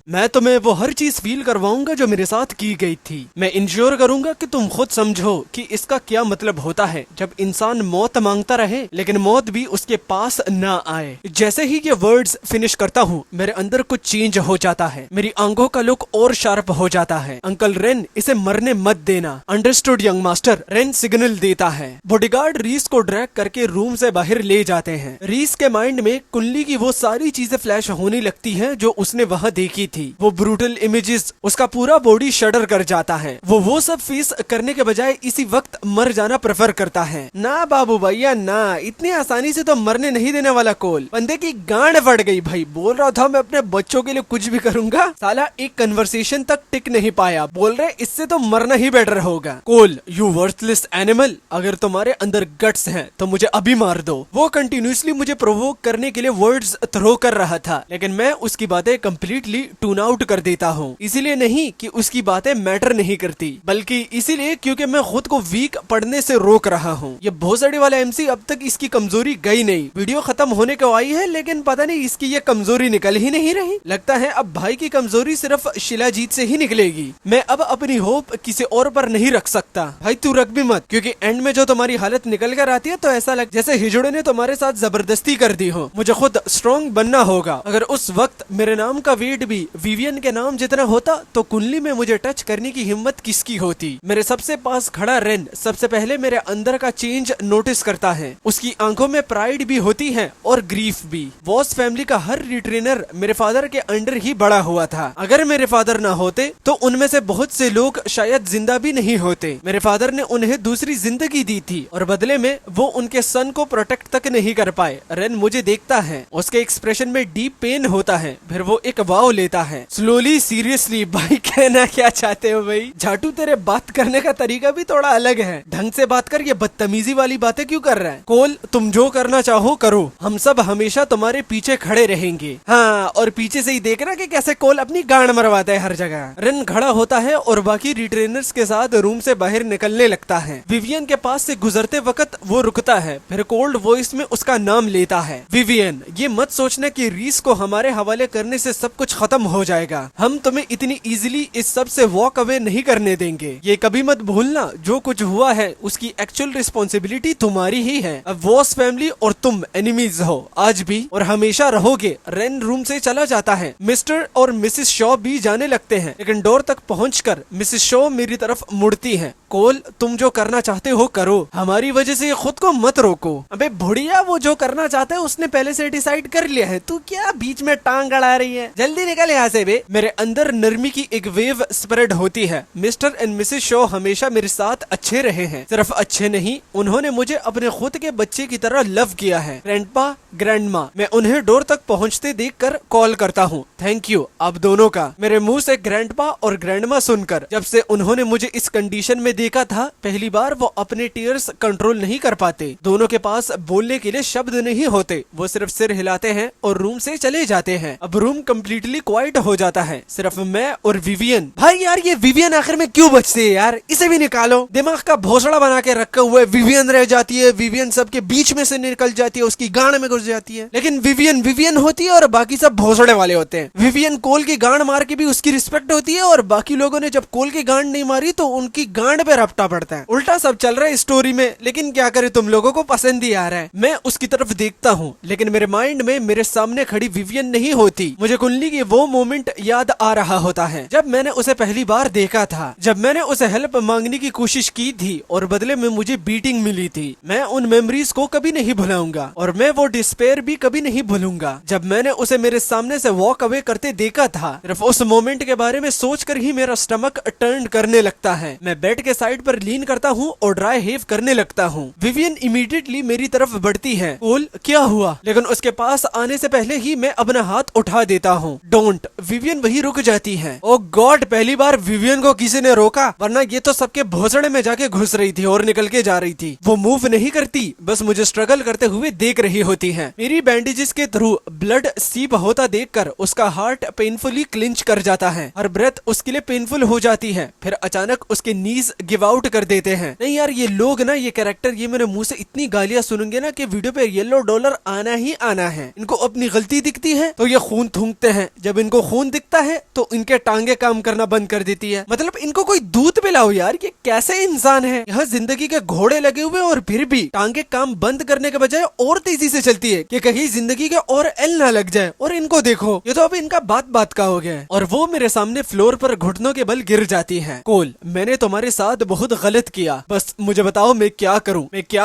मैं तुम्हें वो हर चीज फील करवाऊंगा जो मेरे साथ की गई थी। मैं इंश्योर करूंगा कि तुम खुद समझो कि इसका क्या मतलब होता है जब इंसान मौत मांगता रहे लेकिन मौत भी उसके पास ना आए। जैसे ही ये वर्ड्स फिनिश करता हूँ मेरे अंदर कुछ चेंज हो जाता है। मेरी आंखों का लुक और शार्प हो जाता है। अंकल रेन, इसे मरने मत देना। Understood young master. Rain signal देता है। बॉडीगार्ड रीस को ड्रैग करके रूम से बाहर ले जाते हैं। रीस के माइंड में कुंडली की वो सारी चीजें फ्लैश होने लगती है जो उसने वहाँ देखी थी। वो ब्रूटल इमेजेस, उसका पूरा बॉडी शडर कर जाता है। वो सब फेस करने के बजाय इसी वक्त मर जाना प्रेफर करता है। ना बाबू भैया ना, इतनी आसानी से तो मरने नहीं देने वाला कोल। बंदे की गांड फट गई भाई। बोल रहा था मैं अपने बच्चों के लिए कुछ भी करूंगा, साला एक कन्वर्सेशन तक टिक नहीं पाया। बोल रहे इससे तो मरना ही बेटर होगा। कोल, यू वर्थलेस एनिमल, अगर तुम्हारे अंदर गट्स हैं तो मुझे अभी मार दो। वो कंटिन्यूसली मुझे प्रोवोक करने के लिए वर्ड्स थ्रो कर रहा था, लेकिन मैं उसकी बातें कम्प्लीटली टून आउट कर देता हूँ। इसीलिए नहीं कि उसकी बातें मैटर नहीं करती, बल्कि इसीलिए क्योंकि मैं खुद को वीक पढ़ने से रोक रहा हूँ। ये भोसड़ी वाला एमसी अब तक इसकी कमजोरी गई नहीं। वीडियो खत्म होने को आई है लेकिन पता नहीं इसकी ये कमजोरी निकल ही नहीं रही। लगता है अब भाई की कमजोरी सिर्फ शिलाजीत से ही निकलेगी। मैं अब अपनी होप किसी और पर नहीं रख सकता। भाई तू रख भी मत, क्योंकि एंड में जो तुम्हारी हालत निकल कर आती है तो ऐसा लग जैसे हिजड़े ने तुम्हारे साथ जबरदस्ती कर दी हो। मुझे खुद स्ट्रॉन्ग बनना होगा। अगर उस वक्त मेरे नाम का वेट भी विवियन के नाम जितना होता तो कुंडली में मुझे टच करने की हिम्मत किसकी होती। मेरे सबसे पास खड़ा रेन सबसे पहले मेरे अंदर का चेंज नोटिस करता है। उसकी आंखों में प्राइड भी होती है और ग्रीफ भी। वॉस फैमिली का हर रिट्रेनर मेरे फादर के अंडर ही बड़ा हुआ था। अगर मेरे फादर ना होते तो उनमें से बहुत से लोग शायद जिंदा भी नहीं होते। मेरे फादर ने उन्हें दूसरी जिंदगी दी थी और बदले में वो उनके सन को प्रोटेक्ट तक नहीं कर पाए। रेन मुझे देखता है, उसके एक्सप्रेशन में डीप पेन होता है। फिर वो एक वाव लेता है। स्लोली, सीरियसली भाई कहना क्या चाहते हो भाई? झाटू, तेरे बात करने का तरीका भी थोड़ा अलग है। ढंग से बात कर, ये बदतमीजी वाली बातें क्यों कर रहा है? कोल, तुम जो करना चाहो करो, हम सब हमेशा तुम्हारे पीछे खड़े रहेंगे। हाँ, और पीछे से ही देखना कि कैसे कोल अपनी गांड मरवाता है हर जगह। रेन खड़ा होता है और बाकी रिट्रेनर्स के साथ रूम से बाहर निकलने लगता है। विवियन के पास से गुजरते वक्त वो रुकता है, फिर कोल्ड वॉइस में उसका नाम लेता है। विवियन, ये मत सोचना कि रीस को हमारे हवाले करने से सब कुछ खत्म हो जाएगा। हम तुम्हें इतनी इजीली इस सब से वॉक अवे नहीं करने देंगे। ये कभी मत भूलना, जो कुछ हुआ है उसकी एक्चुअल रिस्पॉन्सिबिलिटी तुम्हारी ही है। अब वॉस फैमिली और तुम एनिमीज हो, आज भी और हमेशा रहोगे। रेन रूम से चला जाता है। मिस्टर और मिसेस शॉ भी जाने लगते हैं, लेकिन डोर तक पहुंचकर मिसेस शॉ मेरी तरफ मुड़ती है। कोल, तुम जो करना चाहते हो करो, हमारी वजह से खुद को मत रोको। अबे बुढ़िया, वो जो करना चाहता है उसने पहले से डिसाइड कर लिया है, तू क्या बीच में टांग अड़ा रही है? जल्दी निकल यहाँ से बे। मेरे अंदर नरमी की एक वेव स्प्रेड होती है। मिस्टर एंड मिसेस शो हमेशा मेरे साथ अच्छे रहे हैं, सिर्फ अच्छे नहीं, उन्होंने मुझे अपने खुद के बच्चे की तरह लव किया है। ग्रैंडपा, ग्रैंडमा, मैं उन्हें डोर तक पहुँचते देखकर कॉल करता हूँ। थैंक यू आप दोनों का। मेरे मुंह से ग्रैंडपा और ग्रैंडमा सुनकर जब से उन्होंने मुझे इस कंडीशन में देखा था, पहली बार वो अपने टीयर्स कंट्रोल नहीं कर पाते। दोनों के पास बोलने के लिए शब्द नहीं होते, वो सिर्फ सिर हिलाते हैं और रूम से चले जाते हैं। अब रूम कम्प्लीटली क्वाइट हो जाता है, सिर्फ मैं और विवियन। भाई यार ये विवियन आखिर में क्यों बचती है यार, इसे भी निकालो। दिमाग का भोसड़ा बना के रखा हुआ है, विवियन रह जाती है, विवियन सबके बीच में से निकल जाती है, उसकी गांड में घुस जाती है। लेकिन विवियन विवियन होती है और बाकी सब भोसड़े वाले होते हैं। विवियन कोल की गांड मार के भी उसकी रिस्पेक्ट होती है और बाकी लोगों ने जब कोल की गांड नहीं मारी तो उनकी गांड पे रपटा पड़ता है। उल्टा सब चल रहा है स्टोरी में, लेकिन क्या करे, तुम लोगों को पसंद ही आ रहा है। मैं उसकी तरफ देखता हूँ, लेकिन मेरे माइंड में मेरे सामने खड़ी विवियन नहीं होती। मुझे कुंडली की वो मोमेंट याद आ रहा होता है जब मैंने उसे पहली बार देखा था, जब मैंने उसे हेल्प मांगने की कोशिश की थी और बदले में मुझे बीटिंग मिली थी। मैं उन मेमोरीज को कभी नहीं भुलाऊंगा और मैं वो डिस्पेयर भी कभी नहीं भूलूंगा जब मैंने उसे मेरे सामने से वॉक अवे करते देखा था। सिर्फ उस मोमेंट के बारे में सोचकर ही मेरा स्टमक टर्न करने लगता है। मैं बेड के साइड पर लीन करता हूँ और ड्राई हेव करने लगता हूँ। विवियन इमीडिएटली मेरी तरफ बढ़ती है। कोल क्या हुआ? लेकिन उसके पास आने से पहले ही मैं अपना हाथ उठा देता हूँ। डोंट। विवियन वही रुक जाती है। ओ गॉड, पहली बार विवियन को किसी ने रोका, वरना ये तो सबके भोसड़े में जाके घुस रही थी और निकल के जा रही थी। वो मूव नहीं करती, बस मुझे स्ट्रगल करते हुए देख रही होती है। मेरी बैंडेजेस के थ्रू ब्लड सीप होता देखकर उसका हार्ट पेनफुली क्लिंच कर जाता है। हर ब्रेथ उसके लिए पेनफुल हो जाती है। फिर अचानक उसके नीज गिव आउट कर देते हैं। नहीं यार, ये लोग ना, ये कैरेक्टर, ये मेरे मुंह से इतनी गालियां सुनेंगे ना कि वीडियो पे येलो डॉलर आना ही आना है। इनको अपनी गलती दिखती है तो ये खून थूकते हैं, जब इनको खून दिखता है तो इनके टांगे काम करना बंद कर देती है। मतलब इनको कोई दूध पिलाओ यार, ये कैसे इंसान है। यहाँ जिंदगी के घोड़े लगे हुए और फिर भी टांगे काम बंद करने के बजाय और तेजी से चलती है कि कहीं जिंदगी के और एल ना लग जाए। और इनको देखो, ये तो अब इनका बात बात का हो गया है। और वो मेरे सामने फ्लोर पर घुटनों के बल गिर जाती है। कोल, मैंने तुम्हारे साथ बहुत गलत किया, बस मुझे बताओ मैं क्या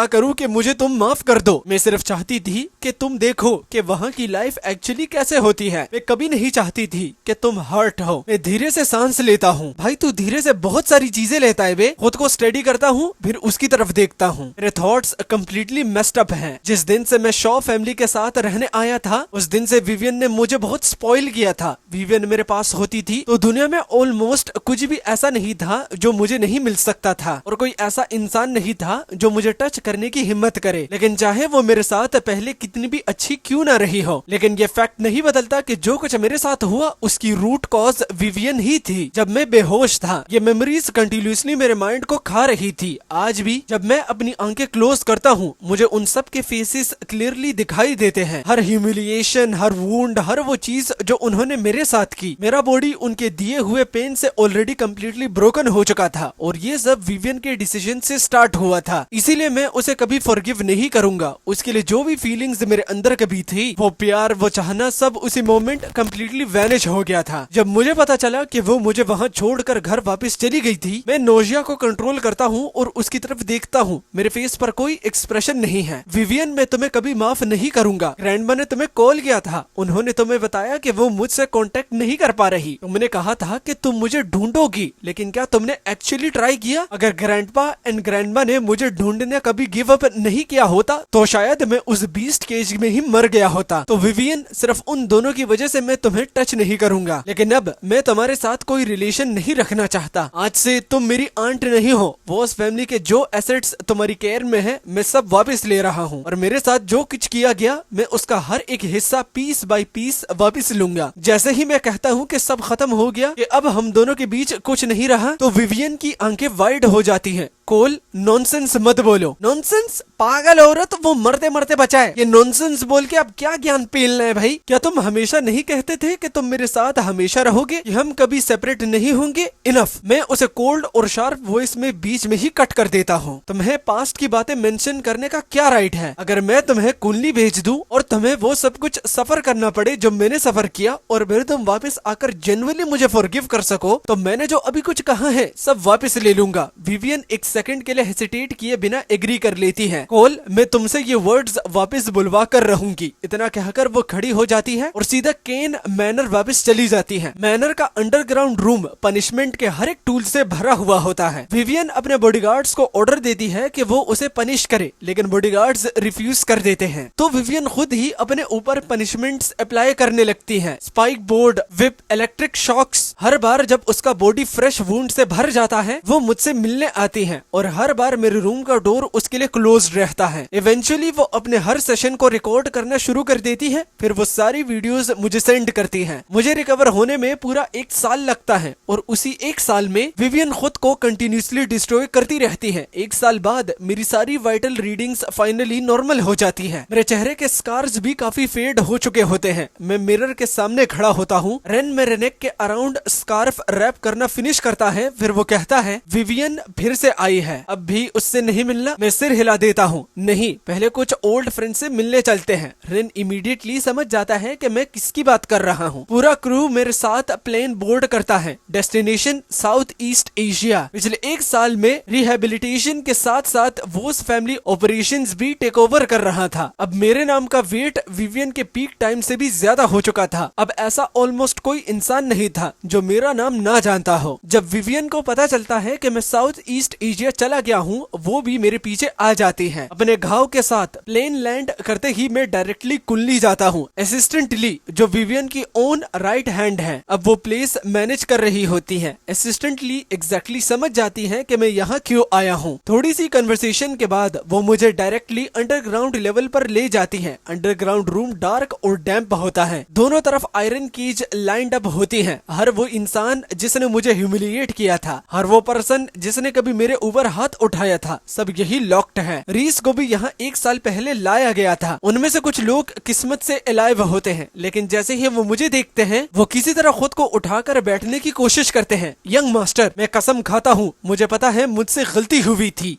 करूं कि मुझे तुम माफ कर दो। मैं सिर्फ चाहती थी कि तुम देखो कि वहाँ की लाइफ एक्चुअली कैसे होती है। मैं कभी नहीं चाहती थी कि तुम हर्ट हो। मैं धीरे से सांस लेता हूँ। भाई तू धीरे से बहुत सारी चीजें लेता है बे। खुद को स्टडी करता हूँ, फिर उसकी तरफ देखता हूँ। मेरे थॉट्स कम्प्लीटली मेस्ड अप हैं। जिस दिन से मैं शॉ फैमिली के साथ रहने आया था, उस दिन से विवियन ने मुझे बहुत स्पॉइल किया था। विवियन मेरे पास होती थी तो दुनिया में ऑलमोस्ट कुछ भी ऐसा नहीं था जो मुझे नहीं मिल सकता था, और कोई ऐसा इंसान नहीं था जो मुझे टच करने की हिम्मत करे। लेकिन चाहे वो मेरे साथ पहले कितनी भी अच्छी क्यों ना रही हो, लेकिन ये फैक्ट नहीं बदलता कि जो कुछ मेरे साथ हुआ उसकी रूट कॉज विवियन ही थी। जब मैं बेहोश था, ये मेमोरीज कंटिन्यूसली मेरे माइंड को खा रही थी। आज भी जब मैं अपनी आंखें क्लोज करता हूँ, मुझे उन सब के फेसेस क्लियरली दिखाई देते हैं। हर ह्यूमिलिएशन, हर वुंड, हर वो चीज जो उन्होंने मेरे साथ की। मेरा बॉडी उनके दिए हुए पेन से ऑलरेडी कम्प्लीटली ब्रोकन हो चुका था, और ये सब विवियन के डिसीजन से स्टार्ट हुआ था। इसीलिए मैं उसे कभी फॉरगिव नहीं करूंगा। उसके लिए जो भी फीलिंग्स मेरे अंदर कभी थी, वो प्यार, वो चाहना, सब उसी मोमेंट कम्प्लीटली वैनिश हो गया था। जब मुझे पता चला कि वो मुझे वहाँ छोड़कर घर वापस चली गई थी, मैं नोजिया को कंट्रोल करता हूँ और उसकी तरफ देखता हूँ। मेरे फेस पर कोई एक्सप्रेशन नहीं है। विवियन, मैं तुम्हें कभी माफ नहीं करूंगा। ग्रैंडमा ने तुम्हें कॉल किया था, उन्होंने तुम्हें बताया कि वो मुझसे कांटेक्ट नहीं कर पा रही। तुमने कहा था कि तुम मुझे ढूंढोगी, लेकिन क्या तुमने एक्चुअली ट्राई किया? अगर ग्रैंडपा एंड ग्रैंडमा ने मुझे ढूंढने कभी गिव अप नहीं किया होता तो शायद मैं उस बीस्ट केज में ही मर गया होता। तो विवियन, सिर्फ उन दोनों की वजह से मैं तुम्हें टच नहीं करूंगा, लेकिन अब मैं तुम्हारे साथ कोई रिलेशन नहीं रखना चाहता। आज से तुम मेरी आंट नहीं हो। वॉस फैमिली के जो एसेट्स तुम्हारी केयर में है, मैं सब वापस ले रहा हूँ, और मेरे साथ जो कुछ किया गया, मैं उसका हर एक हिस्सा पीस बाय पीस वापस लूंगा। जैसे ही मैं कहता हूँ कि सब खत्म हो गया, कि अब हम दोनों के बीच कुछ नहीं रहा, तो विवियन की आंखें वाइड हो जाती हैं। कोल, नॉनसेंस मत बोलो। नॉनसेंस? पागल औरत, वो मरते मरते बचा है। ये नॉनसेंस बोल के अब क्या ज्ञान पेलना है भाई? क्या तुम हमेशा नहीं कहते थे कि तुम मेरे साथ हमेशा रहोगे, कि हम कभी सेपरेट नहीं होंगे? इनफ। मैं उसे कोल्ड और शार्प वॉइस में बीच में ही कट कर देता हूँ। तुम्हें पास्ट की बातें मेंशन करने का क्या राइट है? अगर मैं तुम्हें कुंडली भेज दूं और तुम्हें वो सब कुछ सफर करना पड़े जो मैंने सफर किया, और फिर तुम वापस आकर जेन्युइनली मुझे फॉरगिव कर सको, तो मैंने जो अभी कुछ कहा है सब वापस ले लूंगा। विवियन एक सेकंड के लिए हेसिटेट किए बिना एग्री कर लेती है। कोल, मैं तुमसे ये वर्ड्स वापस बुलवा कर रहूंगी। इतना कहकर वो खड़ी हो जाती है और सीधा केन मैनर वापस चली जाती है। मैनर का अंडरग्राउंड रूम पनिशमेंट के हर एक टूल से भरा हुआ होता है। विवियन अपने बॉडीगार्ड्स को ऑर्डर देती है कि वो उसे पनिश करे, लेकिन बॉडीगार्ड्स रिफ्यूज कर देते हैं। तो विवियन खुद ही अपने ऊपर पनिशमेंट्स अप्लाई करने लगती है। Spike board, whip, electric shocks. हर बार जब उसका बॉडी फ्रेश वुंड से भर जाता है वो मुझसे मिलने आती है और हर बार मेरे रूम का डोर उसके लिए क्लोज रहता है। इवेंचुअली वो अपने हर सेशन को रिकॉर्ड करना शुरू कर देती है, फिर वो सारी वीडियोस मुझे सेंड करती है। मुझे रिकवर होने में पूरा 1 साल लगता है और उसी 1 साल में विवियन खुद को कंटिन्यूसली डिस्ट्रॉय करती रहती है। 1 साल बाद मेरी सारी वाइटल रीडिंग्स फाइनली नॉर्मल हो जाती है। मेरे चेहरे के स्कार्स भी काफी फेड हो चुके होते हैं। मैं मिरर के सामने खड़ा होता हूँ। रेन मेरे नेक के अराउंड स्कार्फ रैप करना फिनिश करता है, फिर वो कहता है, विवियन फिर से आई है, अब भी उससे नहीं मिलना? मैं सिर हिला देता हूँ, नहीं, पहले कुछ ओल्ड फ्रेंड से मिलने चलते हैं। रेन इमीडिएटली समझ जाता है कि मैं किसकी बात कर रहा हूँ। पूरा क्रू मेरे साथ प्लेन बोर्ड करता है। Destination south east Asia. पिछले 1 साल में रिहेबिलिटेशन के साथ साथ वोस फैमिली ऑपरेशंस भी टेक ओवर कर रहा था। अब मेरे नाम का वेट विवियन के पीक टाइम से भी ज्यादा हो चुका था। अब ऐसा ऑलमोस्ट कोई इंसान नहीं था जो मेरा नाम ना जानता हो। जब विवियन को पता चलता है कि मैं साउथ ईस्ट एशिया चला गया हूँ, वो भी मेरे पीछे आ जाती है। अपने घाव के साथ प्लेन लैंड करते ही मैं डायरेक्टली कुल्ली जाता हूँ। असिस्टेंट ली, जो विवियन की ओन राइट हैंड है, अब वो प्लेस मैनेज कर रही होती है। असिस्टेंट ली एग्जैक्टली समझ जाती है कि मैं यहाँ क्यों आया हूँ। थोड़ी सी कन्वर्सेशन के बाद वो मुझे डायरेक्टली अंडरग्राउंड लेवल पर ले जाती है। अंडरग्राउंड रूम डार्क और डैम्प होता है। दोनों तरफ आयरन कीज लाइंड अप होती है। हर वो इंसान जिसने मुझे ह्यूमिलिएट किया था, हर वो पर्सन जिसने कभी मेरे ऊपर हाथ उठाया था, सब यही लॉक्ड है। रीस को भी यहाँ 1 साल पहले लाया गया था। उनमें से कुछ लोग किस्मत से अलाइव होते हैं, लेकिन जैसे ही वो मुझे देखते हैं वो किसी तरह खुद को उठाकर बैठने की कोशिश करते हैं। यंग मास्टर, मैं कसम खाता हूँ, मुझे पता है मुझसे गलती हुई थी,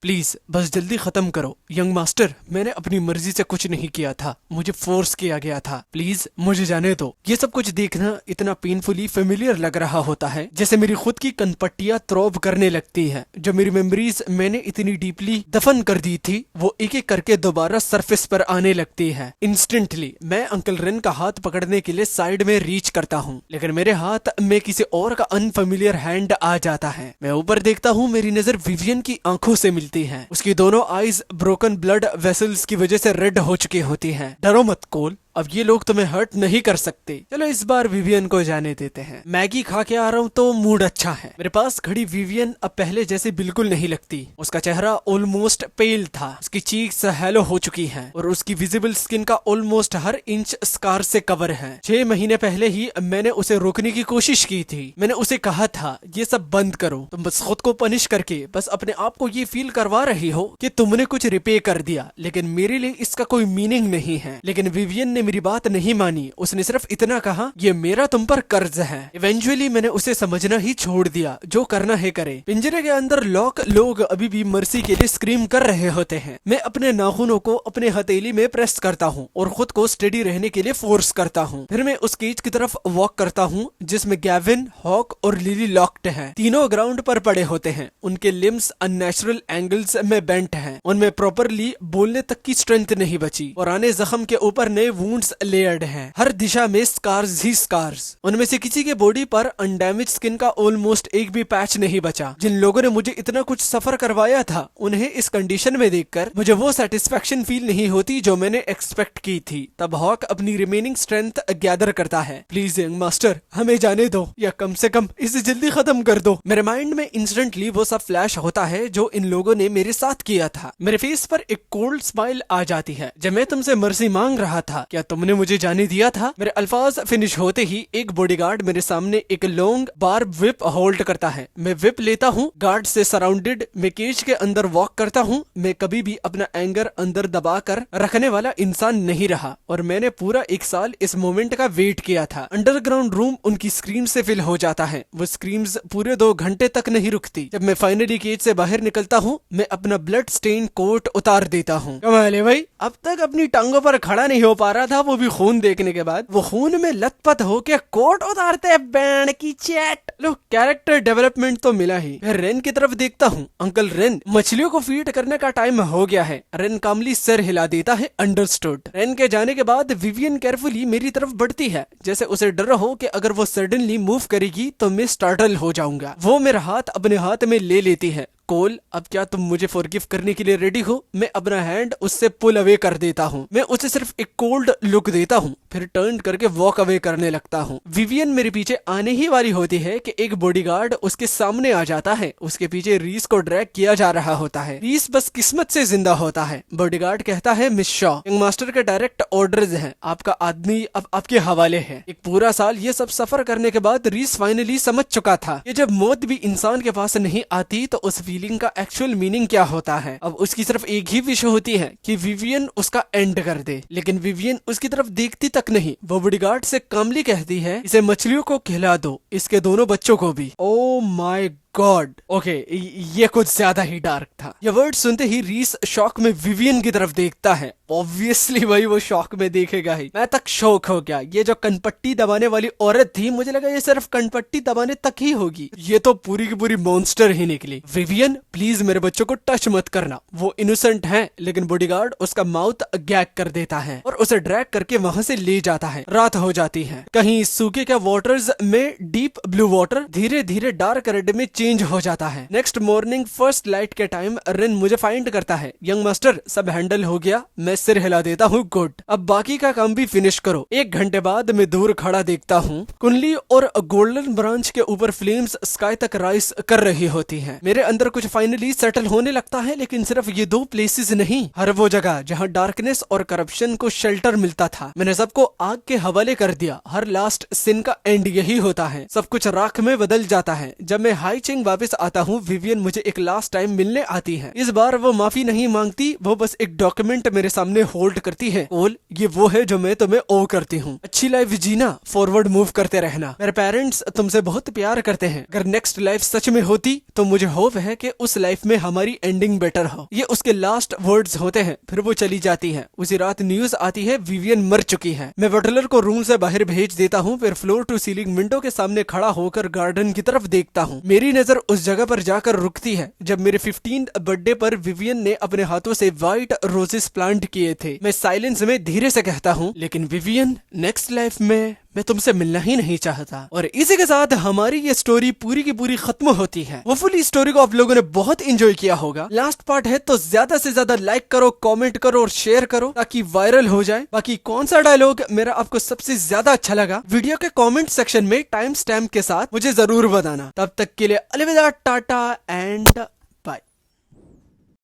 प्लीज बस जल्दी खत्म करो। यंग मास्टर, मैंने अपनी मर्जी से कुछ नहीं किया था, मुझे फोर्स किया गया था, प्लीज मुझे जाने दो। ये सब कुछ देखना इतना पेनफुली फेमिलियर लग रहा होता है जैसे मेरी खुद की कनपट्टियां थ्रोब करने लगती है। जो मेरी मेमोरीज मैंने इतनी डीपली दफन कर दी थी वो एक एक करके दोबारा सरफेस पर आने लगती है। इंस्टेंटली मैं अंकल रेन का हाथ पकड़ने के लिए साइड में रीच करता हूँ, लेकिन मेरे हाथ में किसी और का अनफेमिलियर हैंड आ जाता है। मैं ऊपर देखता हूँ, मेरी नजर विवियन की आंखों से मिलती है। उसकी दोनों आईज ब्रोकन ब्लड वेसल्स की वजह से रेड हो चुकी होती हैं। डरो मत कोल, अब ये लोग तुम्हें हर्ट नहीं कर सकते। चलो इस बार विवियन को जाने देते हैं। मैगी खा के आ रहा हूँ तो मूड अच्छा है। मेरे पास खड़ी विवियन अब पहले जैसे बिल्कुल नहीं लगती। उसका चेहरा ऑलमोस्ट पेल था, उसकी चीक्स हैलो हो चुकी हैं और उसकी विजिबल स्किन का ऑलमोस्ट हर इंच स्कार से कवर है। 6 महीने पहले ही मैंने उसे रोकने की कोशिश की थी। मैंने उसे कहा था ये सब बंद करो, तुम बस खुद को पनिश करके बस अपने आप को ये फील करवा रही हो कि तुमने कुछ रिपे कर दिया, लेकिन मेरे लिए इसका कोई मीनिंग नहीं है। लेकिन विवियन ने मेरी बात नहीं मानी। उसने सिर्फ इतना कहा, ये मेरा तुम पर कर्ज है। इवेंचुअली मैंने उसे समझना ही छोड़ दिया, जो करना है करे। पिंजरे के अंदर लॉक लोग अभी भी मर्सी के लिए स्क्रीम कर रहे होते हैं। मैं अपने नाखूनों को अपने हथेली में प्रेस करता हूँ और खुद को स्टेडी रहने के लिए फोर्स करता हूँ। फिर मैं उस केज की तरफ वॉक करता हूँ जिसमें गैविन, हॉक और लिली लॉक्ड हैं। तीनों ग्राउंड पर पड़े होते हैं। उनके लिम्स अननेचुरल एंगल्स में बेंट हैं। उनमें प्रॉपरली बोलने तक की स्ट्रेंथ नहीं बची। पुराने जख्म के ऊपर नए वुंड्स लेयर्ड हैं। हर दिशा में स्कार्स ही स्कार्स। उनमें से किसी के बॉडी पर अनडैमेज स्किन का ऑलमोस्ट एक भी पैच नहीं बचा। जिन लोगों ने मुझे इतना कुछ सफर करवाया था, उन्हें इस कंडीशन में देखकर मुझे वो सेटिस्फेक्शन फील नहीं होती जो मैंने एक्सपेक्ट की थी। तब हॉक अपनी रिमेनिंग स्ट्रेंथ गैदर करता है। प्लीज यंग मास्टर, हमें जाने दो, या कम से कम इसे जल्दी खत्म कर दो। मेरे माइंड में इंस्टेंटली वो सब फ्लैश होता है जो इन लोगों ने मेरे साथ किया था। मेरे फेस पर एक कोल्ड स्माइल आ जाती है। जब मैं तुमसे मर्जी मांग रहा था, क्या तुमने मुझे जाने दिया था? मेरे अल्फाज फिनिश होते ही एक बॉडीगार्ड मेरे सामने एक लॉन्ग बार विप होल्ड करता है। मैं विप लेता हूँ। गार्ड से सराउंडेड मैं केज के अंदर वॉक करता हूँ। मैं कभी भी अपना एंगर अंदर दबा कर रखने वाला इंसान नहीं रहा और मैंने पूरा 1 साल इस मोमेंट का वेट किया था। अंडरग्राउंड रूम उनकी स्क्रीम से फिल हो जाता है। वो स्क्रीम्स पूरे 2 घंटे तक नहीं रुकती। जब मैं फाइनली केज से बाहर निकलता हूँ, मैं अपना ब्लड स्टेन कोट उतार देता हूँ। कमाल है भाई, अब तक अपनी टांगों पर खड़ा नहीं हो पा रहा था, वो भी खून देखने के बाद। वो खून में लथपथ होके कोट उतारते बैंड की चैट। लो, कैरेक्टर डेवलपमेंट तो मिला ही। फिर रेन की तरफ देखता हूँ। अंकल रेन, मछलियों को फीड करने का टाइम हो गया है। रेन कामली सर हिला देता है, अंडरस्टूड। रेन के जाने के बाद विवियन केयरफुली मेरी तरफ बढ़ती है, जैसे उसे डर हो कि अगर वो सडनली मूव करेगी तो मैं स्टार्टल हो जाऊंगा। वो मेरा हाथ अपने हाथ में ले लेती है। कोल, अब क्या तुम मुझे फॉरगिव करने के लिए रेडी हो? मैं अपना हैंड उससे पुल अवे कर देता हूँ। मैं उसे सिर्फ एक कोल्ड लुक देता हूँ, फिर टर्न करके वॉक अवे करने लगता हूँ। विवियन मेरे पीछे आने ही वाली होती है कि एक बॉडीगार्ड उसके सामने आ जाता है। उसके पीछे रीस को ड्रैग किया जा रहा होता है। रीस बस किस्मत से जिंदा होता है। बॉडीगार्ड कहता है, मिस शॉ, यंग मास्टर के डायरेक्ट ऑर्डर्स हैं, आपका आदमी अब आपके हवाले है। एक पूरा साल ये सब सफर करने के बाद रीस फाइनली समझ चुका था कि जब मौत भी इंसान के पास नहीं आती तो उस फीलिंग का एक्चुअल मीनिंग क्या होता है। अब उसकी सिर्फ एक ही विश होती है कि विवियन उसका एंड कर दे, लेकिन विवियन उसकी तरफ देखती तक नहीं। वो बॉडीगार्ड से कामली कहती है, इसे मछलियों को खिला दो, इसके दोनों बच्चों को भी। ओ माय गॉड, ओके, ये कुछ ज्यादा ही डार्क था। ये वर्ड सुनते ही रीस शॉक में विवियन की तरफ देखता है। ऑब्वियसली भाई वो शॉक में देखेगा ही। मैं तक शौक हो गया। ये जो कनपट्टी दबाने वाली औरत थी, मुझे लगा ये सिर्फ कनपट्टी दबाने तक ही होगी, ये तो पूरी की पूरी मॉन्स्टर ही निकली। विवियन, प्लीज मेरे बच्चों को टच मत करना, वो इनोसेंट हैं। लेकिन बॉडीगार्ड उसका माउथ गैग कर देता है और उसे ड्रैग करके वहां से ले जाता है। रात हो जाती है। कहीं सूखे के वाटर्स में डीप ब्लू वाटर धीरे धीरे डार्क रेड में चेंज हो जाता है। नेक्स्ट मॉर्निंग फर्स्ट लाइट के टाइम रेन मुझे फाइंड करता है। यंग मास्टर, सब हैंडल हो गया? मैं सिर हिला देता हूँ, गुड, अब बाकी का काम भी फिनिश करो। 1 घंटे बाद मैं दूर खड़ा देखता हूँ, कुंडली और गोल्डन ब्रांच के ऊपर फ्लेम्स स्काई तक राइज कर रही होती हैं। मेरे अंदर कुछ फाइनली सेटल होने लगता है, लेकिन सिर्फ ये 2 प्लेसेस नहीं, हर वो जगह जहाँ डार्कनेस और करप्शन को शेल्टर मिलता था, मैंने सबको आग के हवाले कर दिया। हर लास्ट सीन का एंड यही होता है, सब कुछ राख में बदल जाता है। जब मैं हाई चिंग वापस आता हूँ, विवियन मुझे एक लास्ट टाइम मिलने आती है। इस बार वो माफी नहीं मांगती, वो बस एक डॉक्यूमेंट मेरे सामने होल्ड करती है। ओल, ये वो है जो मैं तुम्हें ओ करती हूँ। अच्छी लाइफ जीना, फॉरवर्ड मूव करते रहना। मेरे पेरेंट्स तुमसे बहुत प्यार करते हैं। अगर नेक्स्ट लाइफ सच में होती तो मुझे होप है कि उस लाइफ में हमारी एंडिंग बेटर हो। ये उसके लास्ट वर्ड्स होते हैं। फिर वो चली जाती है। उसी रात न्यूज आती है, विवियन मर चुकी है। मैं बटलर को रूम से बाहर भेज देता हूँ, फिर फ्लोर टू सीलिंग विंडो के सामने खड़ा होकर गार्डन की तरफ देखता हूँ। मेरी नजर उस जगह पर जाकर रुकती है जब मेरे 15th बर्थडे पर विवियन ने अपने हाथों से व्हाइट रोजेस प्लांट किए थे। मैं साइलेंस में धीरे से कहता हूँ, लेकिन विवियन, नेक्स्ट लाइफ में मैं तुमसे मिलना ही नहीं चाहता। और इसी के साथ हमारी ये स्टोरी पूरी की पूरी खत्म होती है। होपफुली स्टोरी को आप लोगों ने बहुत एंजॉय किया होगा। लास्ट पार्ट है तो ज्यादा से ज्यादा लाइक करो, कमेंट करो और शेयर करो ताकि वायरल हो जाए। बाकी कौन सा डायलॉग मेरा आपको सबसे ज्यादा अच्छा लगा, वीडियो के कमेंट सेक्शन में टाइम स्टैम्प के साथ मुझे जरूर बताना। तब तक के लिए अलविदा, टाटा एंड